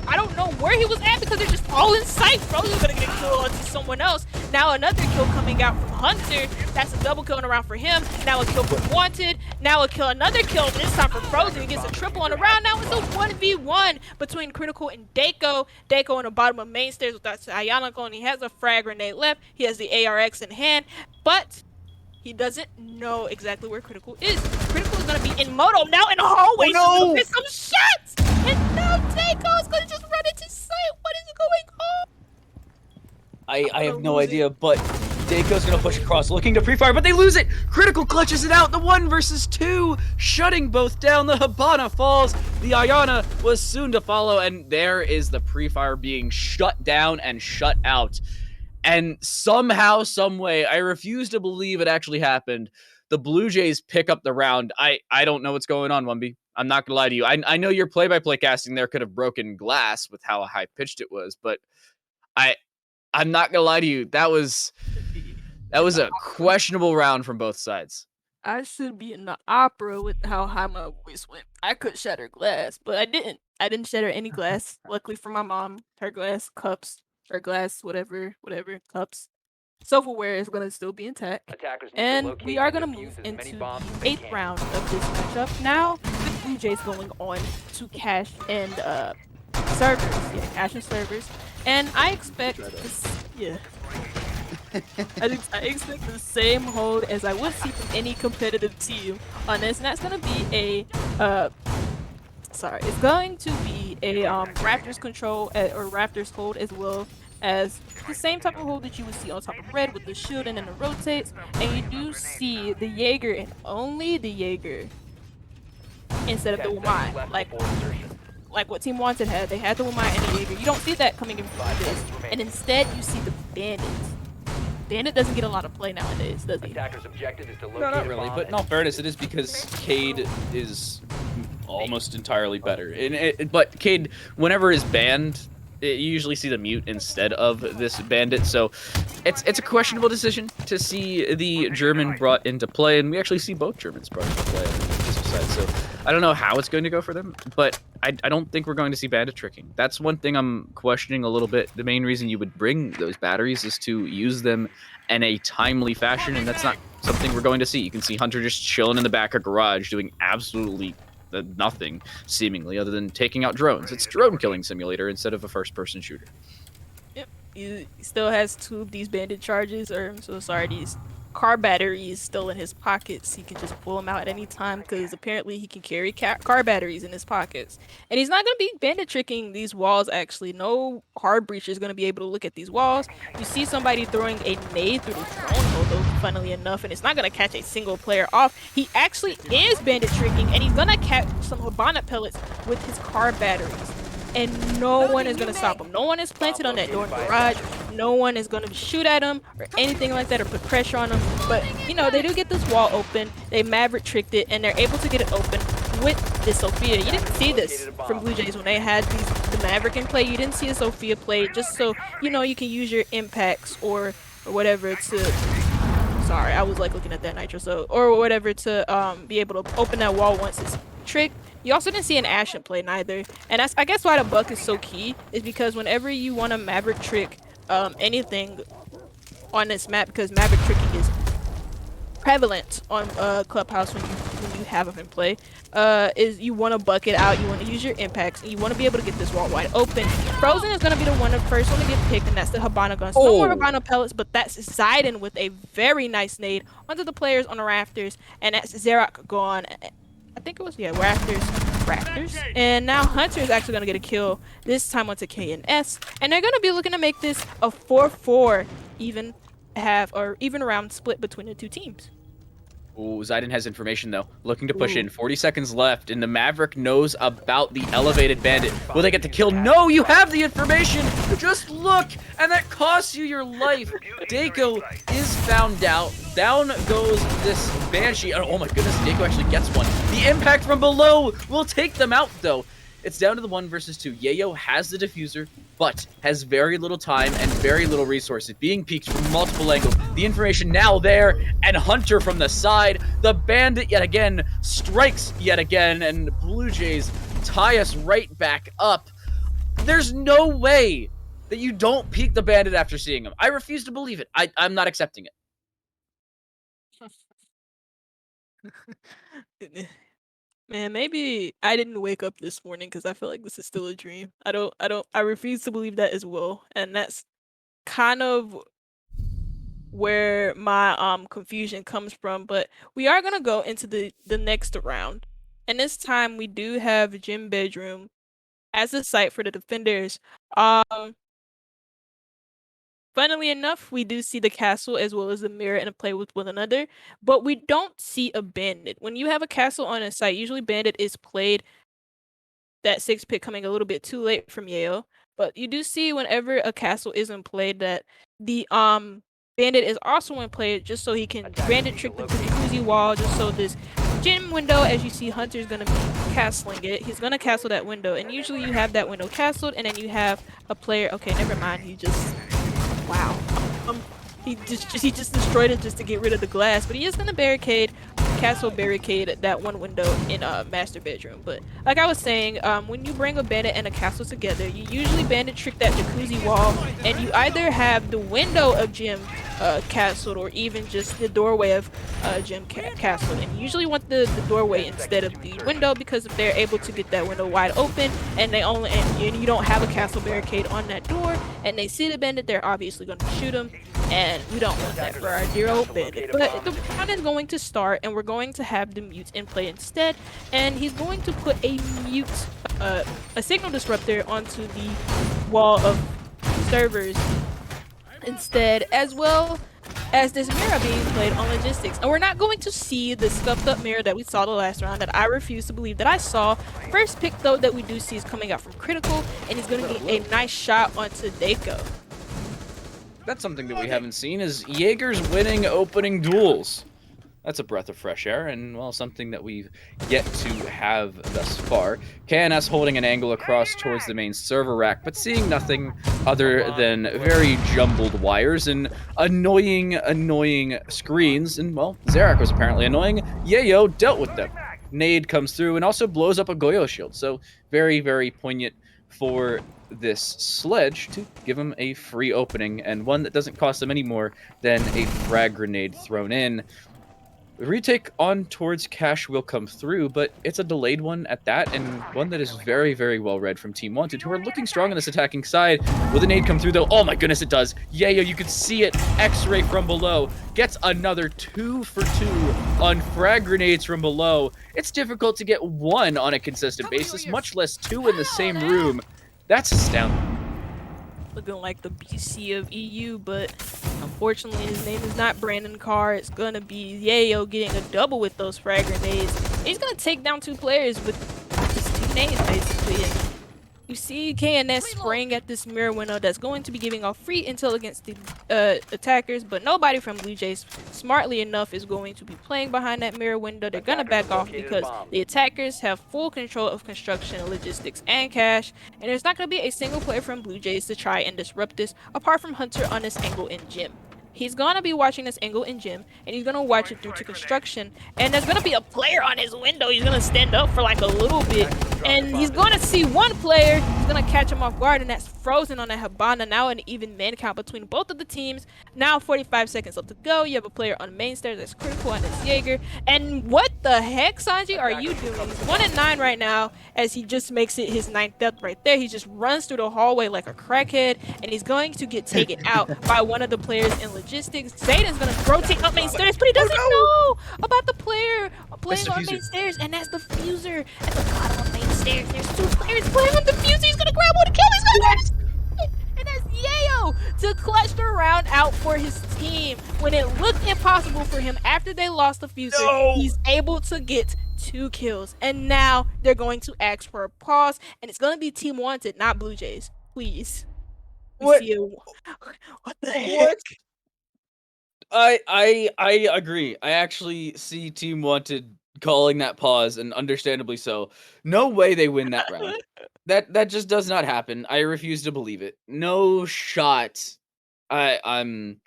I don't know where he was at because they're just all in sight. Frozen's going to get a kill onto someone else. Now another kill coming out from Hunter. That's a double kill in a round for him. Now a kill from WanteD. Now a kill, another kill, this time for Frozen. He gets a triple on a round. Now it's a 1v1 between Critical and Dako. Dako on the bottom of main stairs with that Ayana going. He has a frag grenade left. He has the ARX in hand, but he doesn't know exactly where Critical is. Critical is going to be in Moto now in the hallway. Oh, no! Get some shots! And now Dako is going to just run into sight. What is going on? I have no idea, but Dako's gonna push across, looking to pre-fire, but they lose it! Critical clutches it out, the 1 versus 2, shutting both down. The Hibana falls, the Ayana was soon to follow, and there is the pre-fire being shut down and shut out. And somehow, someway, I refuse to believe it actually happened, the Blue Jays pick up the round. I don't know what's going on, 1B. I'm not gonna lie to you. I know your play-by-play casting there could have broken glass with how high-pitched it was, but I'm not gonna lie to you. That was a questionable round from both sides. I should be in the opera with how high my voice went. I could shatter glass, but I didn't. I didn't shatter any glass. Luckily for my mom, her glass cups, her glass, whatever, cups. Silverware is gonna still be intact. Attackers need to And locate we are and gonna defuse move as many into bombs as the they 8th can. round of this matchup. Now, the Blue Jays going on to cash and servers. Yeah, cash and servers. And I expect this, yeah. I expect the same hold as I would see from any competitive team on this, and that's gonna be a it's going to be a Raptors control or Raptors hold, as well as the same type of hold that you would see on top of red with the shield and then the rotates. And you do see the Jaeger and only the Jaeger instead of the 10 seconds Wamai, left like before insertion. what Team WanteD had. They had the Wamai and the Jaeger. You don't see that coming in from this, and instead you see the Bandits. Bandit doesn't get a lot of play nowadays, does he? Attacker's objective is to locate No, not a really, bomb but in all fairness, it is because Cade is almost entirely better. But Cade, whenever is banned, you usually see the mute instead of this Bandit, so it's a questionable decision to see the German brought into play, and we actually see both Germans brought into play on this side, so I don't know how it's going to go for them, but I don't think we're going to see Bandit tricking. That's one thing I'm questioning a little bit. The main reason you would bring those batteries is to use them in a timely fashion, and that's not something we're going to see. You can see Hunter just chilling in the back of garage doing absolutely nothing, seemingly, other than taking out drones. It's drone killing simulator instead of a first-person shooter. Yep. He still has 2 of these Bandit charges, or I'm so sorry, these car batteries still in his pockets. He can just pull them out at any time because apparently he can carry car batteries in his pockets. And he's not going to be Bandit tricking these walls, actually. No hard breacher is going to be able to look at these walls. You see somebody throwing a nade through the drone hole, though, funnily enough, and it's not going to catch a single player off. He actually is Bandit tricking, and he's going to catch some Hibana pellets with his car batteries. And no one is going to stop him. No one is planted on that door in the garage. No one is going to shoot at him or anything like that or put pressure on him. But, you know, they do get this wall open. They Maverick tricked it, and they're able to get it open with this Sophia. You didn't see this from Blue Jays when they had the Maverick in play. You didn't see a Sophia play just so, you know, you can use your impacts or whatever to... Sorry, I was like looking at that Nitro. So, or whatever to be able to open that wall once it's tricked. You also didn't see an Ashen play neither, and that's, I guess, why the buck is so key, is because whenever you want to Maverick trick anything on this map, because Maverick tricking is prevalent on Clubhouse when you have them in play, is you want to buck it out, you want to use your impacts, and you want to be able to get this wall wide open. Frozen is going to be the first one to get picked, and that's the Hibana gun. So no more Hibana pellets, but that's Zidane with a very nice nade onto the players on the rafters, and that's Xerac gone. I think it was, yeah, Raptors. And now Hunter is actually going to get a kill, this time onto K and S. And they're going to be looking to make this a 4-4 even round split between the 2 teams. Ooh, Zidane has information, though. Looking to push in. 40 seconds left, and the Maverick knows about the elevated Bandit. Will they get the kill? No, you have the information! Just look! And that costs you your life. Dako is found out. Down goes this Banshee. Oh my goodness, Dako actually gets one. The impact from below will take them out, though. It's down to the 1 versus 2. Yayo has the diffuser, but has very little time and very little resources, being peeked from multiple angles. The information now there, and Hunter from the side. The Bandit yet again strikes yet again, and Blue Jays tie us right back up. There's no way that you don't peek the bandit after seeing him. I refuse to believe it. I'm not accepting it. Man, maybe I didn't wake up this morning because I feel like this is still a dream. I refuse to believe that as well. And that's kind of where my confusion comes from. But we are gonna go into the next round. And this time we do have gym bedroom as a site for the defenders. Funnily enough, we do see the castle as well as the mirror and a play with one another, but we don't see a bandit. When you have a castle on a site, usually bandit is played that 6 pick coming a little bit too late from Yale. But you do see whenever a castle isn't played that the bandit is also in play just so he can bandit trick the jacuzzi wall just so this gym window, as you see Hunter's gonna be castling it. He's gonna castle that window, and usually you have that window castled and then you have a player. Okay, never mind, he just wow. He just destroyed it just to get rid of the glass, but he is gonna castle barricade that one window in master bedroom. But like I was saying, when you bring a bandit and a castle together, you usually bandit trick that jacuzzi wall, and you either have the window of gym castled or even just the doorway of gym castled. And you usually want the doorway instead of the window because if they're able to get that window wide open and you don't have a castle barricade on that door and they see the bandit, they're obviously going to shoot him. And we don't want that for our dear old bandit. But the round is going to start, and we're going to have the mute in play instead. And he's going to put a signal disruptor onto the wall of servers instead, as well as this mirror being played on logistics. And we're not going to see the scuffed up mirror that we saw the last round that I refuse to believe that I saw. First pick, though, that we do see is coming out from Critical, and he's going to get a nice shot onto Dako. That's something that we haven't seen, is Jaeger's winning opening duels. That's a breath of fresh air, and, well, something that we've yet to have thus far. KNS holding an angle across towards the main server rack, but seeing nothing other than very jumbled wires and annoying screens. And, well, Xerac was apparently annoying. Yayo dealt with them. Nade comes through and also blows up a Goyo shield. So, very, very poignant for this sledge to give him a free opening, and one that doesn't cost him any more than a frag grenade thrown in. The retake on towards Cash will come through, but it's a delayed one at that, and one that is very, very well read from Team WanteD, who are looking strong on this attacking side. Will the nade come through, though? Oh my goodness, it does. Yayo, you can see it. X-ray from below. Gets another 2 for 2 on frag grenades from below. It's difficult to get one on a consistent basis, much less 2 in the same room. That's astounding. Looking like the BC of EU, but unfortunately his name is not Brandon Carr. It's gonna be Yayo getting a double with those frag grenades. He's gonna take down 2 players with his 2 nades, basically. And you see KNS spraying at this mirror window that's going to be giving off free intel against the attackers, but nobody from BLUEJAYS, smartly enough, is going to be playing behind that mirror window. They're gonna back off because the attackers have full control of construction, logistics, and cash, and there's not gonna be a single player from BLUEJAYS to try and disrupt this, apart from Hunter on this angle in gym. He's gonna be watching this angle in gym, and he's gonna watch it through to construction, and there's gonna be a player on his window. He's gonna stand up for like a little bit, and he's gonna see one player. He's gonna catch him off guard, and that's Frozen on a Habana. Now an even man count between both of the teams. Now 45 seconds left to go. You have a player on the main stairs that's Critical on this Jaeger. And what the heck, Sanji, are you doing? He's 1 and 9 right now, as he just makes it his 9th death right there. He just runs through the hallway like a crackhead, and he's going to get taken out by one of the players in logistics. Zayden's gonna rotate up main stairs, but he doesn't know about the player playing on main stairs, and that's the Fuser at the bottom of main stairs. There's 2 players playing on the Fuser. He's gonna grab one to kill. He's gonna and that's Yayo to clutch the round out for his team. When it looked impossible for him after they lost the Fuser, he's able to get 2 kills. And now they're going to ask for a pause, and it's gonna be Team WanteD, not BLUEJAYS. Please. What? What the heck? I agree. I actually see Team WanteD calling that pause, and understandably so. No way they win that round. That just does not happen. I refuse to believe it. No shot. I'm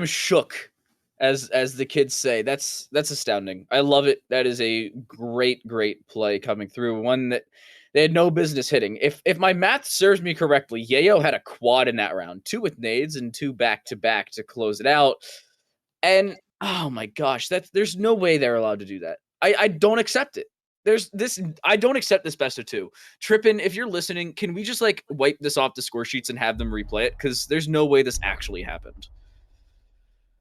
shook, as the kids say. That's astounding. I love it. That is a great play coming through. One that They had no business hitting. If my math serves me correctly, Yayo had a quad in that round, 2 with nades and 2 back-to-back to close it out. And, oh my gosh, there's no way they're allowed to do that. I don't accept it. I don't accept this best of 2. Trippin, if you're listening, can we just, like, wipe this off the score sheets and have them replay it? Because there's no way this actually happened.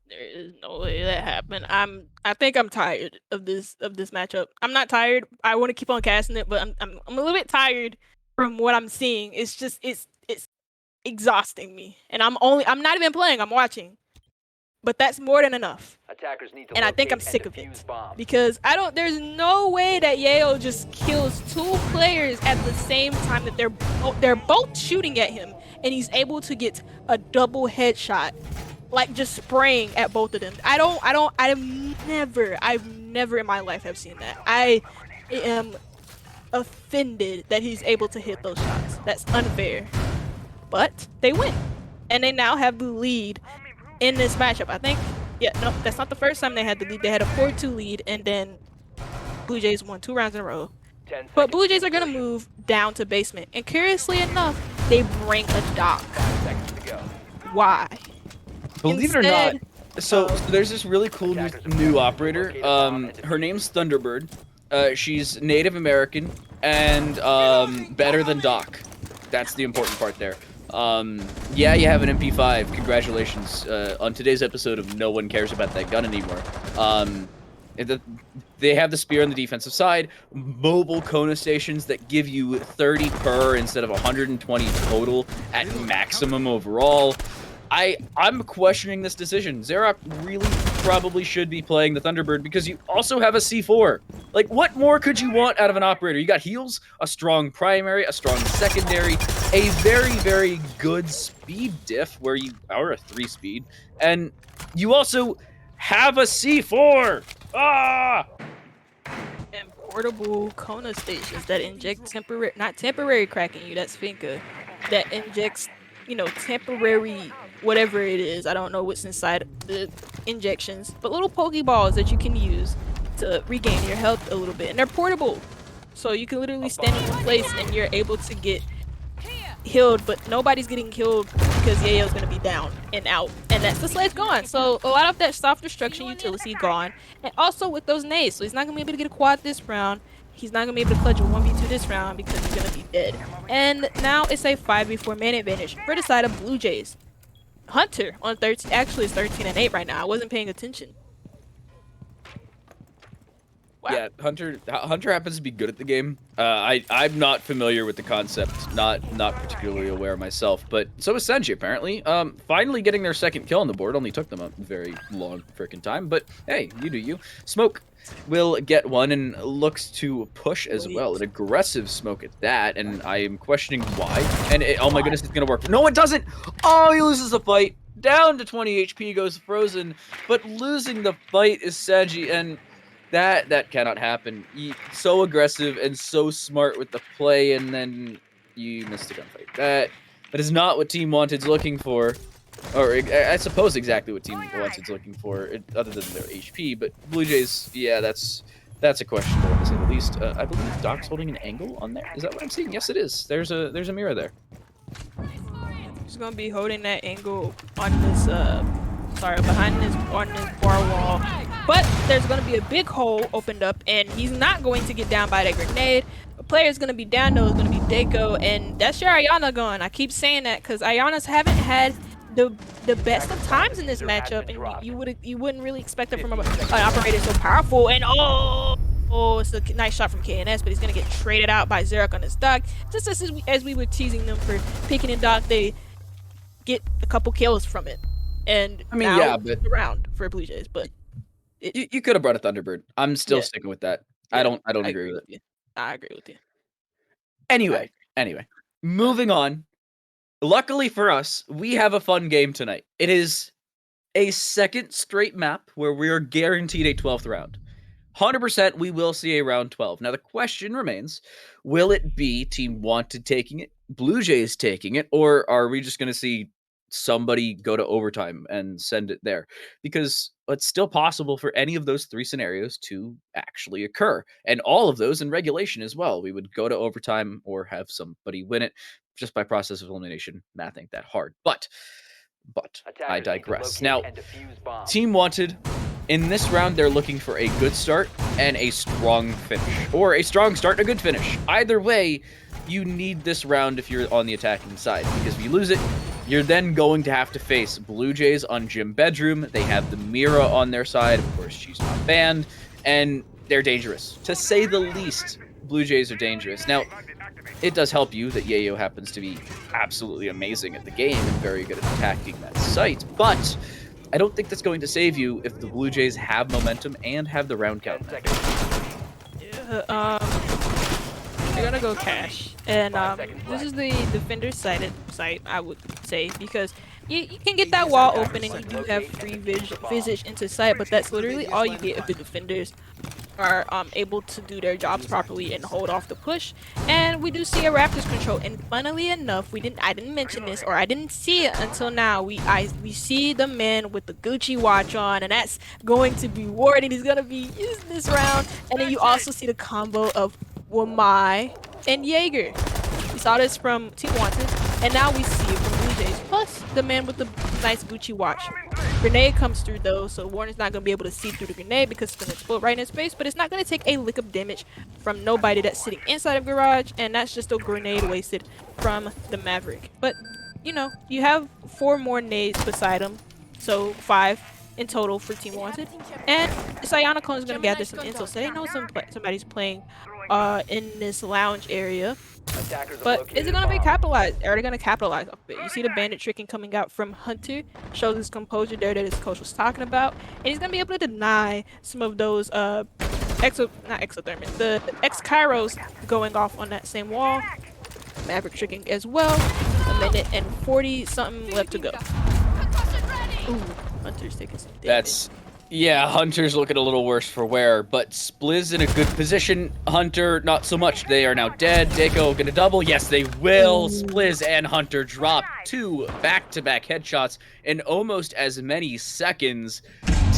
There is no way that happened. I think I'm tired of this matchup. I'm not tired. I want to keep on casting it, but I'm a little bit tired from what I'm seeing. It's just it's exhausting me. And I'm not even playing, I'm watching. But that's more than enough. Attackers need to And I think I'm locate sick and of it. defuse bombs. Because there's no way that Yayo just kills 2 players at the same time that they're both shooting at him and he's able to get a double headshot. Like just spraying at both of them. I've never in my life have seen that. I am offended that he's able to hit those shots. That's unfair. But they win. And they now have the lead in this matchup. I think, no, that's not the first time they had the lead. They had a 4-2 lead and then Blue Jays won 2 rounds in a row. But Blue Jays are gonna move down to basement. And curiously enough, they bring a dock. 5 seconds to go. Why? Believe it or not, so there's this really cool new operator. Her name's Thunderbird. She's Native American and better than Doc. That's the important part there. Yeah, you have an MP5. Congratulations. On today's episode of No One Cares About That Gun Anymore. They have the spear on the defensive side, mobile Kona stations that give you 30 per instead of 120 total at maximum overall. I'm questioning this decision. Xerox really probably should be playing the Thunderbird because you also have a C4. Like, what more could you want out of an operator? You got heals, a strong primary, a strong secondary, a very, very good speed diff where you are a 3-speed, and you also have a C4. And portable Kona stations that inject not temporary cracking you, that's Finka, that injects, temporary whatever it is. I don't know what's inside the injections, but little Pokeballs that you can use to regain your health a little bit. And they're portable. So you can literally stand in one place and you're able to get healed, but nobody's getting killed because Yayo's gonna be down and out. And that's the Sledge gone. So a lot of that soft destruction utility gone. And also with those nades. So he's not gonna be able to get a quad this round. He's not gonna be able to clutch a 1v2 this round because he's gonna be dead. And now it's a 5v4 man advantage for the side of Blue Jays. Hunter on 13, actually it's 13-8 right now. I wasn't paying attention. Wow. Yeah, Hunter happens to be good at the game. I'm not familiar with the concept, not particularly aware myself, but so is Senji apparently. Finally getting their second kill on the board. Only took them a very long freaking time, but hey, you do you. Smoke will get one and looks to push as well. An aggressive smoke at that, and I am questioning why. And oh my goodness, it's gonna work. No, it doesn't! Oh, he loses the fight. Down to 20 HP goes Frozen, but losing the fight is Senji, and that cannot happen. So aggressive and so smart with the play, and then you missed a gunfight. That is not what Team WanteD's looking for. Or I suppose exactly what Team WanteD's looking for, other than their HP. But Blue Jays, yeah, that's a questionable one to say the least. I believe Doc's holding an angle on there. Is that what I'm seeing? Yes, it is. There's a mirror there. He's gonna be holding that angle on this behind this bar wall. But there's gonna be a big hole opened up, and he's not going to get down by that grenade. The player's gonna be down though. It's gonna be Deiko, and that's your Ayana gun. I keep saying that because Ayanas haven't had the best of times in this matchup, and you wouldn't really expect it from an operator so powerful. And it's a nice shot from KNS, but he's gonna get traded out by Xerox on his dock. Just as we were teasing them for picking in dock, they get a couple kills from it. And I mean, now yeah, but it's around for Blue Jays, but you could have brought a Thunderbird. I'm still sticking with that. Yeah, I don't agree with it. you. I agree with you. Anyway, moving on. Luckily for us, we have a fun game tonight. It is a second straight map where we are guaranteed a 12th round. 100% we will see a round 12. Now the question remains, will it be Team WanteD taking it, Blue Jays taking it, or are we just going to see somebody go to overtime and send it there? Because it's still possible for any of those 3 scenarios to actually occur, and all of those in regulation as well. We would go to overtime or have somebody win it just by process of elimination. Math ain't that hard, but I Attackers need to digress. locate Now, and defuse bombs. Team WanteD, in this round, they're looking for a good start and a strong finish, or a strong start and a good finish. Either way, you need this round if you're on the attacking side, because if you lose it, you're then going to have to face BLUEJAYS on Gym Bedroom. They have the Mira on their side. Of course, she's not banned, and they're dangerous. To say the least, BLUEJAYS are dangerous. Now, it does help you that Yayo happens to be absolutely amazing at the game and very good at attacking that site, but I don't think that's going to save you if the BLUEJAYS have momentum and have the round count. They're gonna go cash, and this is the defender's site, I would say, because you can get that wall open and you do have free visage into sight, but that's literally all you get if the defenders are able to do their jobs properly and hold off the push. And we do see a Raptors control, and funnily enough, I didn't mention this, or I didn't see it until now. We see the man with the Gucci watch on, and that's going to be Ward, and he's gonna be using this round. And then you also see the combo of Wamai and Jaeger. We saw this from Team WanteD, and now we see it from BLUEJAYS, plus the man with the nice Gucci watch. Grenade comes through though, so Warner's not going to be able to see through the grenade because it's going to explode right in his face, but it's not going to take a lick of damage from nobody that's sitting inside of garage, and that's just a grenade wasted from the Maverick. But, you know, you have 4 more nades beside him, so 5 in total for Team WanteD. And Cyanocon is going to gather some intel, so they know somebody's playing in this lounge area. But is it going to be capitalized? Are they going to capitalize off it? You see the bandit tricking coming out from Hunter. Shows his composure there that his coach was talking about. And he's going to be able to deny some of those not exothermic, the X-Kairos going off on that same wall. Maverick tricking as well. 1 minute and 40 something left to go. Ooh, Hunter's taking some damage. Yeah, Hunter's looking a little worse for wear, but Spliz in a good position. Hunter, not so much. They are now dead. Dako gonna double. Yes, they will. Spliz and Hunter drop 2 back-to-back headshots in almost as many seconds.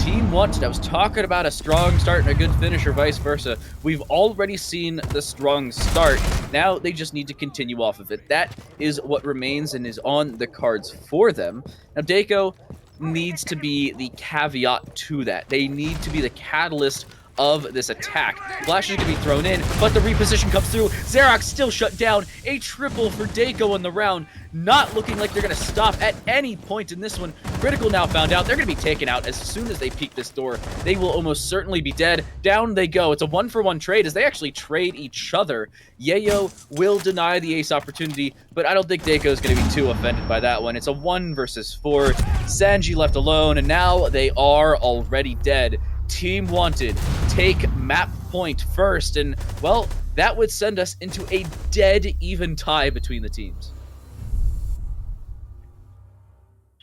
Team WanteD, I was talking about a strong start and a good finish, or vice versa. We've already seen the strong start. Now they just need to continue off of it. That is what remains and is on the cards for them. Now, Dako needs to be the caveat to that. They need to be the catalyst of this attack. Flash is going to be thrown in, but the reposition comes through. Xerox still shut down. A triple for Dako in the round. Not looking like they're going to stop at any point in this one. Critical now found out. They're going to be taken out as soon as they peek this door. They will almost certainly be dead. Down they go. It's a 1-for-1 trade as they actually trade each other. Yayo will deny the ace opportunity, but I don't think Dako is going to be too offended by that one. It's a 1 versus 4. Sanji left alone, and now they are already dead. Team WanteD take map point first, and, well, that would send us into a dead even tie between the teams.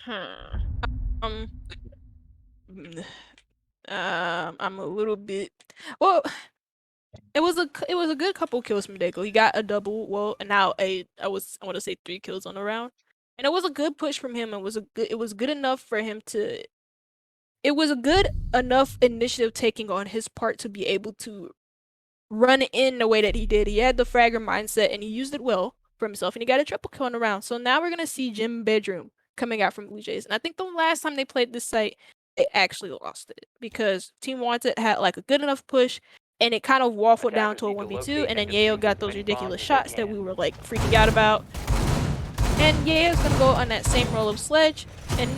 I'm a little bit, well, it was a good couple kills from Dako. He got a double, well, and now I want to say 3 kills on the round, and it was a good push from him. It was good enough for him to. It was a good enough initiative taking on his part to be able to run in the way that he did. He had the fragger mindset and he used it well for himself, and he got a triple kill on the round. So now we're gonna see Gym Bedroom coming out from BLUEJAYS, and I think the last time they played this site, they actually lost it because Team WanteD had like a good enough push, and it kind of waffled down to a 1v2, and then Yayo got those ridiculous shots that we were like freaking out about. And Yayo's gonna go on that same role of Sledge, and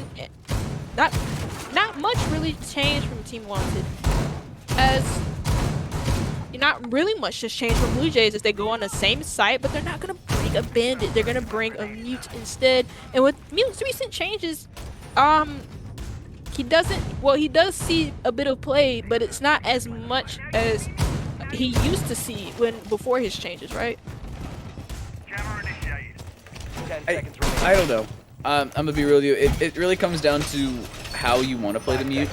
not much really changed from Team WanteD, as not really much just changed from BLUEJAYS as they go on the same site, but they're not gonna bring a bandit, they're gonna bring a mute instead. And with mute's recent changes, he does see a bit of play, but it's not as much as he used to see before his changes, right? I don't know. I'm gonna be real with you. It really comes down to how you want to play the mute.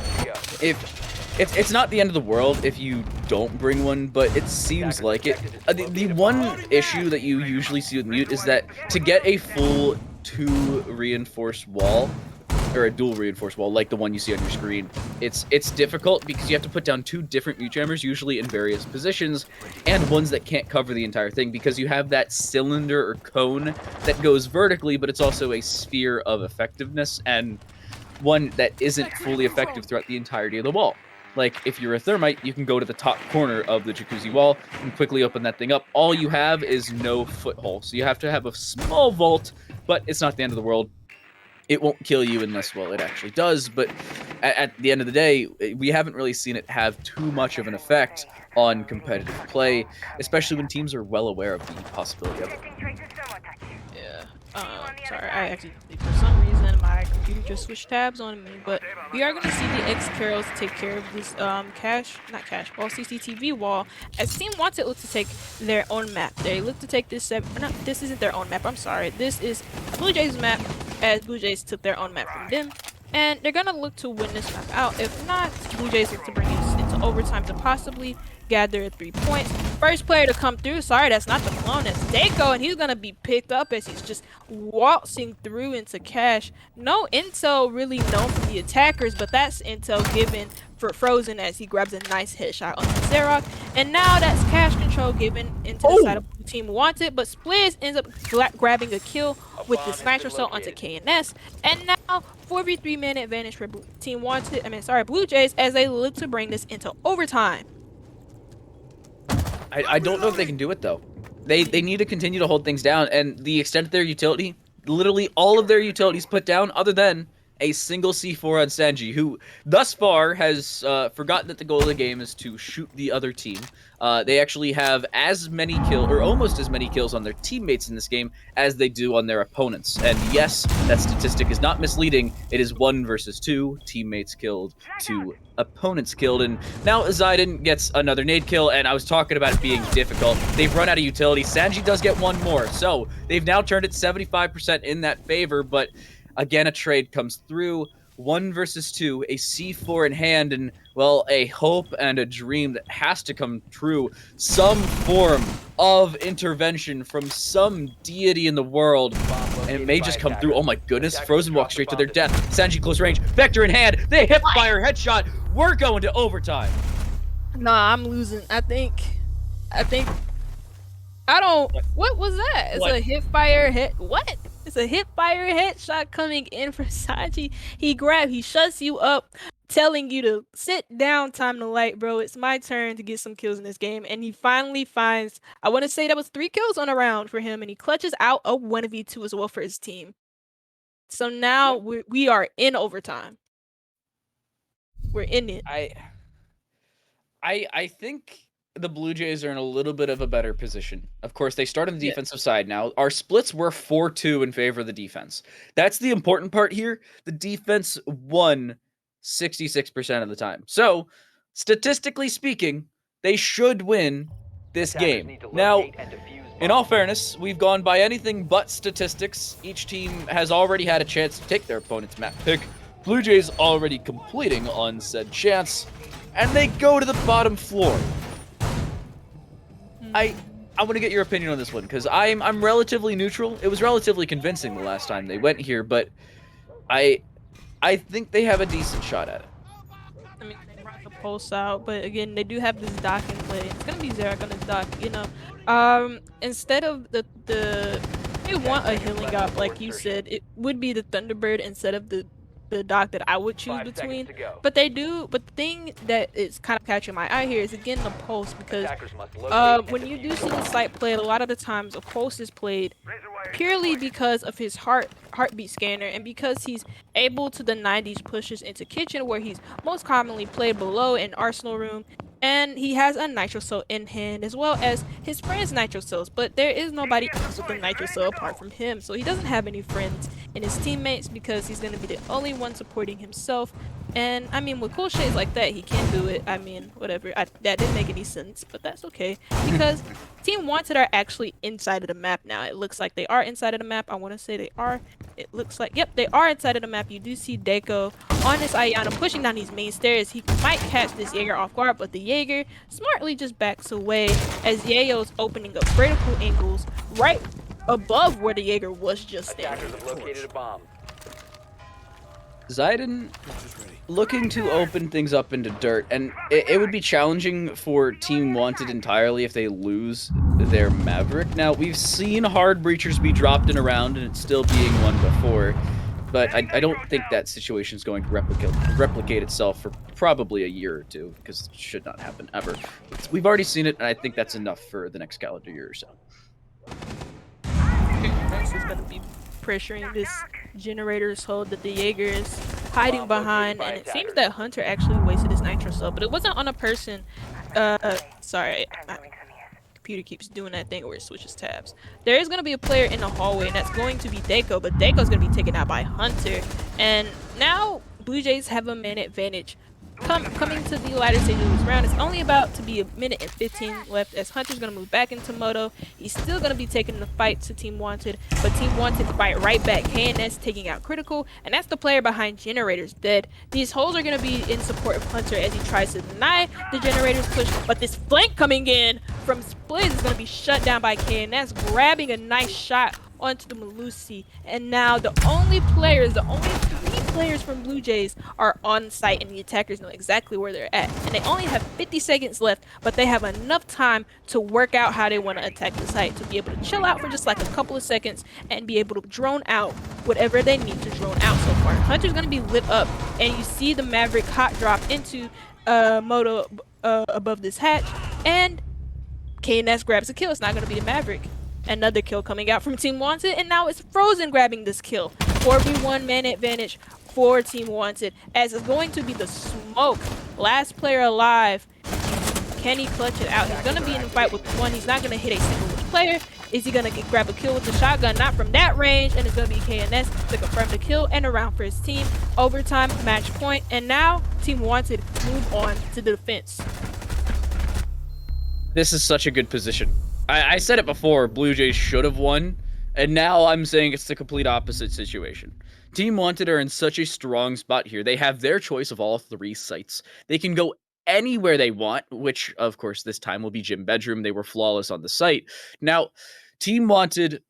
It's not the end of the world if you don't bring one, but it seems like it. The one issue that you usually see with mute is that to get a full 2 reinforced wall, or a dual reinforced wall like the one you see on your screen, it's difficult because you have to put down 2 different mute jammers, usually in various positions, and ones that can't cover the entire thing because you have that cylinder or cone that goes vertically, but it's also a sphere of effectiveness and one that isn't fully effective throughout the entirety of the wall. Like, if you're a thermite, you can go to the top corner of the jacuzzi wall and quickly open that thing up. All you have is no foothold, so you have to have a small vault, but it's not the end of the world. It won't kill you unless, well, it actually does, but at the end of the day, we haven't really seen it have too much of an effect on competitive play, especially when teams are well aware of the possibility of it. Yeah. Sorry, I actually, for some reason, my computer just switched tabs on me, but we are going to see the X-Carrols take care of this, CCTV wall, as Team WanteD look to take their own map. They look to take this, this isn't their own map, I'm sorry. This is BLUEJAYS map, as BLUEJAYS took their own map from them, and they're going to look to win this map out. If not, BLUEJAYS look to bring us into overtime to possibly gather 3 points. First player to come through, sorry, that's not the clone, that's Dako, and he's gonna be picked up as he's just waltzing through into Cash. No intel really known from the attackers, but that's intel given for Frozen as he grabs a nice headshot on Xerox. And now that's Cash control given into the side of Team WanteD, but Spliz ends up grabbing a kill with this nitro cell onto KNS. And now 4v3 advantage for Team BLUEJAYS as they look to bring this into overtime. I don't know if they can do it, though. They need to continue to hold things down, and the extent of their utility, literally all of their utilities put down, other than a single C4 on Sanji, who thus far has forgotten that the goal of the game is to shoot the other team. They actually have as many kills, or almost as many kills on their teammates in this game as they do on their opponents. And yes, that statistic is not misleading. It is 1 versus 2, teammates killed to opponents killed. And now Zayden gets another nade kill, and I was talking about it being difficult. They've run out of utility. Sanji does get 1 more, so they've now turned it 75% in that favor, but again, a trade comes through. 1 versus 2, a C4 in hand, and, well, a hope and a dream that has to come true. Some form of intervention from some deity in the world, and it may just come through. Oh my goodness, Frozen walks straight to their death. Sanji close range, Vector in hand, they hip fire headshot. We're going to overtime. Nah, I'm losing. I think, I don't, what was that? It's a hip fire hit, what? It's a hip fire headshot coming in for Sanji. He shuts you up, telling you to sit down, time to light, bro. It's my turn to get some kills in this game. And he finally finds, I want to say that was 3 kills on a round for him, and he clutches out a 1v2 as well for his team. So now we are in overtime. We're in it. I think the BLUEJAYS are in a little bit of a better position. Of course, they start on the defensive side now. Our splits were 4-2 in favor of the defense. That's the important part here. The defense won 66% of the time. So, statistically speaking, they should win this game. Now, in all fairness, we've gone by anything but statistics. Each team has already had a chance to take their opponent's map pick. BLUEJAYS already completing on said chance, and they go to the bottom floor. I want to get your opinion on this one, because I'm relatively neutral. It was relatively convincing the last time they went here, but I think they have a decent shot at it. I mean, they brought the pulse out, but again, they do have this dock in play. It's gonna be Xerac on this dock, you know. Instead of they want a healing up, like you said, it would be the Thunderbird instead of the dock that I would choose between. But they do, but the thing that is kind of catching my eye here is again the pulse, because when you do see the site played, a lot of the times a pulse is played purely because of his heartbeat scanner, and because he's able to deny these pushes into kitchen, where he's most commonly played below in arsenal room, and he has a nitro cell in hand as well as his friends' nitro cells, but there is nobody else with a nitro cell apart from him, so he doesn't have any friends in his teammates because he's going to be the only one supporting himself. And I mean, with cool shades like that, he can do it. I mean, whatever. That didn't make any sense, but that's okay, because Team WanteD are actually inside of the map now. It looks like they are inside of the map. I want to say they are. It looks like, yep, they are inside of the map. You do see Dako on this Ayana pushing down these main stairs. He might catch this Jaeger off guard, but the Jaeger smartly just backs away as Yayo's opening up vertical angles right above where the Jaeger was just standing. Attackers have located a bomb. Zayden looking to open things up into dirt, and it would be challenging for Team Wanted entirely if they lose their Maverick. Now, we've seen hard breachers be dropped in a round, and it's still being won before, but I don't think that situation is going to replicate itself for probably a year or two, because it should not happen ever. We've already seen it, and I think that's enough for the next calendar year or so. Next is going to be pressuring this generator's hold that the Jaeger is hiding behind, and it seems that Hunter actually wasted his nitro cell, but it wasn't on a person. Sorry, my computer keeps doing that thing where it switches tabs. There is going to be a player in the hallway, and that's going to be Dako, but Dako's going to be taken out by Hunter, and now Blue Jays have a man advantage. Coming to the latter stage of this round, it's only about to be 1 minute and 15 left as Hunter's going to move back into Moto. He's still going to be taking the fight to Team Wanted, but Team Wanted fight right back. KNS taking out Critical, and that's the player behind Generators dead. These holes are going to be in support of Hunter as he tries to deny the Generators push, but this flank coming in from Split is going to be shut down by KNS, grabbing a nice shot onto the Malusi, and now the only 3 players from Blue Jays are on site, and the attackers know exactly where they're at, and they only have 50 seconds left, but they have enough time to work out how they want to attack the site, to be able to chill out for just like a couple of seconds and be able to drone out whatever they need to drone out. So far Hunter's going to be lit up, and you see the Maverick hot drop into Moto above this hatch, and KNS grabs a kill. It's not going to be the Maverick. Another kill coming out from Team Wanted, and now it's Frozen grabbing this kill. 4v1 man advantage for Team Wanted, as it's going to be the smoke. Last player alive. Can he clutch it out? He's going to be in a fight with one. He's not going to hit a single player. Is he going to grab a kill with the shotgun? Not from that range, and it's going to be KNS to confirm the kill and a round for his team. Overtime, match point, and now Team Wanted move on to the defense. This is such a good position. I said it before, Blue Jays should have won, and now I'm saying it's the complete opposite situation. Team Wanted are in such a strong spot here. They have their choice of all 3 sites. They can go anywhere they want, which, of course, this time will be Gym Bedroom. They were flawless on the site. Now, Team Wanted,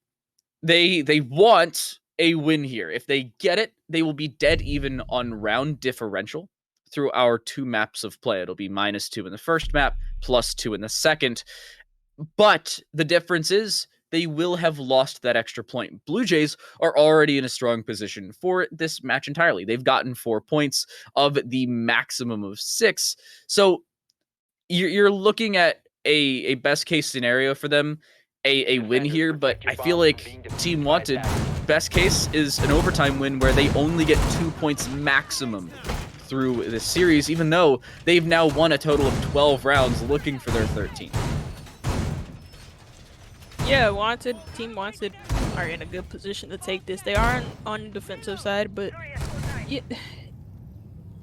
they want a win here. If they get it, they will be dead even on round differential through our 2 maps of play. It'll be -2 in the first map, +2 in the second. But the difference is they will have lost that extra point. Blue Jays are already in a strong position for this match entirely. They've gotten 4 points of the maximum of 6. So you're looking at a best case scenario for them, a win here, but I feel like Team Wanted, best case is an overtime win where they only get 2 points maximum through this series, even though they've now won a total of 12 rounds looking for their 13th. Yeah, Team Wanted are in a good position to take this. They are on the defensive side, but yeah,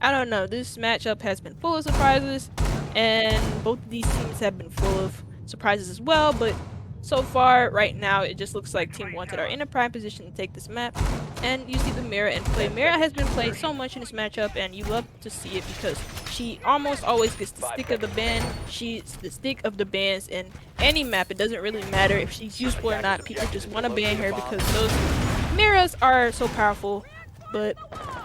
I don't know. This matchup has been full of surprises, and both of these teams have been full of surprises as well, but so far, right now, it just looks like Team Wanted are in a prime position to take this map. And you see the Mira in play. Mira has been played so much in this matchup, and you love to see it because she almost always gets the stick of the band. She's the stick of the bands in any map. It doesn't really matter if she's useful or not. People just want to ban her because those Miras are so powerful. But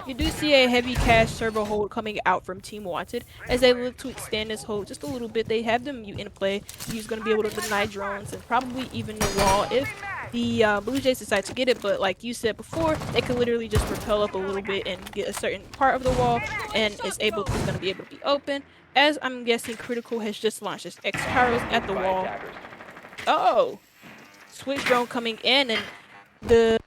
you do see a heavy cash server hold coming out from Team Wanted as they look to extend this hold just a little bit. They have the mute in play. He's going to be able to deny drones and probably even the wall if the Blue Jays decide to get it. But like you said before, they could literally just repel up a little bit and get a certain part of the wall, and it's going to be able to be open. As I'm guessing, Critical has just launched his X Pyros at the wall. Oh, switch drone coming in, and the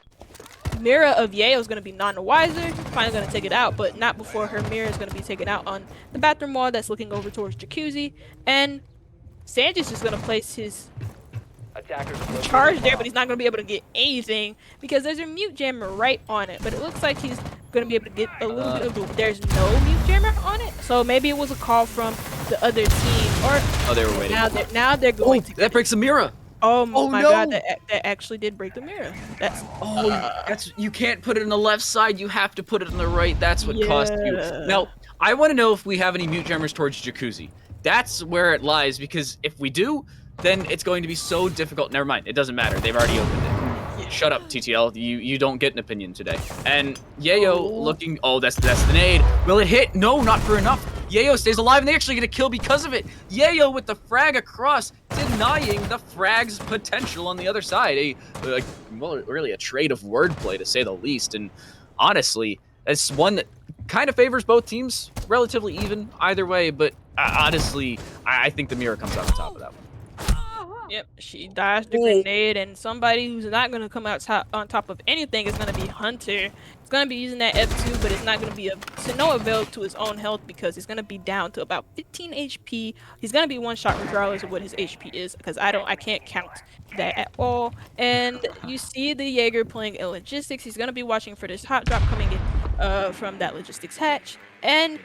Mira of Yayo is going to be none the wiser. Finally going to take it out, but not before her Mira is going to be taken out on the bathroom wall that's looking over towards Jacuzzi. And Sanji's just going to place his charge there, but he's not going to be able to get anything because there's a mute jammer right on it. But it looks like he's going to be able to get a little bit of the... There's no mute jammer on it, so maybe it was a call from the other team. Or oh, they were waiting. Now they're going to... That breaks a Mira. Oh my no. god, that actually did break the Mira. That's that's you can't put it on the left side, you have to put it on the right. That's what cost you. Yeah. Now, I want to know if we have any mute jammers towards Jacuzzi. That's where it lies, because if we do, then it's going to be so difficult. Never mind, it doesn't matter. They've already opened it. shut up, TTL. You don't get an opinion today. And Yayo looking. Oh, that's the nade. Will it hit? No, not for enough. Yayo stays alive, and they actually get a kill because of it. Yayo with the frag across, denying the frag's potential on the other side. Well, really a trade of wordplay to say the least. And honestly, it's one that kind of favors both teams, relatively even either way. But honestly, I think the mirror comes out on top of that one. Yep, she dodged the grenade, and somebody who's not gonna come out on top of anything is gonna be Hunter. He's gonna be using that F2, but it's not gonna be to no avail to his own health because he's gonna be down to about 15 HP. He's gonna be one shot regardless of what his HP is, because I can't count that at all. And you see the Jaeger playing in logistics. He's gonna be watching for this hot drop coming in from that logistics hatch, and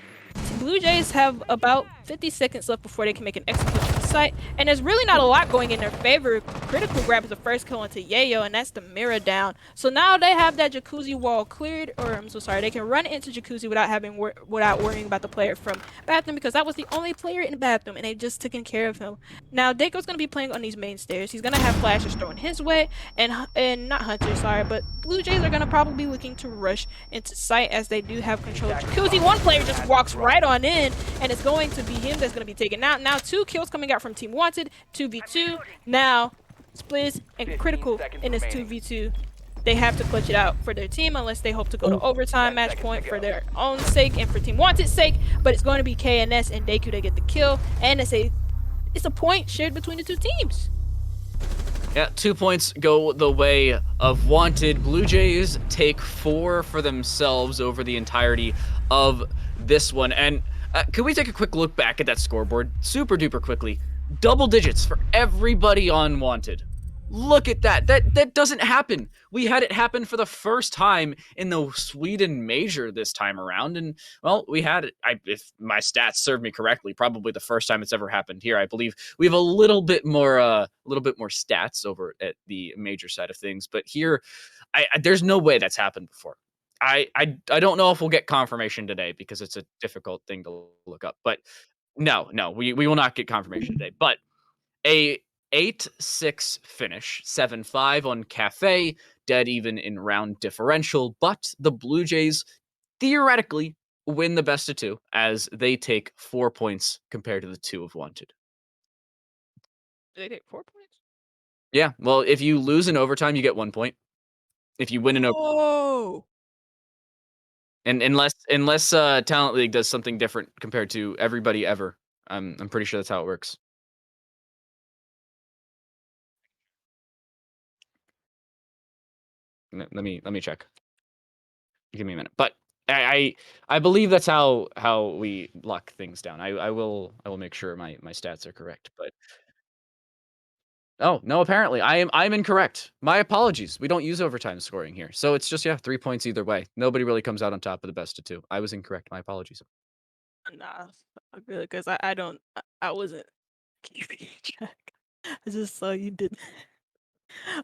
Blue Jays have about 50 seconds left before they can make an execution on site, and there's really not a lot going in their favor. Critical grabs the first kill onto Yayo, and that's the mirror down. So now they have that jacuzzi wall cleared, or I'm so sorry, they can run into jacuzzi without worrying about the player from bathroom, because that was the only player in the bathroom, and they just taken care of him. Now Dako's gonna be playing on these main stairs. He's gonna have flashes thrown his way, and not Hunter, sorry, but Blue Jays are gonna probably be looking to rush into site as they do have control of jacuzzi. One player just walks right on in, and it's going to be him that's going to be taken out. Now 2 kills coming out from Team Wanted, 2v2. Now Splits and Critical in this 2v2. They have to clutch it out for their team unless they hope to go to overtime match point for their own sake and for Team Wanted's sake. But it's going to be KNS and Deku that get the kill, and it's a point shared between the two teams. Yeah, 2 points go the way of WanteD. Blue Jays take 4 for themselves over the entirety of this one. And can we take a quick look back at that scoreboard? Super duper quickly. Double digits for everybody on WanteD. Look at that. That doesn't happen. We had it happen for the first time in the Sweden major this time around. And well, we had it, if my stats serve me correctly, probably the first time it's ever happened here. I believe we have a little bit more stats over at the major side of things. But here, there's no way that's happened before. I don't know if we'll get confirmation today because it's a difficult thing to look up. But no, we will not get confirmation today. But a 8-6 finish, 7-5 on Cafe, dead even in round differential, but the Blue Jays theoretically win the best of 2 as they take 4 points compared to the 2 of WanteD. They take 4 points? Yeah, well, if you lose in overtime, you get 1 point. If you win in overtime. And unless Talent League does something different compared to everybody ever, I'm pretty sure that's how it works. Let me check. Give me a minute. But I believe that's how we lock things down. I will make sure my stats are correct. But oh no, apparently I'm incorrect. My apologies. We don't use overtime scoring here, so it's just 3 points either way. Nobody really comes out on top of the best of 2. I was incorrect. My apologies. Nah, good, because I wasn't keeping track. I just saw you did.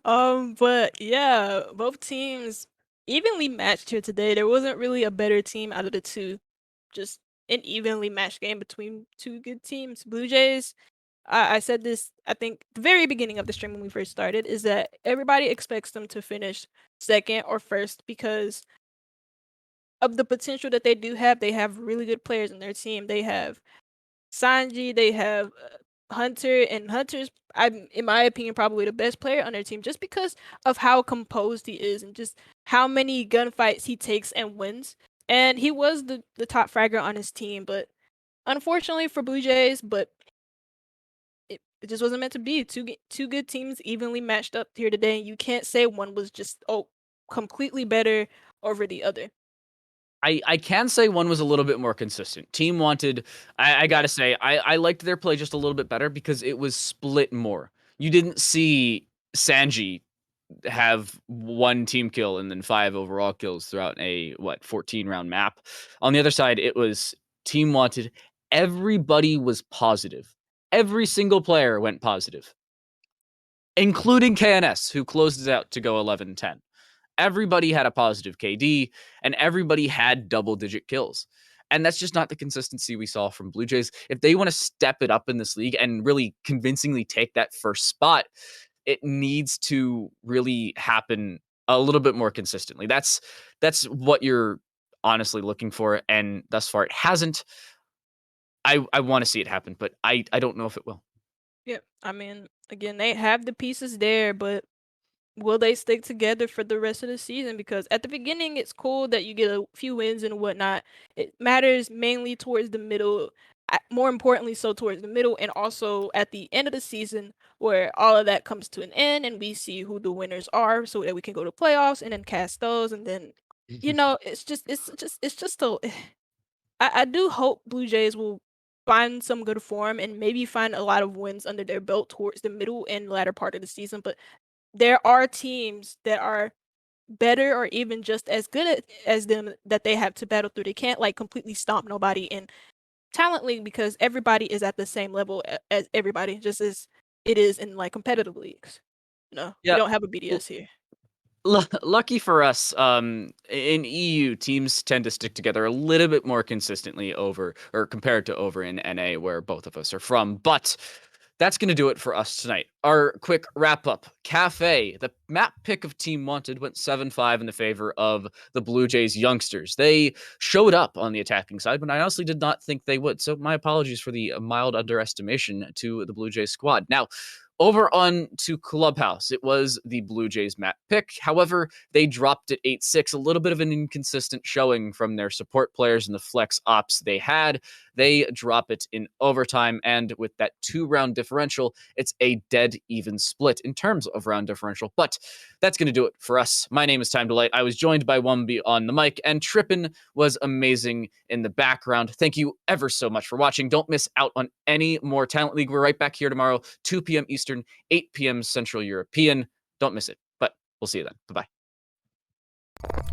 But yeah, both teams evenly matched here today. There wasn't really a better team out of the two. Just an evenly matched game between 2 good teams. Blue Jays, I said this, I think, the very beginning of the stream when we first started, is that everybody expects them to finish second or first because of the potential that they do have. They have really good players in their team. They have Sanji, they have Hunter, and Hunter's, in my opinion, probably the best player on their team just because of how composed he is and just how many gunfights he takes and wins. And he was the top fragger on his team, but unfortunately for Blue Jays, but it just wasn't meant to be. Two good teams evenly matched up here today. You can't say one was just completely better over the other. I can say one was a little bit more consistent. Team WanteD, I gotta say, I liked their play just a little bit better because it was split more. You didn't see Sanji have 1 team kill and then 5 overall kills throughout a 14 round map. On the other side, it was Team WanteD. Everybody was positive. Every single player went positive, including KNS, who closed it out to go 11-10. Everybody had a positive KD, and everybody had double-digit kills. And that's just not the consistency we saw from Blue Jays. If they want to step it up in this league and really convincingly take that first spot, it needs to really happen a little bit more consistently. That's what you're honestly looking for, and thus far it hasn't. I want to see it happen, but I don't know if it will. Yeah, I mean, again, they have the pieces there, but will they stick together for the rest of the season? Because at the beginning, it's cool that you get a few wins and whatnot. It matters mainly towards the middle, more importantly, so towards the middle, and also at the end of the season, where all of that comes to an end and we see who the winners are, so that we can go to playoffs and then cast those, and then, it's just a. I do hope Blue Jays will find some good form and maybe find a lot of wins under their belt towards the middle and latter part of the season. But there are teams that are better or even just as good as them that they have to battle through. They can't like completely stomp nobody in talent league because everybody is at the same level as everybody, just as it is in like competitive leagues. No, we Yeah. don't have a BDS here. Lucky for us, in EU, teams tend to stick together a little bit more consistently over or compared to over in NA, where both of us are from. But that's going to do it for us tonight. Our quick wrap up. Cafe, the map pick of Team WanteD went 7-5 in the favor of the Blue Jays youngsters. They showed up on the attacking side, but I honestly did not think they would. So my apologies for the mild underestimation to the Blue Jays squad. Now, over on to Clubhouse, it was the Blue Jays map pick. However, they dropped it 8-6, a little bit of an inconsistent showing from their support players and the flex ops they had. They drop it in overtime, and with that 2-round differential, it's a dead even split in terms of round differential. But that's going to do it for us. My name is Time to Light. I was joined by Wumby on the mic, and Trippin was amazing in the background. Thank you ever so much for watching. Don't miss out on any more Talent League. We're right back here tomorrow, 2 p.m. Eastern, 8 p.m. Central European. Don't miss it. But we'll see you then. Bye-bye.